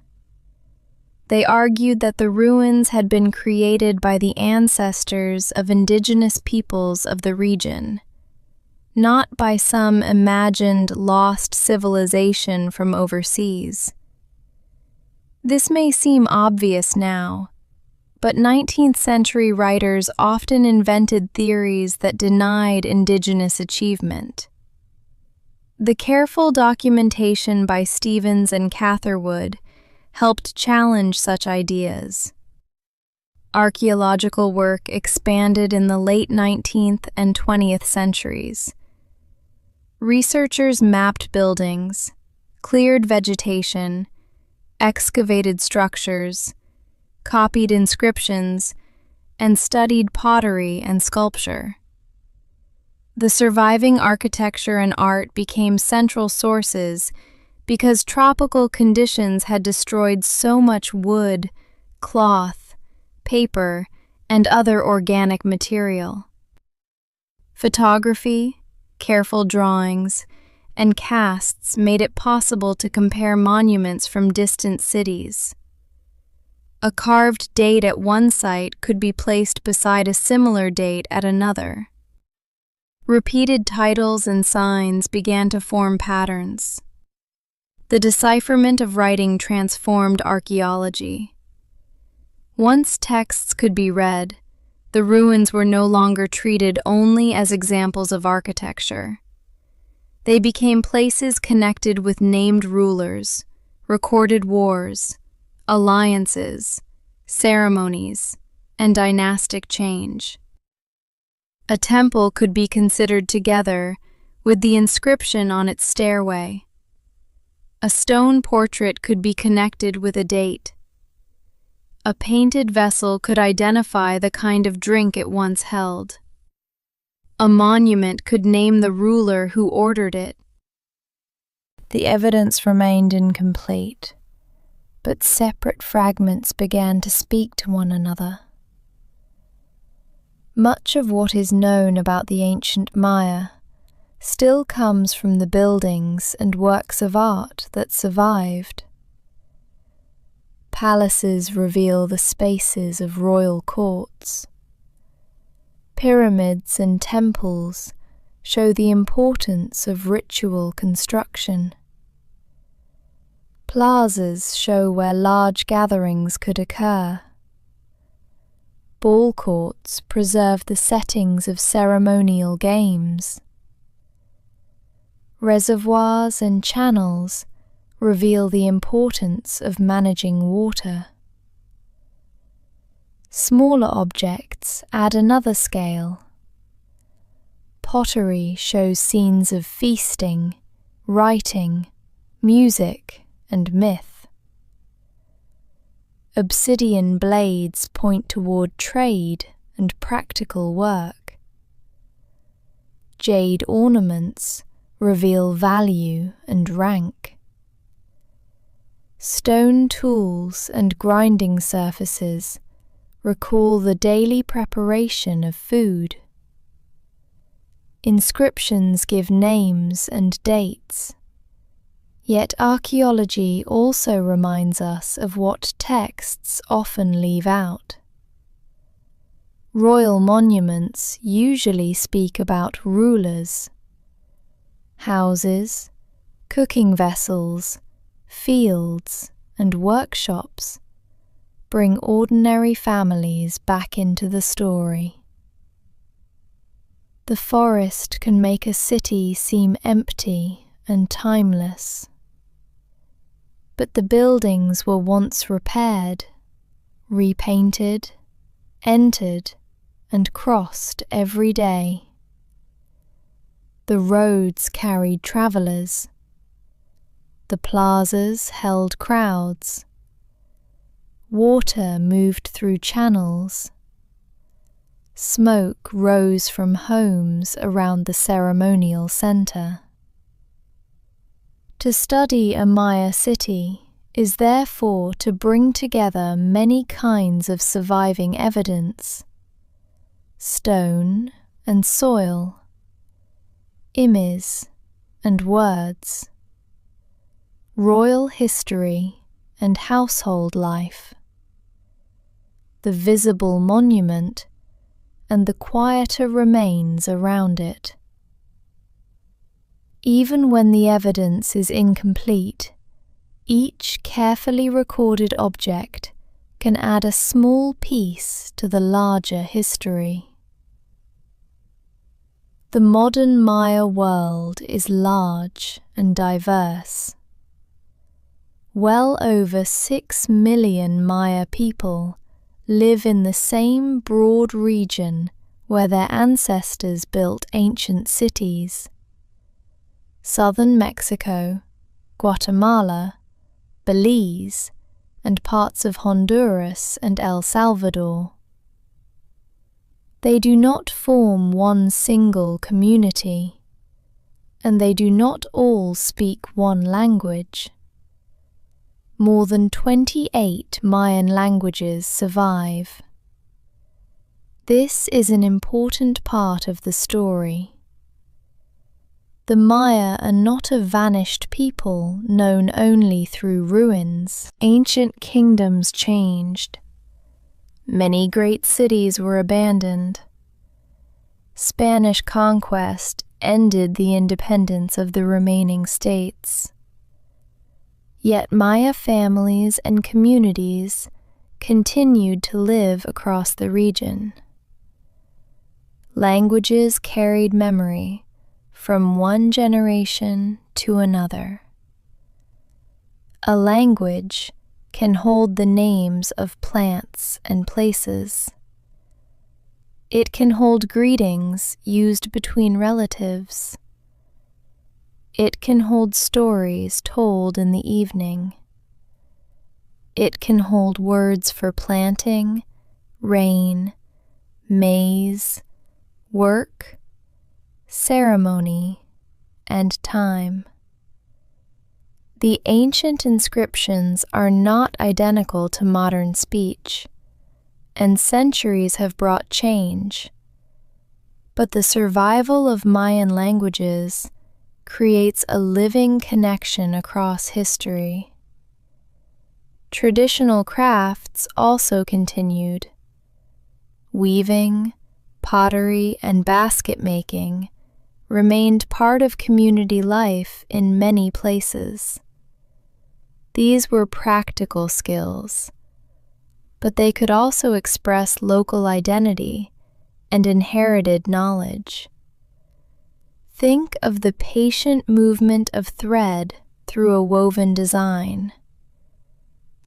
They argued that the ruins had been created by the ancestors of indigenous peoples of the region, not by some imagined lost civilization from overseas. This may seem obvious now, but 19th century writers often invented theories that denied indigenous achievement. The careful documentation by Stephens and Catherwood helped challenge such ideas. Archaeological work expanded in the late 19th and 20th centuries. Researchers mapped buildings, cleared vegetation, excavated structures, copied inscriptions, and studied pottery and sculpture. The surviving architecture and art became central sources because tropical conditions had destroyed so much wood, cloth, paper, and other organic material. Photography, careful drawings, and casts made it possible to compare monuments from distant cities. A carved date at one site could be placed beside a similar date at another. Repeated titles and signs began to form patterns. The decipherment of writing transformed archaeology. Once texts could be read, the ruins were no longer treated only as examples of architecture. They became places connected with named rulers, recorded wars, alliances, ceremonies, and dynastic change. A temple could be considered together with the inscription on its stairway. A stone portrait could be connected with a date. A painted vessel could identify the kind of drink it once held. A monument could name the ruler who ordered it. The evidence remained incomplete, but separate fragments began to speak to one another. Much of what is known about the ancient Maya still comes from the buildings and works of art that survived. Palaces reveal the spaces of royal courts. Pyramids and temples show the importance of ritual construction. Plazas show where large gatherings could occur. Ball courts preserve the settings of ceremonial games. Reservoirs and channels reveal the importance of managing water. Smaller objects add another scale. Pottery shows scenes of feasting, writing, music, and myth. Obsidian blades point toward trade and practical work. Jade ornaments reveal value and rank. Stone tools and grinding surfaces recall the daily preparation of food. Inscriptions give names and dates. Yet archaeology also reminds us of what texts often leave out. Royal monuments usually speak about rulers. Houses, cooking vessels, fields, and workshops bring ordinary families back into the story. The forest can make a city seem empty and timeless. But the buildings were once repaired, repainted, entered, and crossed every day. The roads carried travelers. The plazas held crowds. Water moved through channels. Smoke rose from homes around the ceremonial center. To study a Maya city is therefore to bring together many kinds of surviving evidence: stone and soil, images and words, royal history and household life, the visible monument and the quieter remains around it. Even when the evidence is incomplete, each carefully recorded object can add a small piece to the larger history. The modern Maya world is large and diverse. Well over 6 million Maya people live in the same broad region where their ancestors built ancient cities. Southern Mexico, Guatemala, Belize, and parts of Honduras and El Salvador. They do not form one single community, and they do not all speak one language. More than 28 Mayan languages survive. This is an important part of the story. The Maya are not a vanished people known only through ruins. Ancient kingdoms changed. Many great cities were abandoned. Spanish conquest ended the independence of the remaining states. Yet Maya families and communities continued to live across the region. Languages carried memory from one generation to another. A language can hold the names of plants and places. It can hold greetings used between relatives. It can hold stories told in the evening. It can hold words for planting, rain, maize, work, ceremony, and time. The ancient inscriptions are not identical to modern speech, and centuries have brought change. But the survival of Mayan languages creates a living connection across history. Traditional crafts also continued. Weaving, pottery, and basket making remained part of community life in many places. These were practical skills, but they could also express local identity and inherited knowledge. Think of the patient movement of thread through a woven design.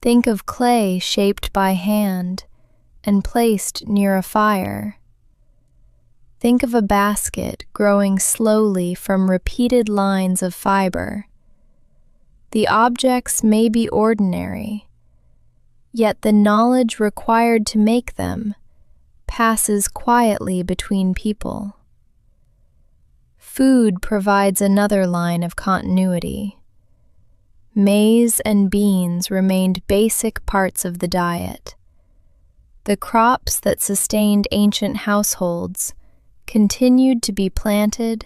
Think of clay shaped by hand and placed near a fire. Think of a basket growing slowly from repeated lines of fiber. The objects may be ordinary, yet the knowledge required to make them passes quietly between people. Food provides another line of continuity. Maize and beans remained basic parts of the diet. The crops that sustained ancient households continued to be planted,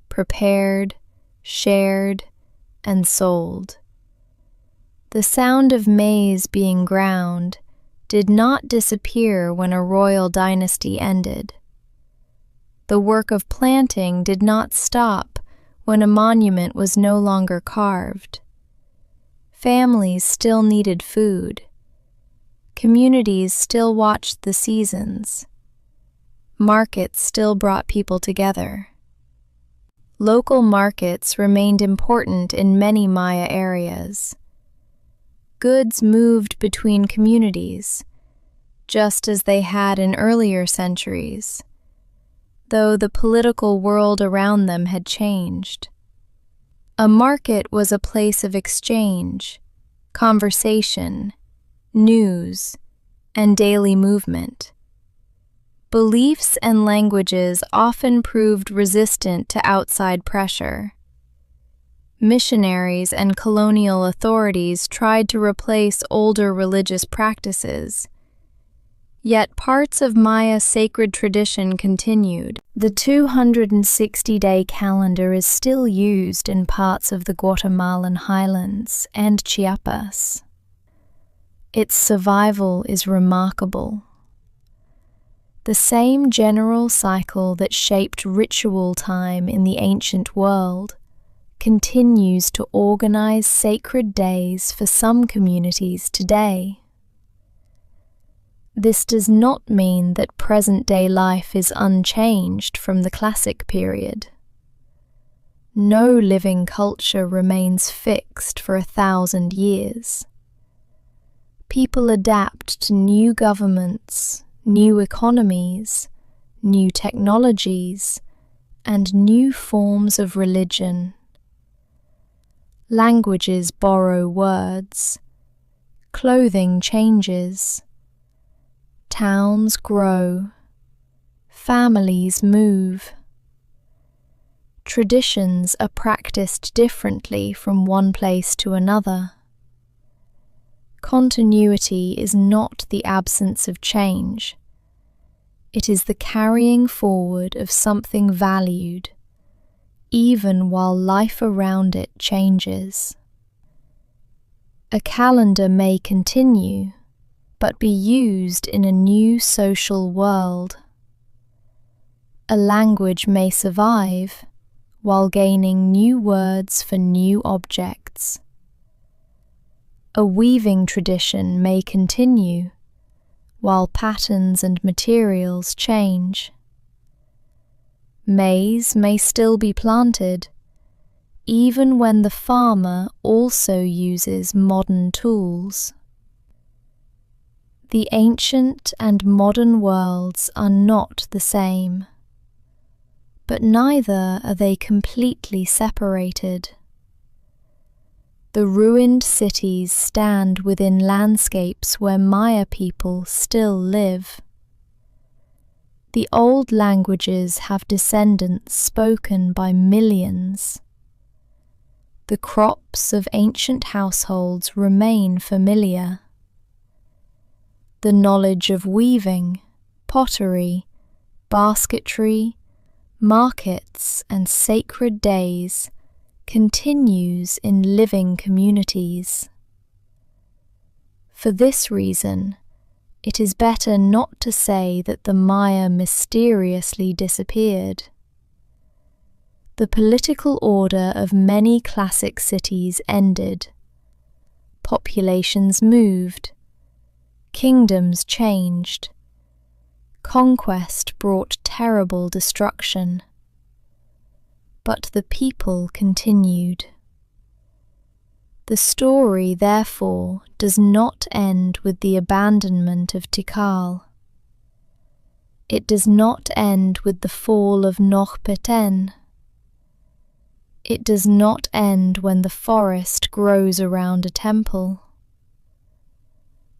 prepared, shared, and sold. The sound of maize being ground did not disappear when a royal dynasty ended. The work of planting did not stop when a monument was no longer carved. Families still needed food. Communities still watched the seasons. Markets still brought people together. Local markets remained important in many Maya areas. Goods moved between communities, just as they had in earlier centuries, though the political world around them had changed. A market was a place of exchange, conversation, news, and daily movement. Beliefs and languages often proved resistant to outside pressure. Missionaries and colonial authorities tried to replace older religious practices, yet parts of Maya sacred tradition continued. The 260-day calendar is still used in parts of the Guatemalan highlands and Chiapas. Its survival is remarkable. The same general cycle that shaped ritual time in the ancient world continues to organize sacred days for some communities today. This does not mean that present-day life is unchanged from the classic period. No living culture remains fixed for 1,000 years. People adapt to new governments, new economies, new technologies, and new forms of religion. Languages borrow words. Clothing changes. Towns grow. Families move. Traditions are practiced differently from one place to another. Continuity is not the absence of change. It is the carrying forward of something valued, even while life around it changes. A calendar may continue, but be used in a new social world. A language may survive, while gaining new words for new objects. A weaving tradition may continue, while patterns and materials change. Maize may still be planted, even when the farmer also uses modern tools. The ancient and modern worlds are not the same, but neither are they completely separated. The ruined cities stand within landscapes where Maya people still live. The old languages have descendants spoken by millions. The crops of ancient households remain familiar. The knowledge of weaving, pottery, basketry, markets, and sacred days continues in living communities. For this reason, it is better not to say that the Maya mysteriously disappeared. The political order of many classic cities ended. Populations moved. Kingdoms changed. Conquest brought terrible destruction. But the people continued. The story, therefore, does not end with the abandonment of Tikal. It does not end with the fall of Nohpeten. It does not end when the forest grows around a temple.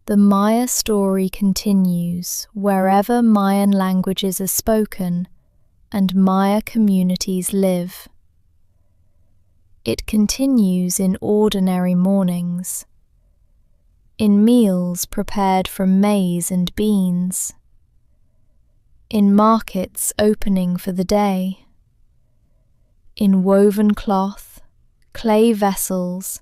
The Maya story continues wherever Mayan languages are spoken and Maya communities live. It continues in ordinary mornings, in meals prepared from maize and beans, in markets opening for the day, in woven cloth, clay vessels,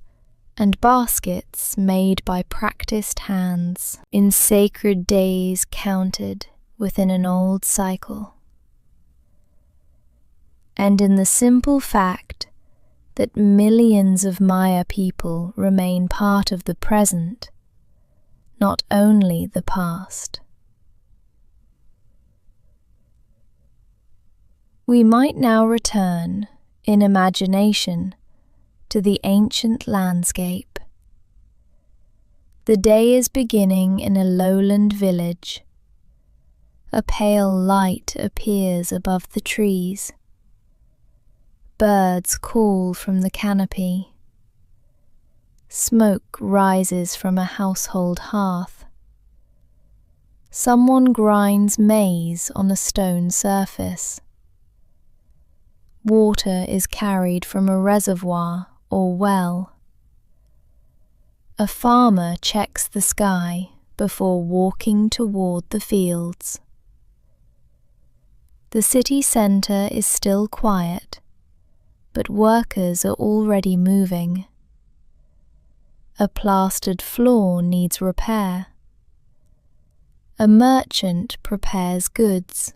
and baskets made by practiced hands, in sacred days counted within an old cycle. And in the simple fact that millions of Maya people remain part of the present, not only the past. We might now return, in imagination, to the ancient landscape. The day is beginning in a lowland village. A pale light appears above the trees. Birds call from the canopy. Smoke rises from a household hearth. Someone grinds maize on a stone surface. Water is carried from a reservoir or well. A farmer checks the sky before walking toward the fields. The city centre is still quiet, but workers are already moving. A plastered floor needs repair. A merchant prepares goods.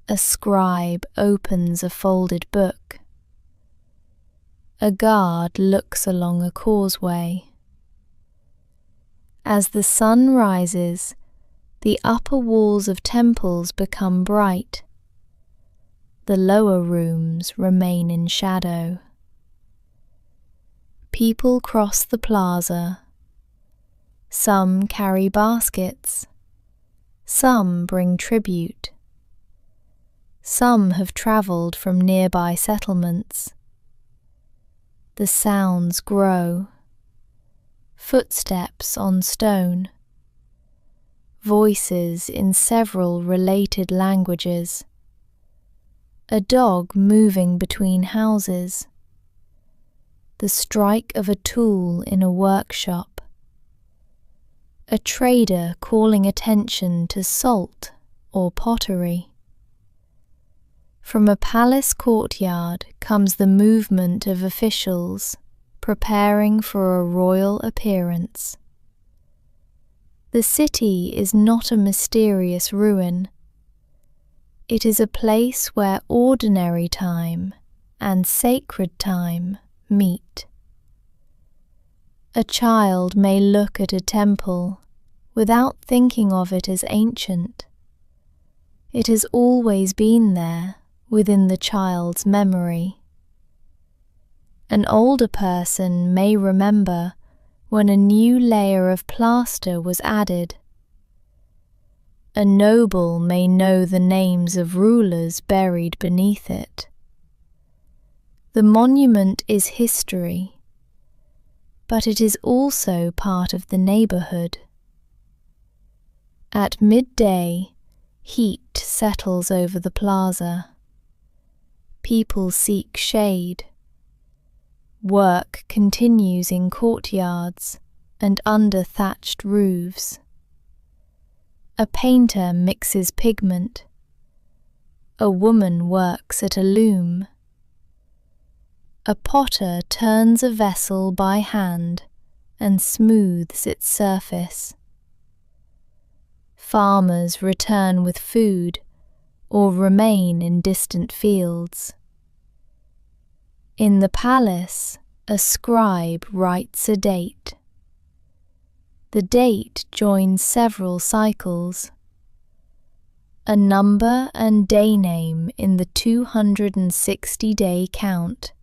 A scribe opens a folded book. A guard looks along a causeway. As the sun rises, the upper walls of temples become bright. The lower rooms remain in shadow. People cross the plaza. Some carry baskets. Some bring tribute. Some have travelled from nearby settlements. The sounds grow. Footsteps on stone. Voices in several related languages. A dog moving between houses. The strike of a tool in a workshop. A trader calling attention to salt or pottery. From a palace courtyard comes the movement of officials preparing for a royal appearance. The city is not a mysterious ruin. It is a place where ordinary time and sacred time meet. A child may look at a temple without thinking of it as ancient. It has always been there within the child's memory. An older person may remember when a new layer of plaster was added. A noble may know the names of rulers buried beneath it. The monument is history, but it is also part of the neighbourhood. At midday, heat settles over the plaza. People seek shade. Work continues in courtyards and under thatched roofs. A painter mixes pigment. A woman works at a loom. A potter turns a vessel by hand and smooths its surface. Farmers return with food or remain in distant fields. In the palace, a scribe writes a date. The date joins several cycles. A number and day name in the 260-day count.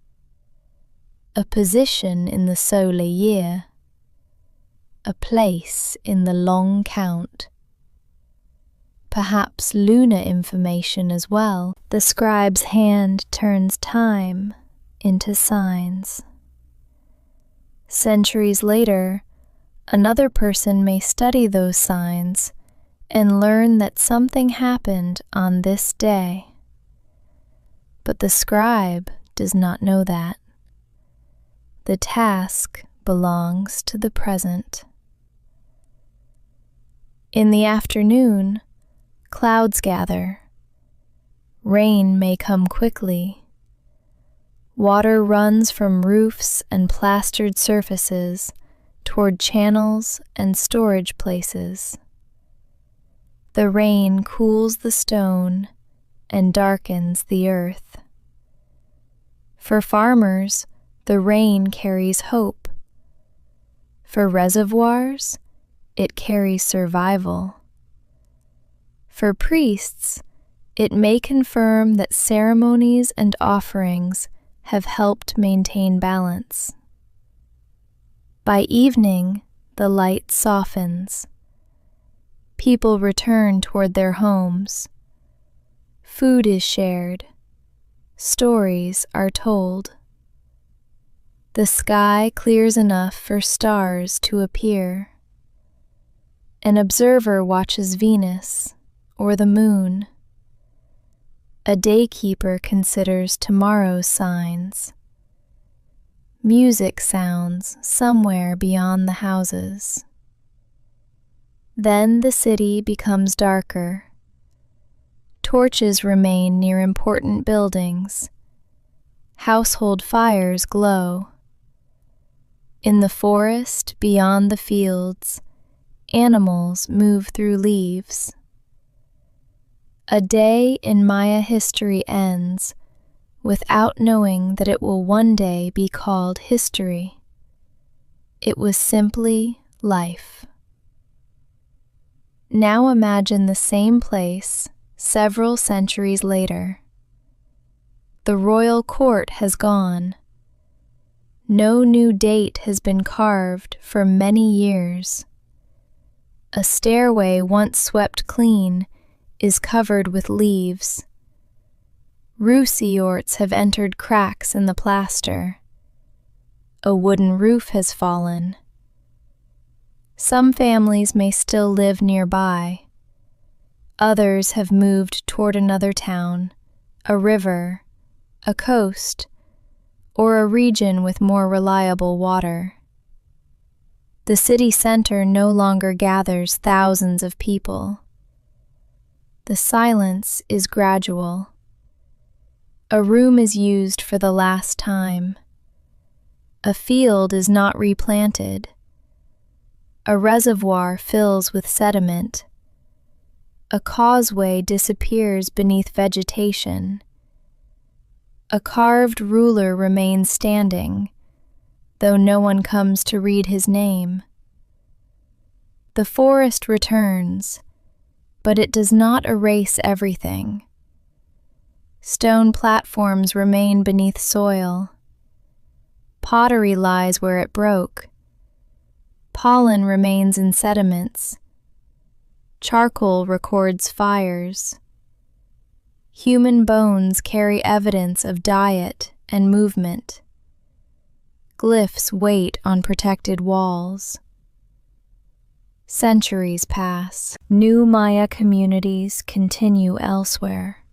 A position in the solar year. A place in the long count. Perhaps lunar information as well. The scribe's hand turns time into signs. Centuries later, another person may study those signs and learn that something happened on this day. But the scribe does not know that. The task belongs to the present. In the afternoon, clouds gather. Rain may come quickly. Water runs from roofs and plastered surfaces toward channels and storage places. The rain cools the stone and darkens the earth. For farmers, the rain carries hope. For reservoirs, it carries survival. For priests, it may confirm that ceremonies and offerings have helped maintain balance. By evening, the light softens. People return toward their homes. Food is shared. Stories are told. The sky clears enough for stars to appear. An observer watches Venus or the moon. A daykeeper considers tomorrow's signs. Music sounds somewhere beyond the houses. Then the city becomes darker. Torches remain near important buildings. Household fires glow. In the forest beyond the fields, animals move through leaves. A day in Maya history ends without knowing that it will one day be called history. It was simply life. Now imagine the same place several centuries later. The royal court has gone. No new date has been carved for many years. A stairway once swept clean is covered with leaves. Rooseyorts have entered cracks in the plaster. A wooden roof has fallen. Some families may still live nearby. Others have moved toward another town, a river, a coast, or a region with more reliable water. The city center no longer gathers thousands of people. The silence is gradual. A room is used for the last time. A field is not replanted. A reservoir fills with sediment. A causeway disappears beneath vegetation. A carved ruler remains standing, though no one comes to read his name. The forest returns, but it does not erase everything. Stone platforms remain beneath soil. Pottery lies where it broke. Pollen remains in sediments. Charcoal records fires. Human bones carry evidence of diet and movement. Glyphs wait on protected walls. Centuries pass. New Maya communities continue elsewhere.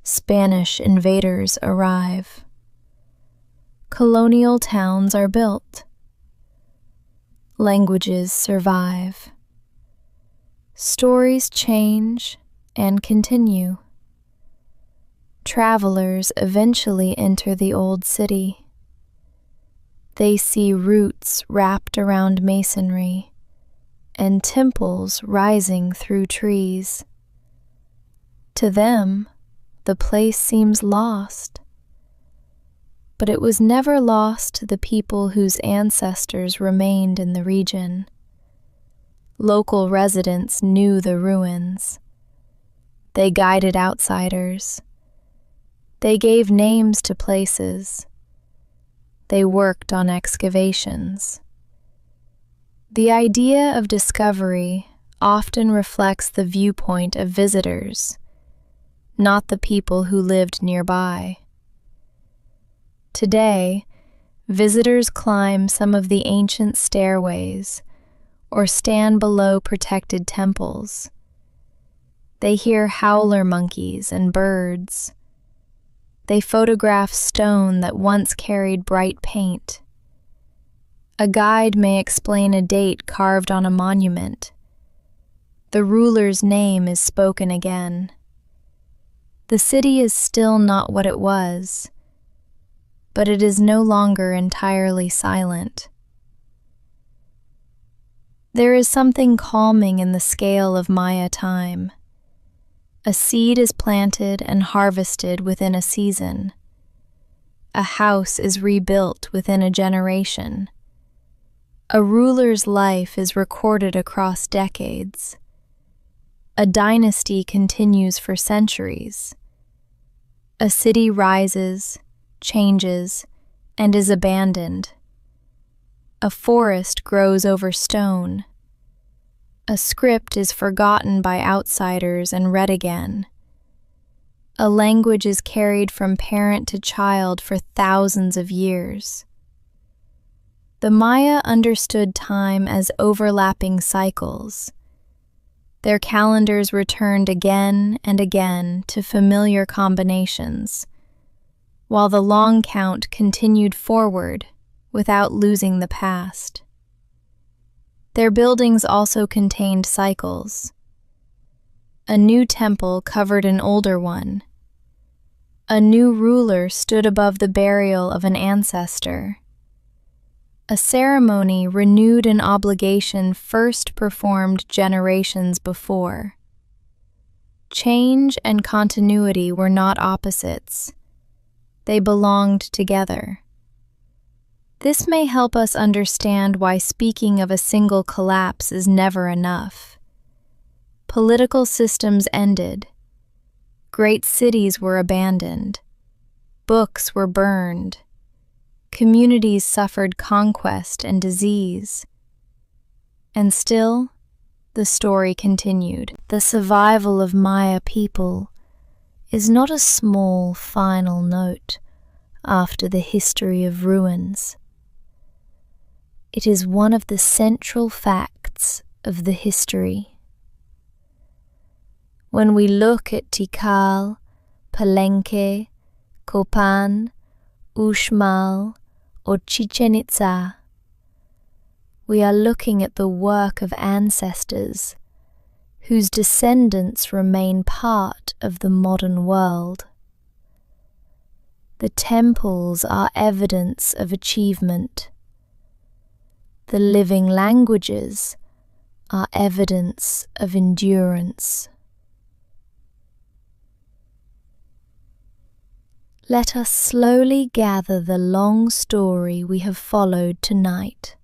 Spanish invaders arrive. Colonial towns are built. Languages survive. Stories change and continue. Travelers eventually enter the old city. They see roots wrapped around masonry and temples rising through trees. To them, the place seems lost. But it was never lost to the people whose ancestors remained in the region. Local residents knew the ruins. They guided outsiders. They gave names to places. They worked on excavations. The idea of discovery often reflects the viewpoint of visitors, not the people who lived nearby. Today, visitors climb some of the ancient stairways or stand below protected temples. They hear howler monkeys and birds. They photograph stone that once carried bright paint. A guide may explain a date carved on a monument. The ruler's name is spoken again. The city is still not what it was, but it is no longer entirely silent. There is something calming in the scale of Maya time. A seed is planted and harvested within a season. A house is rebuilt within a generation. A ruler's life is recorded across decades. A dynasty continues for centuries. A city rises, changes, and is abandoned. A forest grows over stone. A script is forgotten by outsiders and read again. A language is carried from parent to child for thousands of years. The Maya understood time as overlapping cycles. Their calendars returned again and again to familiar combinations, while the long count continued forward without losing the past. Their buildings also contained cycles. A new temple covered an older one. A new ruler stood above the burial of an ancestor. A ceremony renewed an obligation first performed generations before. Change and continuity were not opposites. They belonged together. This may help us understand why speaking of a single collapse is never enough. Political systems ended. Great cities were abandoned. Books were burned. Communities suffered conquest and disease. And still, the story continued. The survival of Maya people is not a small final note after the history of ruins. It is one of the central facts of the history. When we look at Tikal, Palenque, Copan, Uxmal, or Chichen Itza, we are looking at the work of ancestors whose descendants remain part of the modern world. The temples are evidence of achievement. The living languages are evidence of endurance. Let us slowly gather the long story we have followed tonight.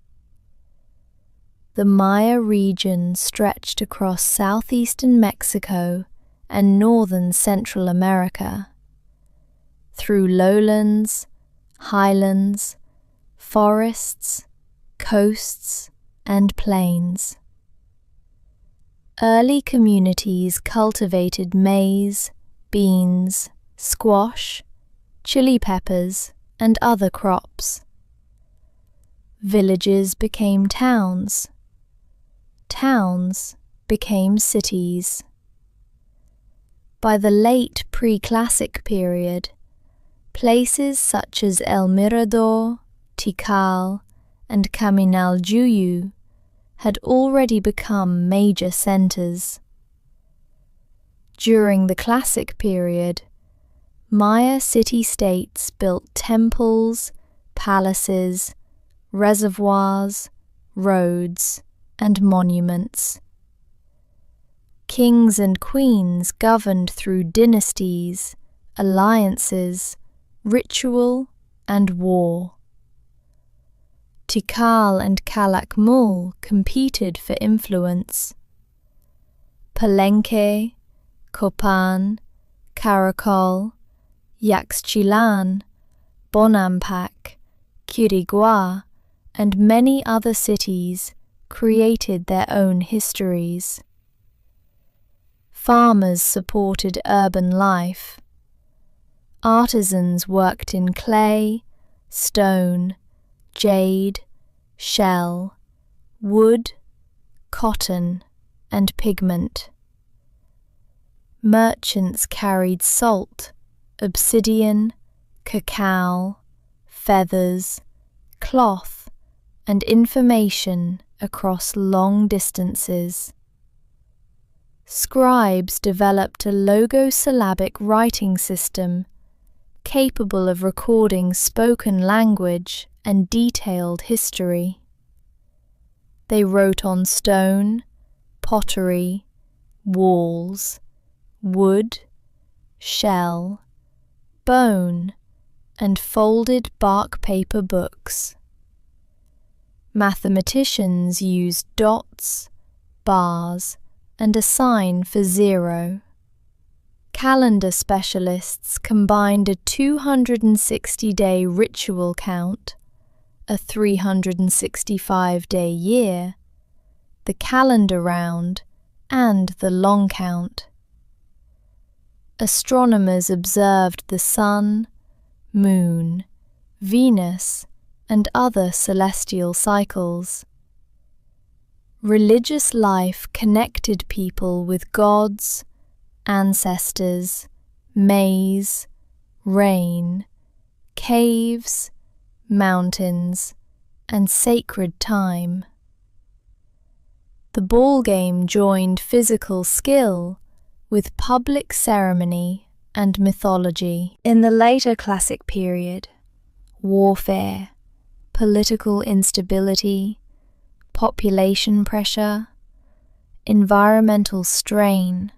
The Maya region stretched across southeastern Mexico and northern Central America, through lowlands, highlands, forests, coasts, and plains. Early communities cultivated maize, beans, squash, chili peppers, and other crops. Villages became towns. Towns became cities. By the late pre-classic period, places such as El Mirador, Tikal, and Caminaljuyu had already become major centers. During the classic period, Maya city-states built temples, palaces, reservoirs, roads, and monuments. Kings and queens governed through dynasties, alliances, ritual, and war. Tikal and Calakmul competed for influence. Palenque, Copan, Caracol, Yaxchilan, Bonampak, Quirigua, and many other cities created their own histories. Farmers supported urban life. Artisans worked in clay, stone, jade, shell, wood, cotton, and pigment. Merchants carried salt, obsidian, cacao, feathers, cloth, and information across long distances. Scribes developed a logosyllabic writing system capable of recording spoken language and detailed history. They wrote on stone, pottery, walls, wood, shell, bone, and folded bark paper books. Mathematicians used dots, bars, and a sign for zero. Calendar specialists combined a 260-day ritual count, a 365-day year, the calendar round, and the long count. Astronomers observed the sun, moon, Venus, and other celestial cycles. Religious life connected people with gods, ancestors, maize, rain, caves, mountains, and sacred time. The ball game joined physical skill with public ceremony and mythology. In the later classic period, warfare, political instability, population pressure, environmental strain,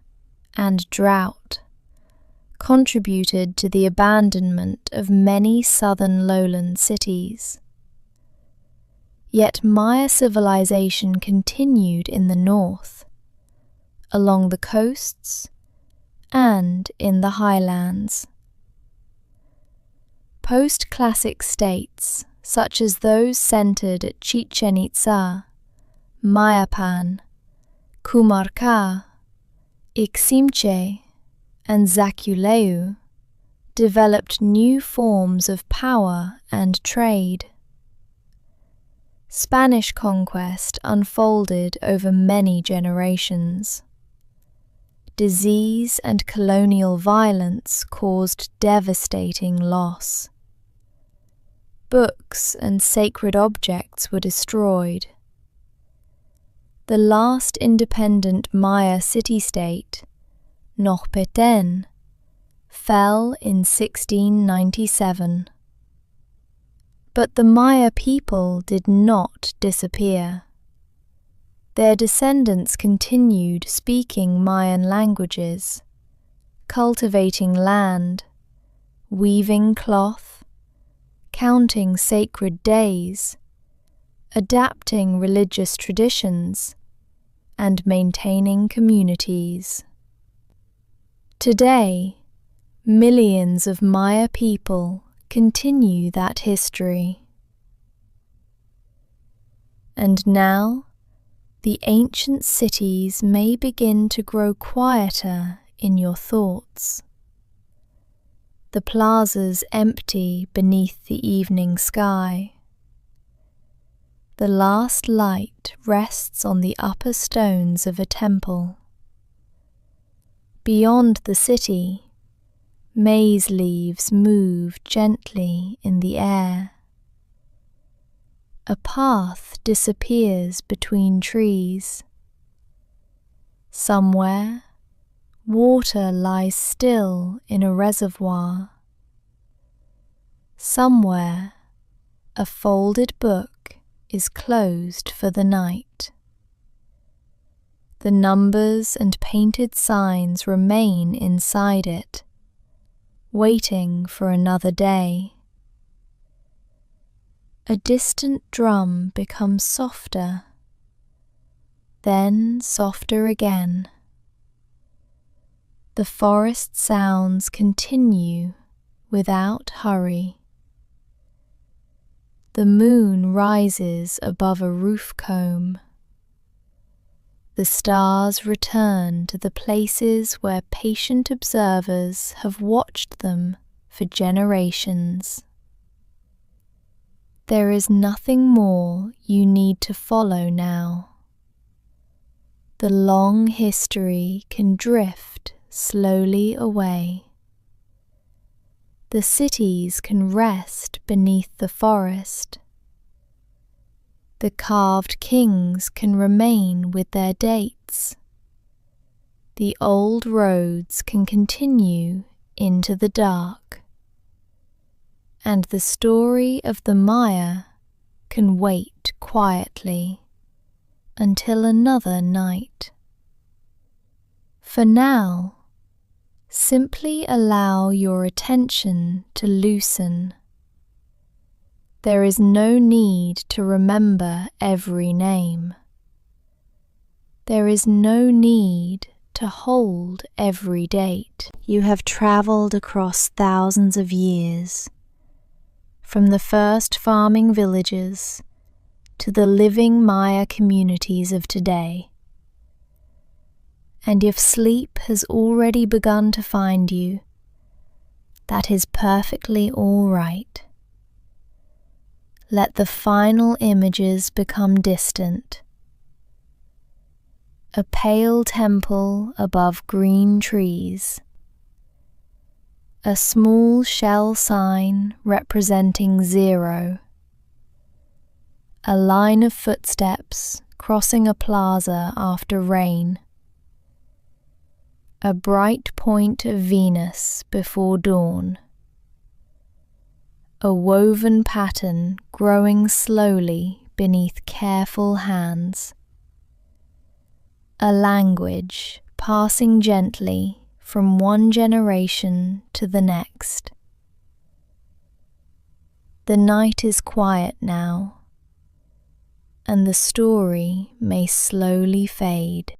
and drought contributed to the abandonment of many southern lowland cities. Yet Maya civilization continued in the north, along the coasts, and in the highlands. Post-classic states, such as those centered at Chichen Itza, Mayapan, Kumarca, Iximche, and Zaculeu, developed new forms of power and trade. Spanish conquest unfolded over many generations. Disease and colonial violence caused devastating loss. Books and sacred objects were destroyed. The last independent Maya city-state, Nohpeten, fell in 1697. But the Maya people did not disappear. Their descendants continued speaking Mayan languages, cultivating land, weaving cloth, counting sacred days, adapting religious traditions, and maintaining communities. Today, millions of Maya people continue that history. And now, the ancient cities may begin to grow quieter in your thoughts. The plazas empty beneath the evening sky. The last light rests on the upper stones of a temple. Beyond the city, maize leaves move gently in the air. A path disappears between trees. Somewhere, water lies still in a reservoir. Somewhere, a folded book is closed for the night. The numbers and painted signs remain inside it, waiting for another day. A distant drum becomes softer, then softer again. The forest sounds continue without hurry. The moon rises above a roof comb. The stars return to the places where patient observers have watched them for generations. There is nothing more you need to follow now. The long history can drift slowly away. The cities can rest beneath the forest. The carved kings can remain with their dates. The old roads can continue into the dark. And the story of the Maya can wait quietly until another night. For now, simply allow your attention to loosen. There is no need to remember every name. There is no need to hold every date. You have traveled across thousands of years, from the first farming villages to the living Maya communities of today. And if sleep has already begun to find you, that is perfectly all right. Let the final images become distant. A pale temple above green trees. A small shell sign representing 0. A line of footsteps crossing a plaza after rain. A bright point of Venus before dawn. A woven pattern growing slowly beneath careful hands. A language passing gently from one generation to the next. The night is quiet now, and the story may slowly fade.